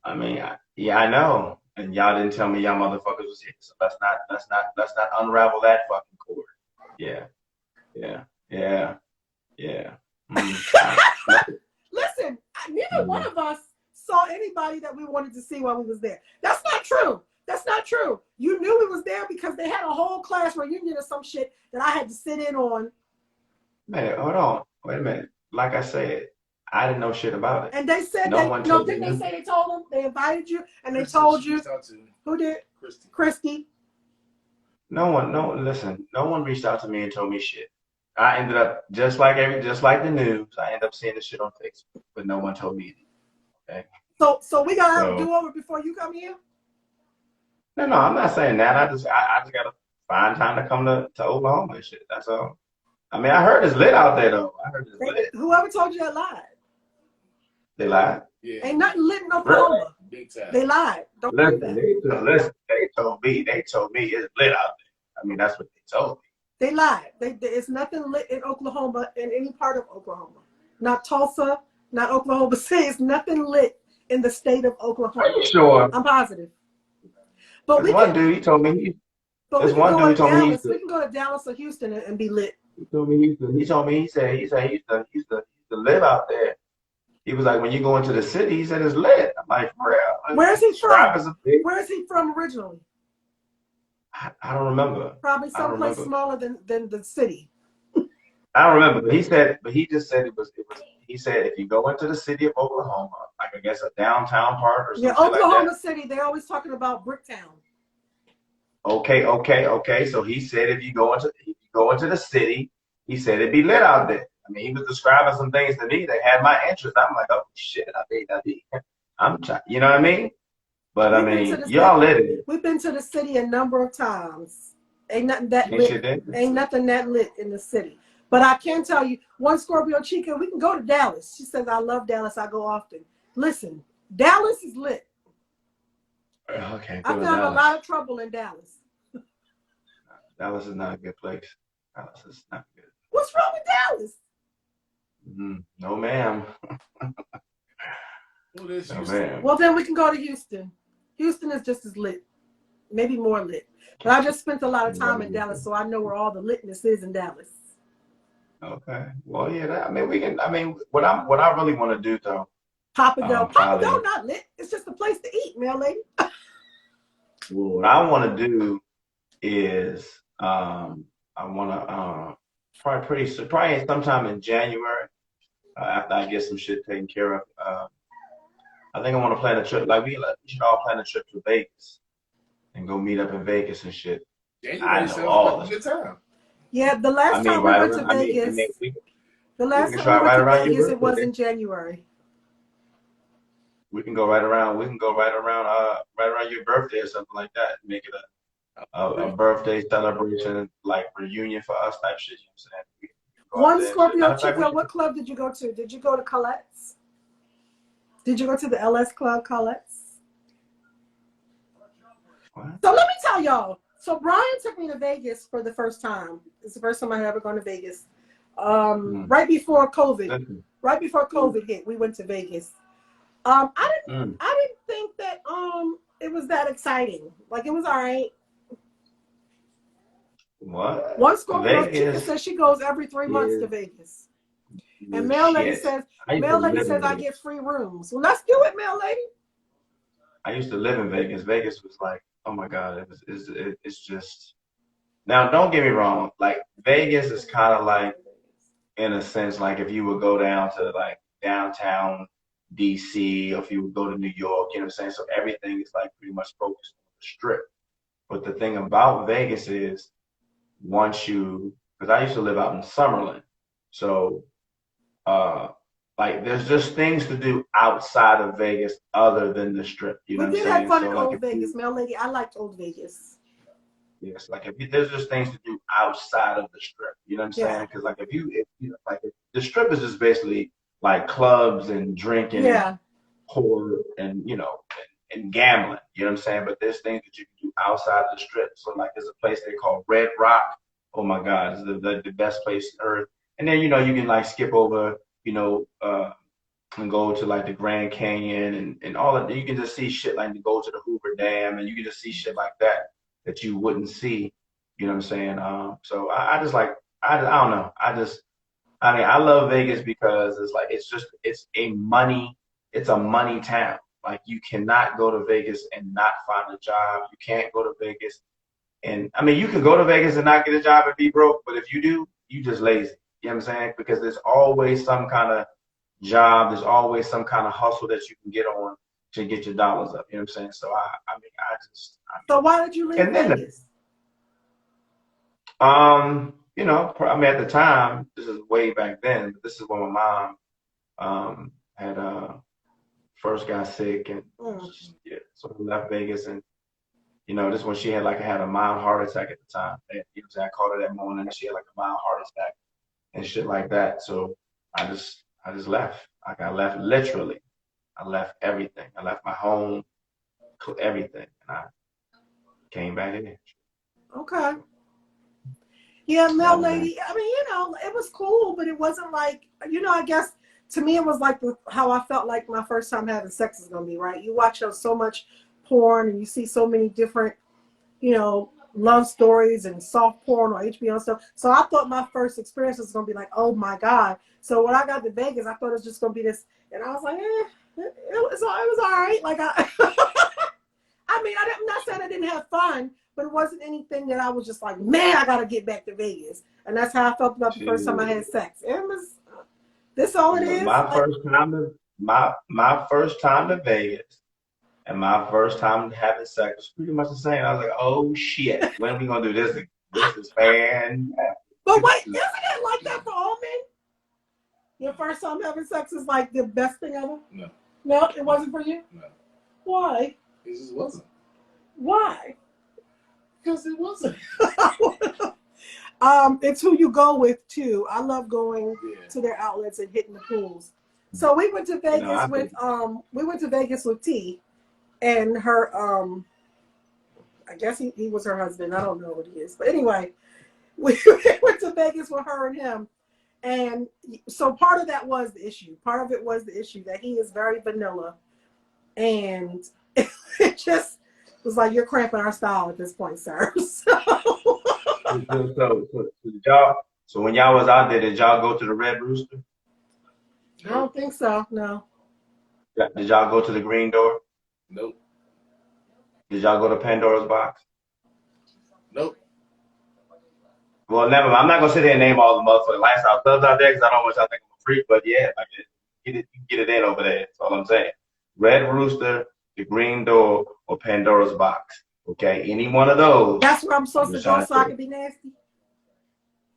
Speaker 2: I mean, yeah, I know. And y'all didn't tell me y'all motherfuckers was here. So let's not unravel that fucking cord. Yeah, yeah.
Speaker 1: Listen, neither one of us saw anybody that we wanted to see while we was there. That's not true. That's not true. You knew we was there because they had a whole class reunion or some shit that I had to sit in on.
Speaker 2: Man, hold on. Wait a minute. Like I said, I didn't know shit about it.
Speaker 1: And they said
Speaker 2: No one
Speaker 1: no,
Speaker 2: told me
Speaker 1: didn't they
Speaker 2: nothing.
Speaker 1: say they told them? They invited you and they
Speaker 4: Kristen,
Speaker 1: told
Speaker 4: she
Speaker 1: you.
Speaker 4: reached out to
Speaker 1: Who did? Christy.
Speaker 2: Listen, no one reached out to me and told me shit. I ended up just like the news, I ended up seeing the shit on Facebook, but no one told me anything. Okay.
Speaker 1: So we got to
Speaker 2: So
Speaker 1: do over before you come here?
Speaker 2: no, I'm not saying that. I just gotta find time to come to Oklahoma and shit. That's all. I mean, I heard it's lit out there though. I heard it's lit.
Speaker 1: Whoever told you that lied.
Speaker 2: They lied.
Speaker 4: Yeah.
Speaker 1: Ain't nothing lit in
Speaker 2: Really?
Speaker 1: Oklahoma.
Speaker 4: Big time.
Speaker 1: They lied. Don't do
Speaker 2: Listen,
Speaker 1: that.
Speaker 2: they told me it's lit out there. I mean, that's what they told me.
Speaker 1: They lied. It's nothing lit in Oklahoma, in any part of Oklahoma. Not Tulsa, not Oklahoma City. It's nothing lit in the state of Oklahoma.
Speaker 2: Are you sure?
Speaker 1: I'm positive. But
Speaker 2: There's one dude, he told me he
Speaker 1: But we
Speaker 2: there's
Speaker 1: can
Speaker 2: one
Speaker 1: go
Speaker 2: dude
Speaker 1: to
Speaker 2: told me he
Speaker 1: Dallas.
Speaker 2: used to,
Speaker 1: We can go to Dallas or Houston and be lit.
Speaker 2: he told me he said he used to live out there. He was like, when you go into the city, he said it's lit. I'm like, for real?
Speaker 1: Where's he
Speaker 2: Describe
Speaker 1: from?
Speaker 2: as a big,
Speaker 1: Where's he from originally?
Speaker 2: I don't remember.
Speaker 1: Probably
Speaker 2: I don't
Speaker 1: someplace
Speaker 2: remember.
Speaker 1: smaller than the city.
Speaker 2: I don't remember. But he just said it was he said if you go into the city of Oklahoma, like I guess a downtown part or some
Speaker 1: Yeah,
Speaker 2: shit like that.
Speaker 1: Oklahoma City. They're always talking about Bricktown.
Speaker 2: Okay. So he said if you go into the city, he said it'd be lit out there. I mean, he was describing some things to me that had my interest. I'm like, oh shit, I'm trying, you know what I mean? But I mean, y'all lit it.
Speaker 1: We've been to the city a number of times. Ain't nothing that
Speaker 2: Ain't
Speaker 1: lit.
Speaker 2: shit there?
Speaker 1: Ain't nothing that lit in the city. But I can tell you, one Scorpio Chica, we can go to Dallas. She says, I love Dallas. I go often. Listen, Dallas is lit.
Speaker 2: Okay,
Speaker 1: I found a lot of trouble in Dallas.
Speaker 2: Dallas is not a good place. Dallas is not good.
Speaker 1: What's wrong with Dallas?
Speaker 2: No, ma'am.
Speaker 4: Well, there's
Speaker 2: No,
Speaker 4: Houston.
Speaker 2: ma'am.
Speaker 1: Well, then we can go to Houston. Houston is just as lit, maybe more lit. But I just spent a lot of time in Dallas, so I know where all the litness is in Dallas.
Speaker 2: Okay. Well, yeah. I mean, we can. I mean, what I really want to do though.
Speaker 1: Papa Dough. Papa
Speaker 2: Kylie,
Speaker 1: Dough not lit. It's just a place to eat, man, lady.
Speaker 2: what I want to do is I want to probably sometime in January after I get some shit taken care of. I think I want to plan a trip. Like we should all plan a trip to Vegas and go meet up in Vegas and shit.
Speaker 4: January sounds like a good time.
Speaker 1: Yeah, the last time we went to Vegas, the last time we went to Vegas, it was in January.
Speaker 2: We can go right around your birthday or something like that. Make it a birthday celebration, like reunion for us type shit. You know what I'm saying?
Speaker 1: One Scorpio Chico, what club did you go to? Did you go to Colette's? Did you go to the LS Club, Colette's?
Speaker 2: What?
Speaker 1: So let me tell y'all. So Brian took me to Vegas for the first time. It's the first time I had ever gone to Vegas. Right before COVID. Right before COVID hit, we went to Vegas. I didn't think that it was that exciting. Like, it was all right.
Speaker 2: What?
Speaker 1: One Scorpio Chica says she goes every 3 months to Vegas. And Mail Lady says I get free rooms. Well, let's do it, Mail Lady.
Speaker 2: I used to live in Vegas. Vegas was like, oh my God, it's just. Now, don't get me wrong. Like, Vegas is kind of like, in a sense, like if you would go down to like downtown DC, or if you would go to New York, you know what I'm saying? So everything is like pretty much focused on the strip. But the thing about Vegas is, because I used to live out in Summerlin, so like there's just things to do outside of Vegas other than the strip. You know
Speaker 1: We
Speaker 2: what I'm
Speaker 1: did have
Speaker 2: saying?
Speaker 1: fun
Speaker 2: So
Speaker 1: in
Speaker 2: like
Speaker 1: Old
Speaker 2: if
Speaker 1: Vegas,
Speaker 2: you
Speaker 1: Mel Lady. I liked Old Vegas.
Speaker 2: yes, like if you, there's just things to do outside of the strip. You know what I'm saying?
Speaker 1: Yeah.
Speaker 2: Because like if you like if the strip is just basically like clubs and drinking and
Speaker 1: Yeah.
Speaker 2: horror and and gambling. You know what I'm saying? But there's things that you can do outside the strip. So like there's a place they call Red Rock. Oh my God, it's the best place on earth. And then you can like skip over and go to like the Grand Canyon and all of that. You can just see shit like to go to the Hoover Dam and you can just see shit like that that you wouldn't see. You know what I'm saying? So I just like I don't know. I mean I love Vegas because it's like it's a money town. Like you cannot go to Vegas and not find a job. You can't go to Vegas and I mean you can go to Vegas and not get a job and be broke, but if you do, you just lazy. You know what I'm saying? Because there's always some kind of job. There's always some kind of hustle that you can get on to get your dollars up. You know what I'm saying? So
Speaker 1: So why did you leave
Speaker 2: and then
Speaker 1: Vegas?
Speaker 2: I mean at the time, this is way back then, but this is when my mom had first got sick and
Speaker 1: Mm.
Speaker 2: yeah, so we left Vegas and this is when she had a mild heart attack at the time. And, I called her that morning and she had like a mild heart attack and shit like that. So I just left. Like I left literally. I left everything. I left my home, everything, and I came back in.
Speaker 1: Okay. Yeah,
Speaker 2: That
Speaker 1: Mel
Speaker 2: was that.
Speaker 1: Lady. I mean, it was cool, but it wasn't like, I guess to me it was like how I felt like my first time having sex is gonna be, right? You watch so much porn and you see so many different, love stories and soft porn or HBO and stuff. So I thought my first experience was gonna be like, oh my God. So when I got to Vegas, I thought it was just gonna be this, and I was like, it was all right. Like I mean, I'm not saying I didn't have fun, but it wasn't anything that I was just like, man, I gotta get back to Vegas. And that's how I felt about the first time I had sex. It was this all it is.
Speaker 2: My first time to my first time to Vegas and my first time having sex was pretty much the same. I was like, oh shit, when are we gonna do this again? This is fantastic.
Speaker 1: But
Speaker 2: This
Speaker 1: wait,
Speaker 2: is
Speaker 1: isn't it like that for all men? Your first time having sex is like the best thing ever?
Speaker 4: No.
Speaker 1: No, it wasn't for you?
Speaker 4: No.
Speaker 1: Why?
Speaker 4: It just wasn't.
Speaker 1: Why?
Speaker 4: Because it wasn't.
Speaker 1: It's who you go with too. I love going to their outlets and hitting the pools. So we went to Vegas with T and her I guess he was her husband. I don't know what he is. But anyway, we went to Vegas with her and him. And so part of that was the issue. Part of it was the issue that he is very vanilla. And it just was like, you're cramping our style at this point, sir.
Speaker 2: so when y'all was out there, did y'all go to the Red Rooster?
Speaker 1: I don't think so. No.
Speaker 2: Did y'all go to the Green Door?
Speaker 4: Nope.
Speaker 2: Did y'all go to Pandora's Box?
Speaker 4: Nope.
Speaker 2: Well, never mind. I'm not gonna sit here and name all the motherfucking lifestyle clubs out there because I don't want y'all to think I'm a freak. But yeah, like get it in over there. That's all I'm saying. Red Rooster, the Green Door, or Pandora's Box. Okay, any one of those.
Speaker 1: That's where I'm supposed to go so I can be nasty.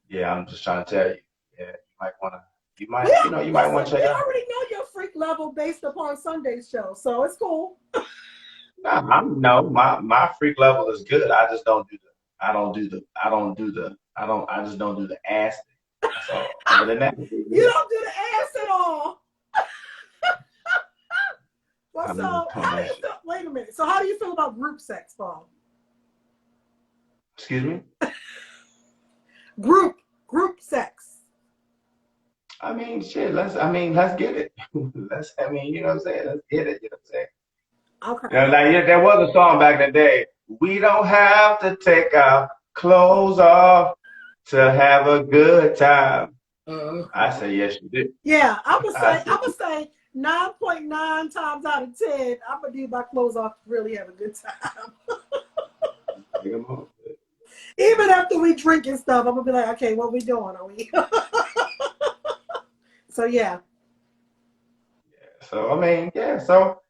Speaker 2: Yeah, I'm just trying to tell you. Yeah, you might want to. You might want to check
Speaker 1: We
Speaker 2: out.
Speaker 1: already know your freak level based upon Sunday's show, so it's cool.
Speaker 2: No, my freak level is good. I just don't do I just don't do the ass thing. So other than that,
Speaker 1: you don't do the ass at all. Well, so how do you feel? Wait a minute. So how do you feel about group sex, Paul?
Speaker 2: Excuse me?
Speaker 1: Group sex.
Speaker 2: I mean, shit, let's get it. You know what I'm saying? Let's get it, you know what I'm saying?
Speaker 1: Okay.
Speaker 2: Like there was a song back in the day, we don't have to take our clothes off to have a good time. I say yes, you do.
Speaker 1: Yeah, I would say 9.9 times out of 10, I'm gonna need my clothes off to really have a good time. Even after we drink and stuff, I'm gonna be like, okay, what we doing? Are we? So yeah.
Speaker 2: So I mean, yeah. So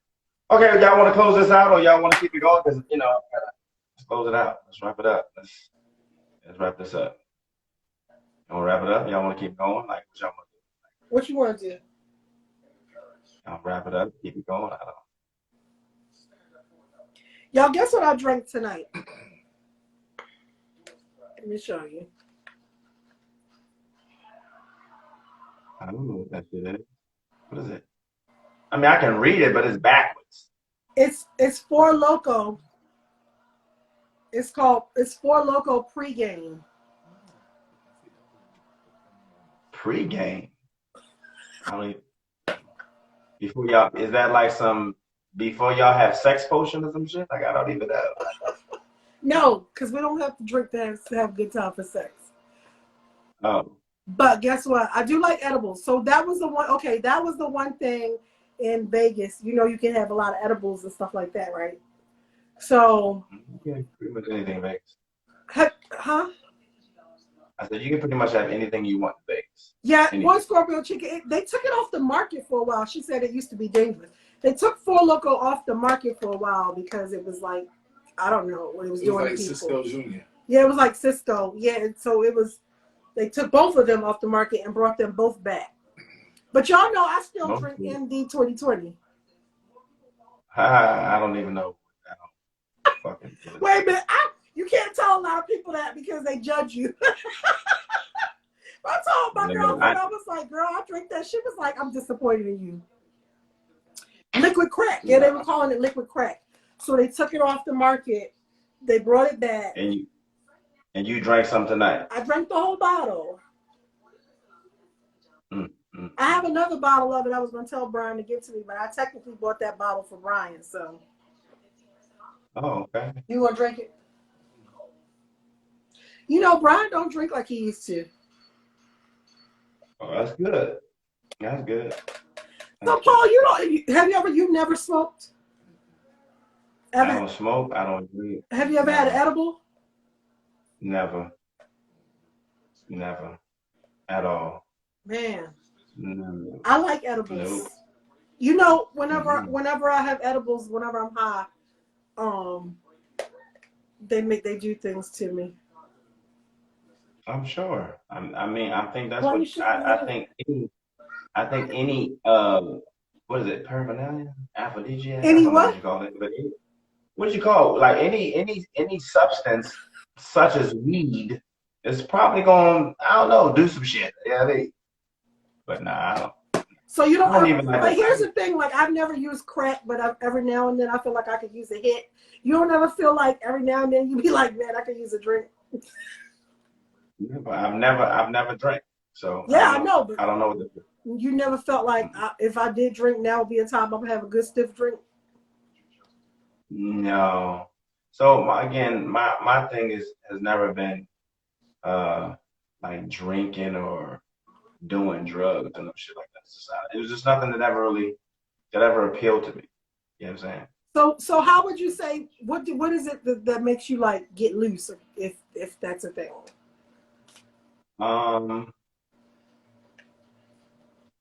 Speaker 2: okay, y'all want to close this out, or y'all want to keep it going? Because let's close it out. Let's wrap it up. Let's wrap this up. You want to wrap it up? Y'all want to keep going? Like what y'all want to do?
Speaker 1: What you want to do?
Speaker 2: I'll wrap it up. Keep it going. I don't.
Speaker 1: Y'all, guess what I drank tonight? Let me show you.
Speaker 2: I don't know what that shit is. What is it? I mean, I can read it, but it's backwards.
Speaker 1: It's Four Loko. It's Four Loko pregame.
Speaker 2: Pre-game. I mean, before y'all, is that like before y'all have sex potion or some shit? Like, I don't even know.
Speaker 1: No, because we don't have to drink to have a good time for sex.
Speaker 2: Oh.
Speaker 1: But guess what? I do like edibles. So that was the one. Okay, that was the one thing in Vegas. You know, you can have a lot of edibles and stuff like that, right? So.
Speaker 2: You can pretty much anything in Vegas.
Speaker 1: Huh?
Speaker 2: I said you can pretty much have anything you want in Vegas.
Speaker 1: Yeah,
Speaker 2: anything.
Speaker 1: one Scorpio chicken. They took it off the market for a while. She said it used to be dangerous. They took Four Loko off the market for a while because it was like, I don't know what it was doing.
Speaker 4: It was like Cisco Jr.
Speaker 1: Yeah, it was like Cisco. Yeah, and so it was. They took both of them off the market and brought them both back. But y'all know I still drink MD 2020.
Speaker 2: I don't even know. I don't fucking.
Speaker 1: Wait a minute. You can't tell a lot of people that because they judge you. I told my girlfriend, I was like, girl, I drink that. She was like, I'm disappointed in you. Liquid crack. Yeah, they were calling it liquid crack. So they took it off the market. They brought it back.
Speaker 2: And you drank some tonight?
Speaker 1: I drank the whole bottle. I have another bottle of it. I was going to tell Brian to give to me, but I technically bought that bottle for Brian, so.
Speaker 2: Oh, okay.
Speaker 1: You want to drink it? You know, Brian don't drink like he used to.
Speaker 2: Oh, that's good. That's good.
Speaker 1: So, Paul, you've never smoked?
Speaker 2: I don't smoke. I don't drink.
Speaker 1: Have you ever had an edible?
Speaker 2: Never. Never. At all.
Speaker 1: Man.
Speaker 2: No.
Speaker 1: I like edibles.
Speaker 2: Nope.
Speaker 1: You know, whenever I have edibles, whenever I'm high, they do things to me.
Speaker 2: I'm sure. I think that's
Speaker 1: Well,
Speaker 2: what I think any what is it, paraphernalia? Aphrodisiac?
Speaker 1: Any
Speaker 2: I don't know
Speaker 1: what?
Speaker 2: what you call it, but what do you call it? Like any substance such as weed is probably going, I don't know, do some shit. Yeah, but nah, I don't.
Speaker 1: So you don't
Speaker 2: even like
Speaker 1: but here's the thing, like I've never used crack, but every now and then I feel like I could use a hit. You don't ever feel like every now and then you be like, man, I could use a drink.
Speaker 2: Yeah, but I've never drank. So
Speaker 1: yeah, I know, but
Speaker 2: I don't know what
Speaker 1: you never felt like if I did drink, now would be a time I'm gonna have a good stiff drink.
Speaker 2: No. So my thing has never been like drinking or doing drugs and no shit like that. It was just nothing that ever appealed to me. You know what I'm saying?
Speaker 1: So how would you say what is it that makes you like get loose if that's a thing?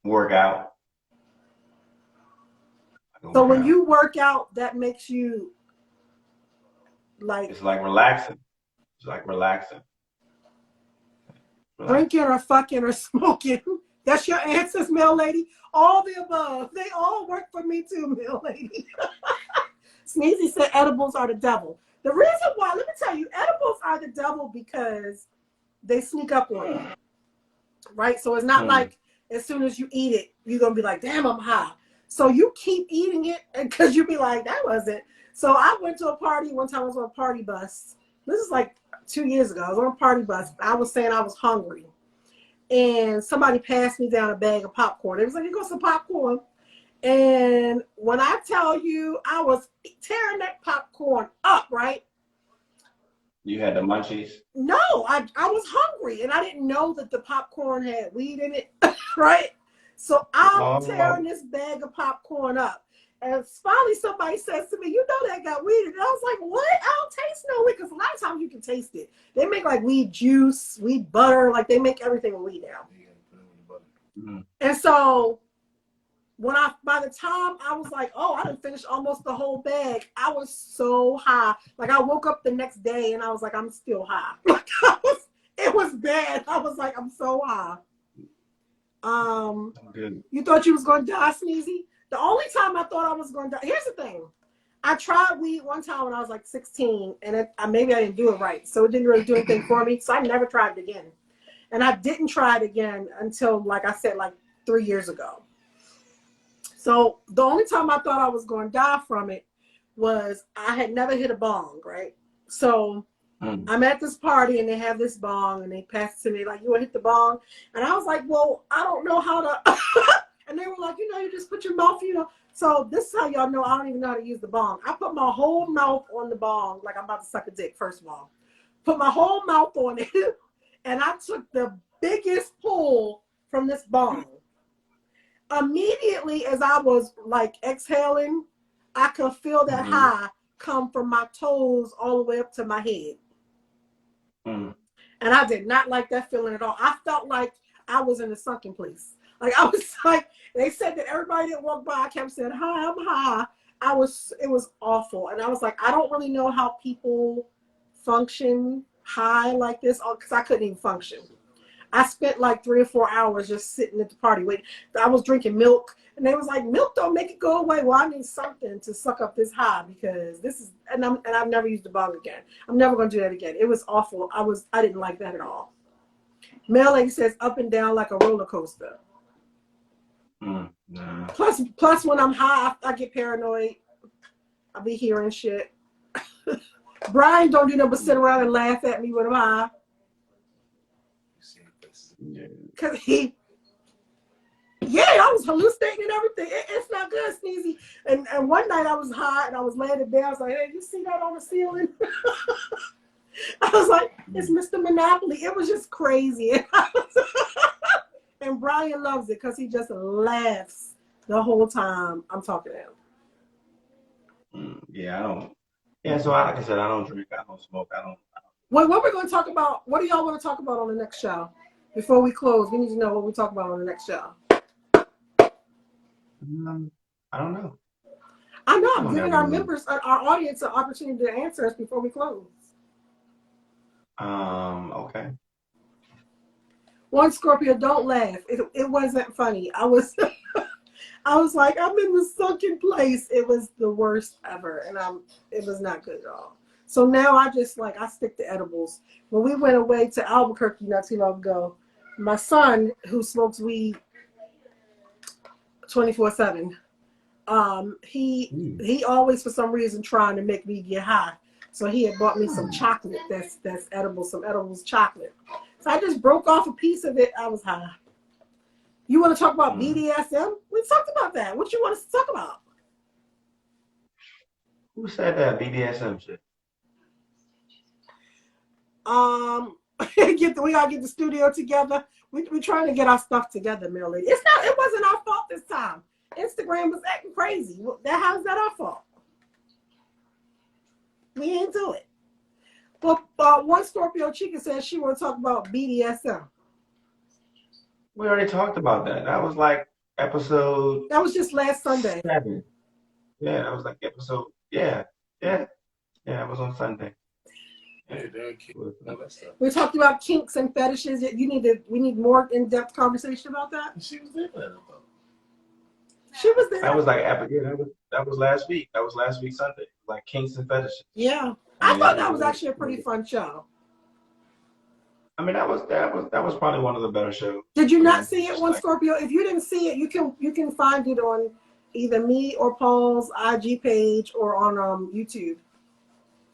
Speaker 2: Work out.
Speaker 1: So when you work out, that makes you like
Speaker 2: it's like relaxing. It's like relaxing.
Speaker 1: Drinking or fucking or smoking. That's your answers, mail lady. All the above. They all work for me too, mail lady. Sneezy said edibles are the devil. The reason why, let me tell you, edibles are the devil because they sneak up on you. Right? So it's not like as soon as you eat it, you're going to be like, damn, I'm high. So you keep eating it because you be like, that wasn't. So I went to a party one time. I was on a party bus. This is like 2 years ago. I was on a party bus. I was saying I was hungry. And somebody passed me down a bag of popcorn. It was like, here goes some popcorn. And when I tell you, I was tearing that popcorn up, right?
Speaker 2: You had the munchies? No,
Speaker 1: I was hungry, and I didn't know that the popcorn had weed in it, right? So I'm tearing this bag of popcorn up. And finally somebody says to me, you know that got weed in it. And I was like, what? I don't taste no weed. Because a lot of times you can taste it. They make like weed juice, weed butter. Like they make everything with weed now. Mm-hmm. And so by the time I was like, oh, I done finished almost the whole bag, I was so high. Like I woke up the next day and I was like, I'm still high. Like it was bad. I was like, I'm so high. You thought you was going to die, Sneezy? The only time I thought I was going to die, here's the thing. I tried weed one time when I was like 16, and maybe I didn't do it right. So it didn't really do anything for me. So I never tried it again. And I didn't try it again until, like I said, like 3 years ago. So the only time I thought I was going to die from it was I had never hit a bong, right? So I'm at this party and they have this bong and they pass it to me like, you want to hit the bong? And I was like, well, I don't know how to. And they were like, you just put your mouth, So this is how y'all know I don't even know how to use the bong. I put my whole mouth on the bong like I'm about to suck a dick, first of all. Put my whole mouth on it. And I took the biggest pull from this bong. Immediately as I was like exhaling, I could feel that high come from my toes all the way up to my head. And I did not like that feeling at all. I felt like I was in a sunken place. Like I was like, they said that everybody that walked by, I kept saying, hi, I'm high. It was awful. And I was like, I don't really know how people function high like this, because I couldn't even function. I spent like 3 or 4 hours just sitting at the party waiting. I was drinking milk, and they was like, milk don't make it go away. Well, I need something to suck up this high, because this is, and I've never used the bong again. I'm never going to do that again. It was awful. I didn't like that at all. Mel Lady says up and down like a roller coaster.
Speaker 2: Nah.
Speaker 1: Plus when I'm high, I get paranoid. I'll be hearing shit. Brian don't do nothing but sit around and laugh at me when I'm high. Cause I was hallucinating and everything. It's not good, Sneezy. And one night I was high and I was laying in bed. I was like, hey, you see that on the ceiling? I was like, it's Mr. Monopoly. It was just crazy. And Brian loves it because he just laughs the whole time I'm talking to him.
Speaker 2: Yeah, I don't. Yeah, so like I said, I don't drink, I don't smoke, I don't.
Speaker 1: What we're going to talk about? What do y'all want to talk about on the next show? Before we close, we need to know what we talk about on the next show.
Speaker 2: I don't know.
Speaker 1: I know. I'm giving our members, our audience, an opportunity to answer us before we close.
Speaker 2: Okay.
Speaker 1: One Scorpio, don't laugh. It wasn't funny. I was like, I'm in the sunken place. It was the worst ever, and it was not good at all. So now I just I stick to edibles. When we went away to Albuquerque not too long ago, my son, who smokes weed 24/7, he always for some reason trying to make me get high. So he had bought me some chocolate that's edible, some edibles chocolate. So I just broke off a piece of it. I was high. You want to talk about BDSM? We talked about that. What you want us to talk about?
Speaker 2: Who said that BDSM shit?
Speaker 1: We gotta get the studio together. We're trying to get our stuff together, Millie. It wasn't our fault this time. Instagram was acting crazy. How's that our fault? We ain't do it. But one Scorpio Chica says she want to talk about BDSM.
Speaker 2: We already talked about that. That was like episode.
Speaker 1: That was just last Sunday.
Speaker 2: 7. Yeah, that was like episode. Yeah. It was on Sunday.
Speaker 1: We talked about kinks and fetishes. We need more in-depth conversation about that.
Speaker 4: She was there.
Speaker 1: She was there.
Speaker 2: That was like that was last week. That was last week Sunday. Like kinks and fetishes.
Speaker 1: Yeah. I thought that was actually a pretty fun show.
Speaker 2: I mean, that was probably one of the better shows.
Speaker 1: Did you not see it, One Scorpio? If you didn't see it, you can find it on either me or Paul's IG page or on YouTube.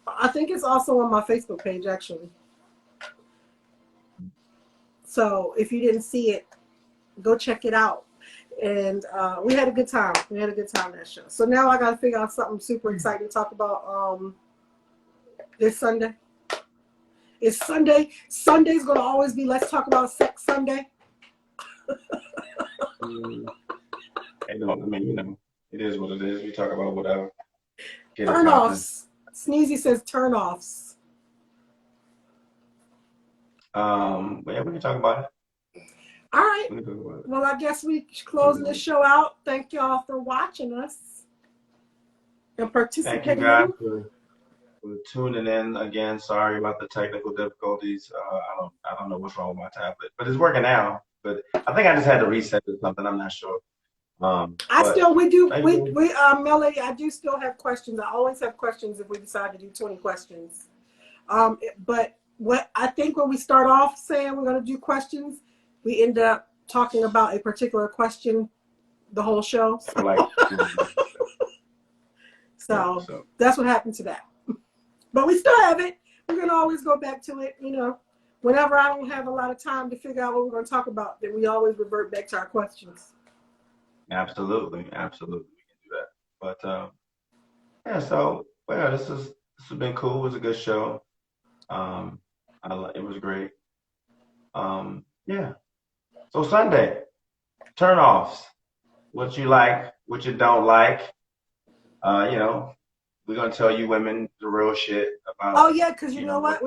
Speaker 1: I think it's also on my Facebook page, actually. So if you didn't see it, go check it out. And we had a good time. We had a good time that show. So now I got to figure out something super exciting to talk about this Sunday. It's Sunday. Sunday's going to always be Let's Talk About Sex Sunday.
Speaker 2: I mean, it is what it is. We talk about whatever.
Speaker 1: Turn-offs. Sneezy says turn-offs.
Speaker 2: Yeah, we can talk about it.
Speaker 1: All right. Well, I guess we closing this show out. Thank y'all for watching us and participating.
Speaker 2: Thank you guys for tuning in again. Sorry about the technical difficulties. I don't know what's wrong with my tablet, but it's working now. But I think I just had to reset or something. I'm not sure. But
Speaker 1: Melody, I do still have questions. I always have questions if we decide to do 20 questions. But what I think when we start off saying we're going to do questions, we end up talking about a particular question the whole show.
Speaker 2: for like,
Speaker 1: So that's what happened to that. But we still have it. We're going to always go back to it. You know, whenever I don't have a lot of time to figure out what we're going to talk about, then we always revert back to our questions.
Speaker 2: absolutely, we can do that. But yeah, so well, this has been cool. It was a good show. It was great. Yeah. So Sunday, turn-offs. What you like, what you don't like. You know, we're gonna tell you women the real shit about.
Speaker 1: Oh yeah, because you know what?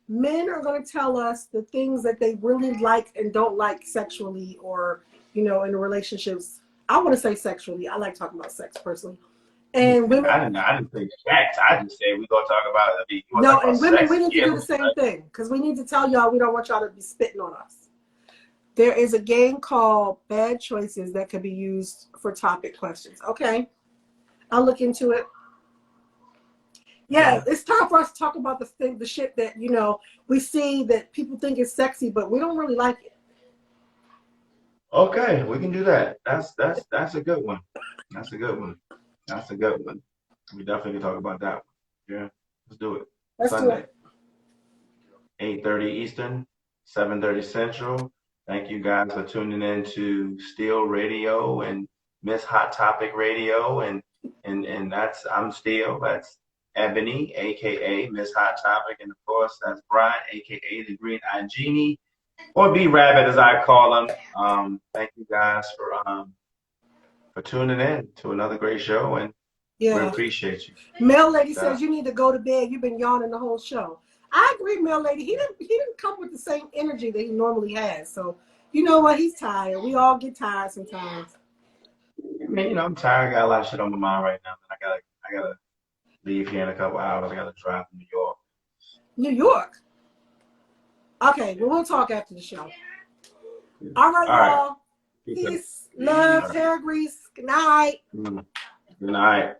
Speaker 1: Men are gonna tell us the things that they really like and don't like sexually, or in the relationships. I want to say sexually. I like talking about sex personally. And women,
Speaker 2: I didn't say sex. I just said we're gonna talk about it.
Speaker 1: No, and women, we need to do the same thing because we need to tell y'all we don't want y'all to be spitting on us. There is a game called Bad Choices that could be used for topic questions. Okay, I'll look into it. Yeah, it's time for us to talk about the shit that we see that people think is sexy, but we don't really like it.
Speaker 2: Okay, we can do that. That's a good one. That's a good one. That's a good one. We definitely can talk about that one. Yeah, let's do it.
Speaker 1: Let's
Speaker 2: Sunday,
Speaker 1: do it.
Speaker 2: 8:30 Eastern, 7:30 Central. Thank you guys for tuning in to Steel Radio and Miss Hot Topic Radio, and I'm Steel. That's Ebony, aka Miss Hot Topic, and of course that's Brian, aka the Green Eye Genie, or B Rabbit as I call him. Thank you guys for tuning in to another great show, and we appreciate you.
Speaker 1: Mail Lady says you need to go to bed. You've been yawning the whole show. I agree, Mail Lady. He didn't come with the same energy that he normally has. So you know what? He's tired. We all get tired sometimes.
Speaker 2: I mean, I'm tired. I got a lot of shit on my mind right now. I gotta leave here in a couple hours. I gotta drive to New York.
Speaker 1: New York. Okay, well, we'll talk after the show. All right, y'all. Peace, love, hair grease. Good night.
Speaker 2: Good night.